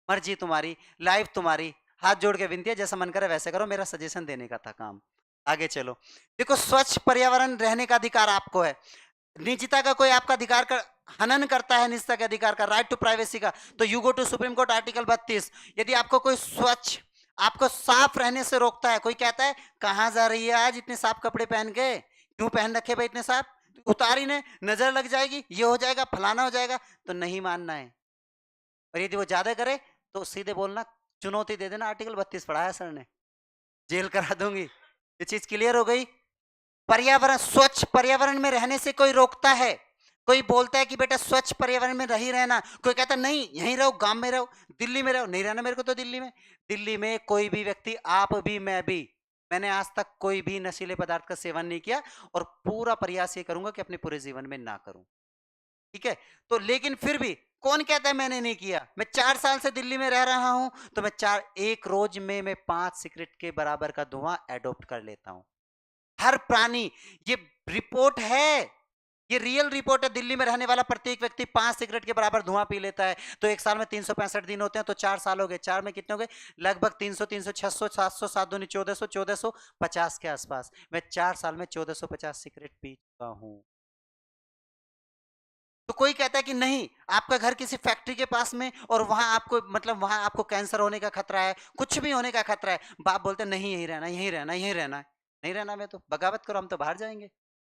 मर्जी तुम्हारी, लाइफ तुम्हारी। हाथ जोड़ के विनती है, जैसा मन करे वैसे करो, मेरा सजेशन देने का था काम। आगे चलो, देखो स्वच्छ पर्यावरण रहने का अधिकार आपको है, निजता का कोई आपका अधिकार का हनन करता है, निजता के अधिकार का, राइट टू प्राइवेसी का, तो you go to supreme court article 32। यदि आपको कोई स्वच्छ, आपको साफ रहने से रोकता है, कोई कहता है कहां जा रही है आज इतने साफ कपड़े पहन के, क्यों पहन रखे भाई इतने साफ, उतारी ने नजर लग जाएगी, ये हो जाएगा, फलाना हो जाएगा, तो नहीं मानना है। और यदि वो ज्यादा करे तो सीधे बोलना, चुनौती दे देना, आर्टिकल 32 पढ़ा है सर ने, जेल करा दूंगी। ये चीज क्लियर हो गई? पर्यावरण, स्वच्छ पर्यावरण में रहने से कोई रोकता है, कोई बोलता है कि बेटा स्वच्छ पर्यावरण में रही रहना, कोई कहता नहीं यहीं रहो, गांव में रहो, दिल्ली में रहो, नहीं रहना मेरे को तो दिल्ली में। दिल्ली में कोई भी व्यक्ति, आप भी मैं भी, मैंने आज तक कोई भी नशीले पदार्थ का सेवन नहीं किया, और पूरा प्रयास ये करूंगा कि अपने पूरे जीवन में ना करूं, ठीक है? तो लेकिन फिर भी कौन कहता है मैंने नहीं किया? मैं 4 साल से दिल्ली में रह रहा हूं, तो एक रोज में मैं 5 सिगरेट के बराबर का धुआं एडॉप्ट कर लेता हूं। हर प्राणी, ये रिपोर्ट है, ये रियल रिपोर्ट है। दिल्ली में रहने वाला प्रत्येक व्यक्ति 5 सिगरेट के बराबर धुआं पी लेता है। तो एक साल में 365 दिन होते हैं, तो 4 साल हो गए, 4 में कितने हो गए? लगभग 300, 300, 600, 700, 7 दूनी 1400, 1450 के आसपास। मैं 4 साल में 1450 सिगरेट पी चुका हूं। तो कोई कहता है कि नहीं, आपका घर किसी फैक्ट्री के पास में और वहां आपको, मतलब वहां आपको कैंसर होने का खतरा है, कुछ भी होने का खतरा है, बाप बोलते नहीं, यहीं रहना, यहीं रहना, यहीं रहना है। नहीं रहना, मैं तो बगावत करो, हम तो बाहर जाएंगे,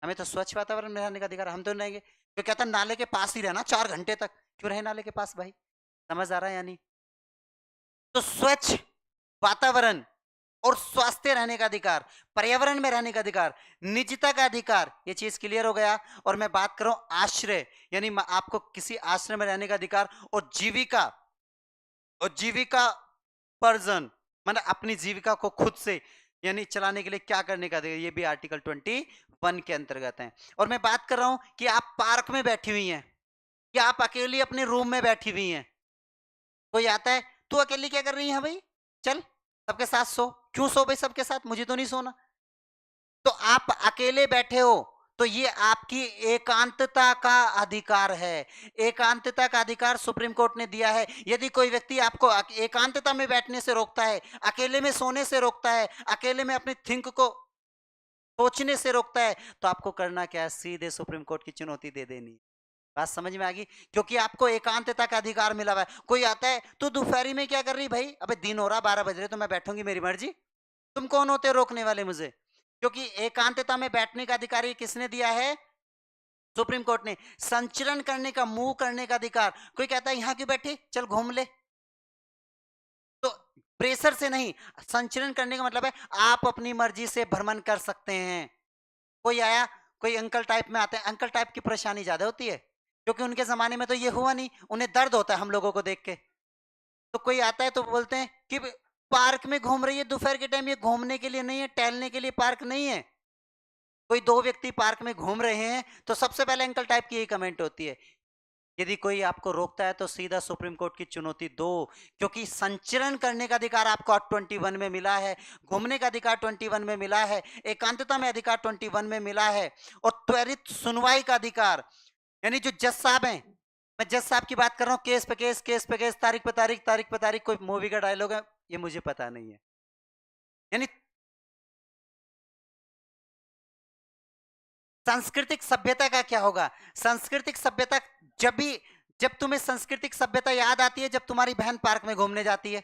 हमें तो स्वच्छ वातावरण में रहने का अधिकार, हम तो नहीं रहेंगे। तो कहता नाले के पास ही रहना 4 घंटे तक। क्यों रहे नाले के पास भाई? समझ आ रहा है या नहीं? तो स्वच्छ वातावरण और स्वास्थ्य रहने का अधिकार, पर्यावरण में रहने का अधिकार, निजता का अधिकार, ये चीज क्लियर हो गया। और मैं बात कर रहा हूं आश्रय, यानी आपको किसी आश्रय में रहने का अधिकार, और जीविका पर्जन, मतलब अपनी जीविका को खुद से यानी चलाने के लिए क्या करने का अधिकार, ये भी आर्टिकल 21 के अंतर्गत है। और मैं बात कर रहा हूं कि आप पार्क में बैठी हुई हैं, या आप अकेली अपने रूम में बैठी हुई हैं, कोई आता है, तू अकेली क्या कर रही है भाई, चल सबके साथ सो। क्यों सो भाई सबके साथ, मुझे तो नहीं सोना। तो आप अकेले बैठे हो, तो ये आपकी एकांतता का अधिकार है। एकांतता का अधिकार सुप्रीम कोर्ट ने दिया है। यदि कोई व्यक्ति आपको एकांतता में बैठने से रोकता है, अकेले में सोने से रोकता है, अकेले में अपनी थिंक को सोचने से रोकता है, तो आपको करना क्या है? सीधे सुप्रीम कोर्ट की चुनौती दे देनी। बात समझ में आ गई? क्योंकि आपको एकांतता का अधिकार मिला हुआ है। कोई आता है, तू दोपहरी में क्या कर रही भाई? अबे दिन हो रहा, 12 बज रहे, तो मैं बैठूंगी, मेरी मर्जी। तुम कौन होते रोकने वाले मुझे? क्योंकि एकांतता में बैठने का अधिकार ये किसने दिया है? सुप्रीम कोर्ट ने। संचरण करने का, मूव करने का अधिकार, कोई कहता है यहां क्यों बैठी, चल घूम ले, तो प्रेशर से नहीं, संचरण करने का मतलब है आप अपनी मर्जी से भ्रमण कर सकते हैं। कोई आया, कोई अंकल टाइप में आते हैं, अंकल टाइप की परेशानी ज्यादा होती है, क्योंकि उनके जमाने में तो ये हुआ नहीं, उन्हें दर्द होता है हम लोगों को देख के। तो कोई आता है तो बोलते हैं कि पार्क में घूम रही है दोपहर के टाइम, ये घूमने के लिए नहीं है, टहलने के लिए पार्क नहीं है। कोई 2 व्यक्ति पार्क में घूम रहे हैं, तो सबसे पहले अंकल टाइप की यही कमेंट होती है, यदि कोई आपको रोकता है तो सीधा सुप्रीम कोर्ट की चुनौती दो। क्योंकि संचरण करने का अधिकार आपको 21 में मिला है, घूमने का अधिकार 21 में मिला है, एकांतता में अधिकार 21 में मिला है, और त्वरित सुनवाई का अधिकार, यानी जो जज साहब हैं, मैं जज साहब की बात कर रहा हूं, केस पे केस, केस पे केस, तारीख पे तारीख, तारीख पे तारीख, कोई मूवी का डायलॉग है, ये मुझे पता नहीं है। यानी सांस्कृतिक सभ्यता का क्या होगा? सांस्कृतिक सभ्यता जब भी, जब तुम्हें सांस्कृतिक सभ्यता याद आती है जब तुम्हारी बहन पार्क में घूमने जाती है,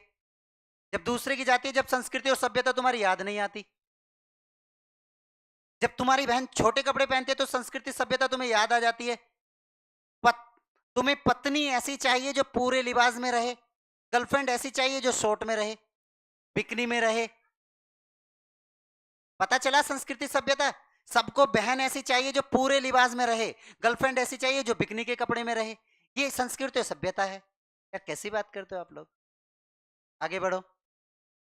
जब दूसरे की जाती है, जब संस्कृति और सभ्यता तुम्हारी याद नहीं आती। जब तुम्हारी बहन छोटे कपड़े पहनती है तो संस्कृति सभ्यता तुम्हें याद आ जाती है। तुम्हें पत्नी ऐसी चाहिए जो पूरे लिबास में रहे, गर्लफ्रेंड ऐसी चाहिए जो शॉर्ट में रहे, बिकनी में रहे। पता चला संस्कृति सभ्यता? सबको बहन ऐसी चाहिए जो पूरे लिबास में रहे, गर्लफ्रेंड ऐसी चाहिए जो बिकनी के कपड़े में रहे। ये संस्कृति और सभ्यता है। यार कैसी बात करते हो आप लोग? आगे बढ़ो।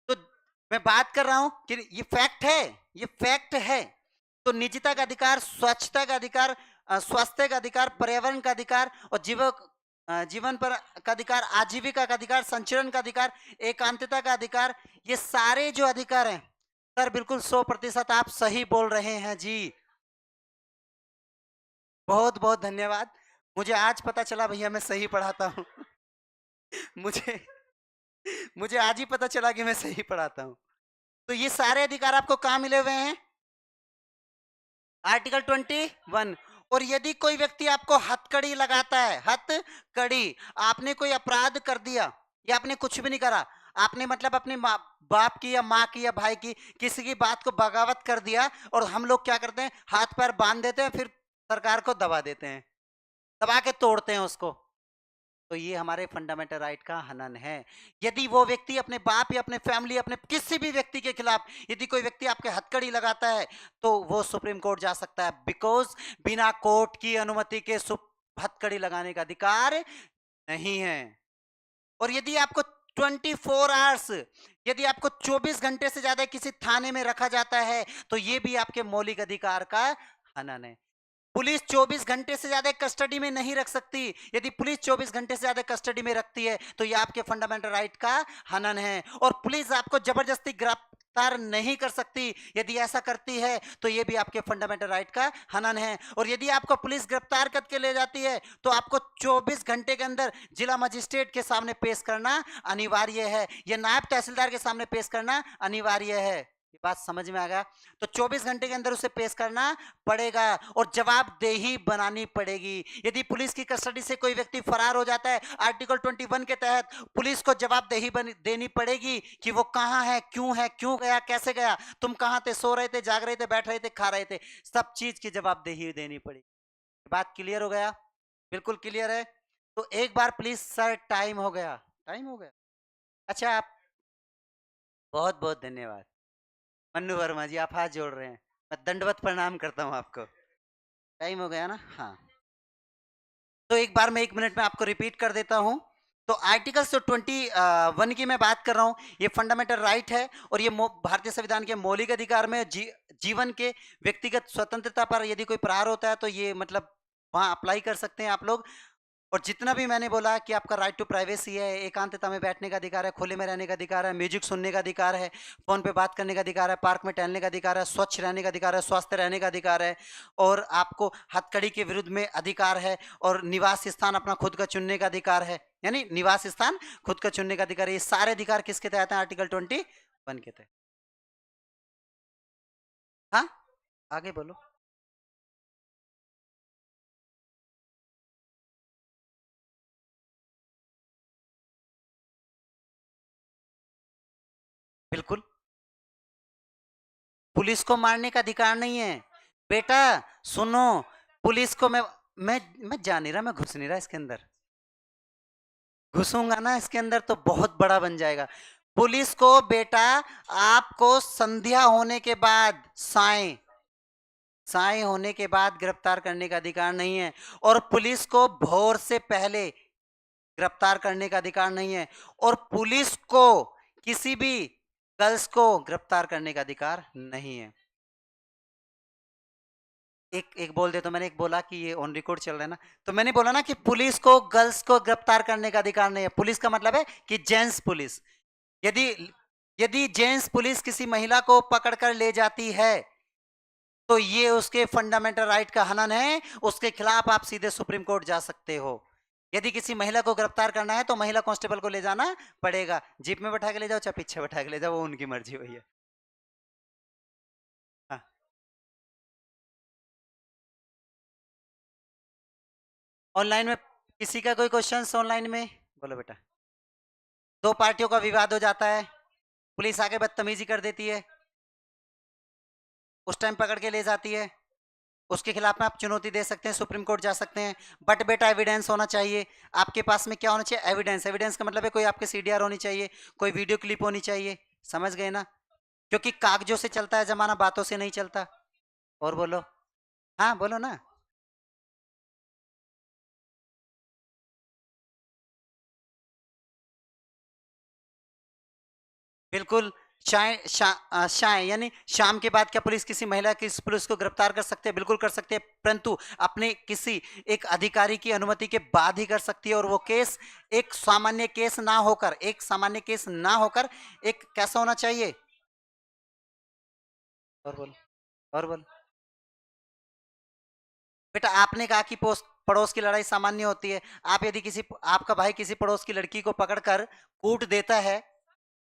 तो मैं बात कर रहा हूं कि ये फैक्ट है, ये फैक्ट है। तो निजता का अधिकार, स्वच्छता का अधिकार, स्वास्थ्य का अधिकार, पर्यावरण का अधिकार, और जीवन पर का अधिकार, आजीविका का अधिकार, संचरण का अधिकार, एकांतता का अधिकार, ये सारे जो अधिकार हैं सर, बिल्कुल 100% आप सही बोल रहे हैं जी। बहुत बहुत धन्यवाद। मुझे आज पता चला भैया मैं सही पढ़ाता हूँ। मुझे मुझे आज ही पता चला कि मैं सही पढ़ाता हूँ। तो ये सारे अधिकार आपको कहाँ मिले हुए हैं? आर्टिकल 21। और यदि कोई व्यक्ति आपको हथकड़ी लगाता है, हथकड़ी, आपने कोई अपराध कर दिया या आपने कुछ भी नहीं करा, आपने मतलब अपने बाप की या माँ की या भाई की किसी की बात को बगावत कर दिया, और हम लोग क्या करते हैं, हाथ पैर बांध देते हैं, फिर सरकार को दबा देते हैं, दबा के तोड़ते हैं उसको। तो ये हमारे फंडामेंटल राइट का हनन है। यदि वो व्यक्ति अपने बाप या अपने फैमिली, अपने किसी भी व्यक्ति के खिलाफ यदि कोई व्यक्ति आपके हथकड़ी लगाता है, तो वो सुप्रीम कोर्ट जा सकता है, बिकॉज बिना कोर्ट की अनुमति के हथकड़ी लगाने का अधिकार नहीं है। और यदि आपको 24 आवर्स, यदि आपको 24 घंटे से ज्यादा किसी थाने में रखा जाता है, तो ये भी आपके मौलिक अधिकार का हनन है। पुलिस 24 घंटे से ज्यादा कस्टडी में नहीं रख सकती। यदि पुलिस 24 घंटे से ज्यादा कस्टडी में रखती है तो ये आपके फंडामेंटल राइट का हनन है। और पुलिस आपको जबरदस्ती गिरफ्तार नहीं कर सकती। यदि ऐसा करती है तो ये भी आपके फंडामेंटल राइट का हनन है। और यदि आपको पुलिस गिरफ्तार करके ले जाती है तो आपको 24 घंटे के अंदर जिला मजिस्ट्रेट के सामने पेश करना अनिवार्य है, या नायब तहसीलदार के सामने पेश करना अनिवार्य है। ये बात समझ में आ गया? तो 24 घंटे के अंदर उसे पेश करना पड़ेगा और जवाबदेही बनानी पड़ेगी। यदि पुलिस की कस्टडी से कोई व्यक्ति फरार हो जाता है, आर्टिकल 21 के तहत पुलिस को जवाबदेही देनी पड़ेगी कि वो कहां है, क्यों गया, कैसे गया, तुम कहां थे, सो रहे थे, जाग रहे थे, बैठ रहे थे, खा रहे थे, सब चीज की जवाबदेही देनी पड़ेगी। बात क्लियर हो गया? बिल्कुल क्लियर है। तो एक बार प्लीज सर, टाइम हो गया, टाइम हो गया। अच्छा, आप बहुत बहुत धन्यवाद। मन्नू वर्मा जी, आप हाथ जोड़ रहे हैं, मैं दंडवत प्रणाम करता हूं आपको। टाइम हो गया ना? हाँ, तो एक बार मैं 1 मिनट में आपको रिपीट कर देता हूं। तो आर्टिकल 21 की मैं बात कर रहा हूं, ये फंडामेंटल राइट है और ये भारतीय संविधान के मौलिक अधिकार में जीवन के व्यक्तिगत स्वतंत्रता पर यदि कोई प्रहार होता है तो ये मतलब वहां अप्लाई कर सकते हैं आप लोग। और जितना भी मैंने बोला कि आपका राइट टू प्राइवेसी है, एकांतता में बैठने का अधिकार है, खुले में रहने का अधिकार है, म्यूजिक सुनने का अधिकार है, फोन पे बात करने का अधिकार है, पार्क में टहलने का अधिकार है, स्वच्छ रहने का अधिकार है, स्वस्थ रहने का अधिकार है, और आपको हथकड़ी के विरुद्ध में अधिकार है, और निवास स्थान अपना खुद का चुनने का अधिकार है, यानी निवास स्थान खुद का चुनने का अधिकार है। ये सारे अधिकार किसके तहत है? आर्टिकल 21 के तहत। हाँ, आगे बोलो। बिल्कुल, पुलिस को मारने का अधिकार नहीं है बेटा। सुनो, पुलिस को मैं जा नहीं रहा, मैं घुस नहीं रहा इसके अंदर। घुसूंगा ना इसके अंदर तो बहुत बड़ा बन जाएगा। पुलिस को बेटा आपको संध्या होने के बाद, साय साय होने के बाद गिरफ्तार करने का अधिकार नहीं है, और पुलिस को भोर से पहले गिरफ्तार करने का अधिकार नहीं है, और पुलिस को किसी भी गर्ल्स को गिरफ्तार करने का अधिकार नहीं है। एक एक बोल दे, तो मैंने एक बोला कि ये ऑन रिकॉर्ड चल रहा है ना, तो मैंने बोला ना कि पुलिस को गर्ल्स को गिरफ्तार करने का अधिकार नहीं है। पुलिस का मतलब है कि जेंट्स पुलिस। यदि यदि जेंट्स पुलिस किसी महिला को पकड़कर ले जाती है तो ये उसके फंडामेंटल राइट का हनन है, उसके खिलाफ आप सीधे सुप्रीम कोर्ट जा सकते हो। यदि किसी महिला को गिरफ्तार करना है तो महिला कांस्टेबल को ले जाना पड़ेगा, जीप में बैठा के ले जाओ चाहे पीछे बैठा के ले जाओ, वो उनकी मर्जी हुई है। हाँ, ऑनलाइन में किसी का कोई क्वेश्चन ऑनलाइन में? बोलो बेटा। दो पार्टियों का विवाद हो जाता है, पुलिस आके बदतमीजी कर देती है, उस टाइम पकड़ के ले जाती है, उसके खिलाफ में आप चुनौती दे सकते हैं, सुप्रीम कोर्ट जा सकते हैं। बट बेटा एविडेंस होना चाहिए आपके पास में। क्या होना चाहिए? एविडेंस। एविडेंस का मतलब है कोई आपके सीडीआर होनी चाहिए, कोई वीडियो क्लिप होनी चाहिए। समझ गए ना? क्योंकि कागजों से चलता है जमाना, बातों से नहीं चलता। और बोलो। हाँ बोलो ना। बिल्कुल। शाय यानी शाम के बाद क्या पुलिस किसी महिला की पुलिस को गिरफ्तार कर सकते हैं? बिल्कुल कर सकते हैं, परंतु अपने किसी एक अधिकारी की अनुमति के बाद ही कर सकती है। और वो केस एक सामान्य केस ना होकर, एक कैसा होना चाहिए? और बोल, और बोल। बेटा आपने कहा कि पड़ोस की लड़ाई सामान्य होती है। आप यदि आपका भाई किसी पड़ोस की लड़की को पकड़कर कूट देता है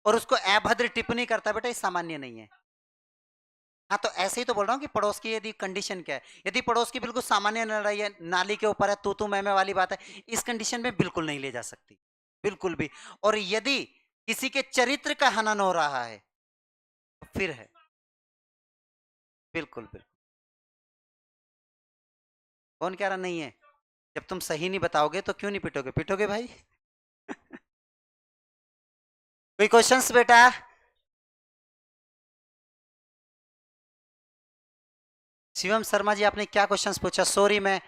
और उसको अभद्र टिप्पणी करता है, बेटा ये सामान्य नहीं है। हाँ, तो ऐसे ही तो बोल रहा हूँ कि पड़ोस की यदि कंडीशन क्या है, यदि पड़ोस की बिल्कुल सामान्य लड़ाई है, नाली के ऊपर है, तू मैं वाली बात है, इस कंडीशन में बिल्कुल नहीं ले जा सकती, बिल्कुल भी। और यदि किसी के चरित्र का हनन हो रहा है तो फिर है। बिल्कुल बिल्कुल। कौन कह रहा नहीं है? जब तुम सही नहीं बताओगे तो क्यों नहीं पिटोगे? पिटोगे भाई। कोई क्वेश्चंस बेटा? शिवम शर्मा जी, आपने क्या क्वेश्चंस पूछा? सॉरी, मैं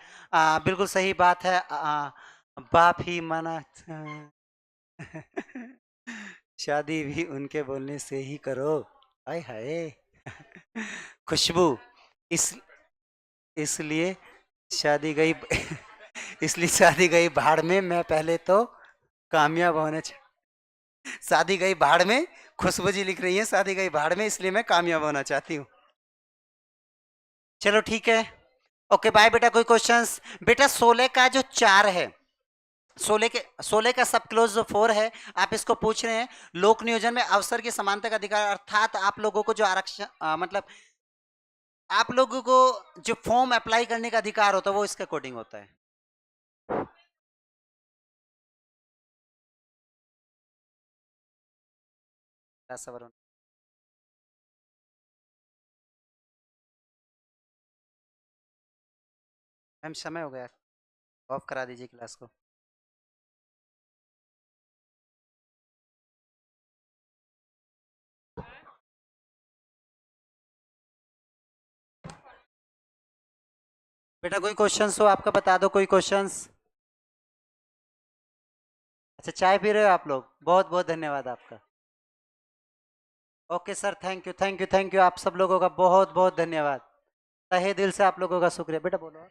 बिल्कुल सही बात है, बाप ही मना। शादी भी उनके बोलने से ही करो। आय हाय। खुशबू। इस इसलिए शादी गई इसलिए शादी गई भाड़ में, मैं पहले तो कामयाब होना शादी गई भाड़ में, खुशबू जी लिख रही है शादी गई भाड़ में इसलिए मैं कामयाब होना चाहती हूँ। चलो ठीक है। ओके बाय बेटा। कोई क्वेश्चंस? बेटा 16 का जो 4 है, 16 का सब क्लोज जो 4 है, आप इसको पूछ रहे हैं लोक नियोजन में अवसर की समानता का अधिकार, अर्थात आप लोगों को जो आरक्षण मतलब आप लोगों को जो फॉर्म अप्लाई करने का अधिकार होता है वो इसके अकॉर्डिंग होता है। मैम समय हो गया, ऑफ करा दीजिए क्लास को। बेटा कोई क्वेश्चंस हो आपका बता दो, कोई क्वेश्चंस? अच्छा चाय पी रहे हो आप लोग, बहुत बहुत धन्यवाद आपका। Okay sir, thank you thank you thank you, आप सब लोगों का बहुत बहुत धन्यवाद, तहे दिल से आप लोगों का शुक्रिया। बेटा बोलो।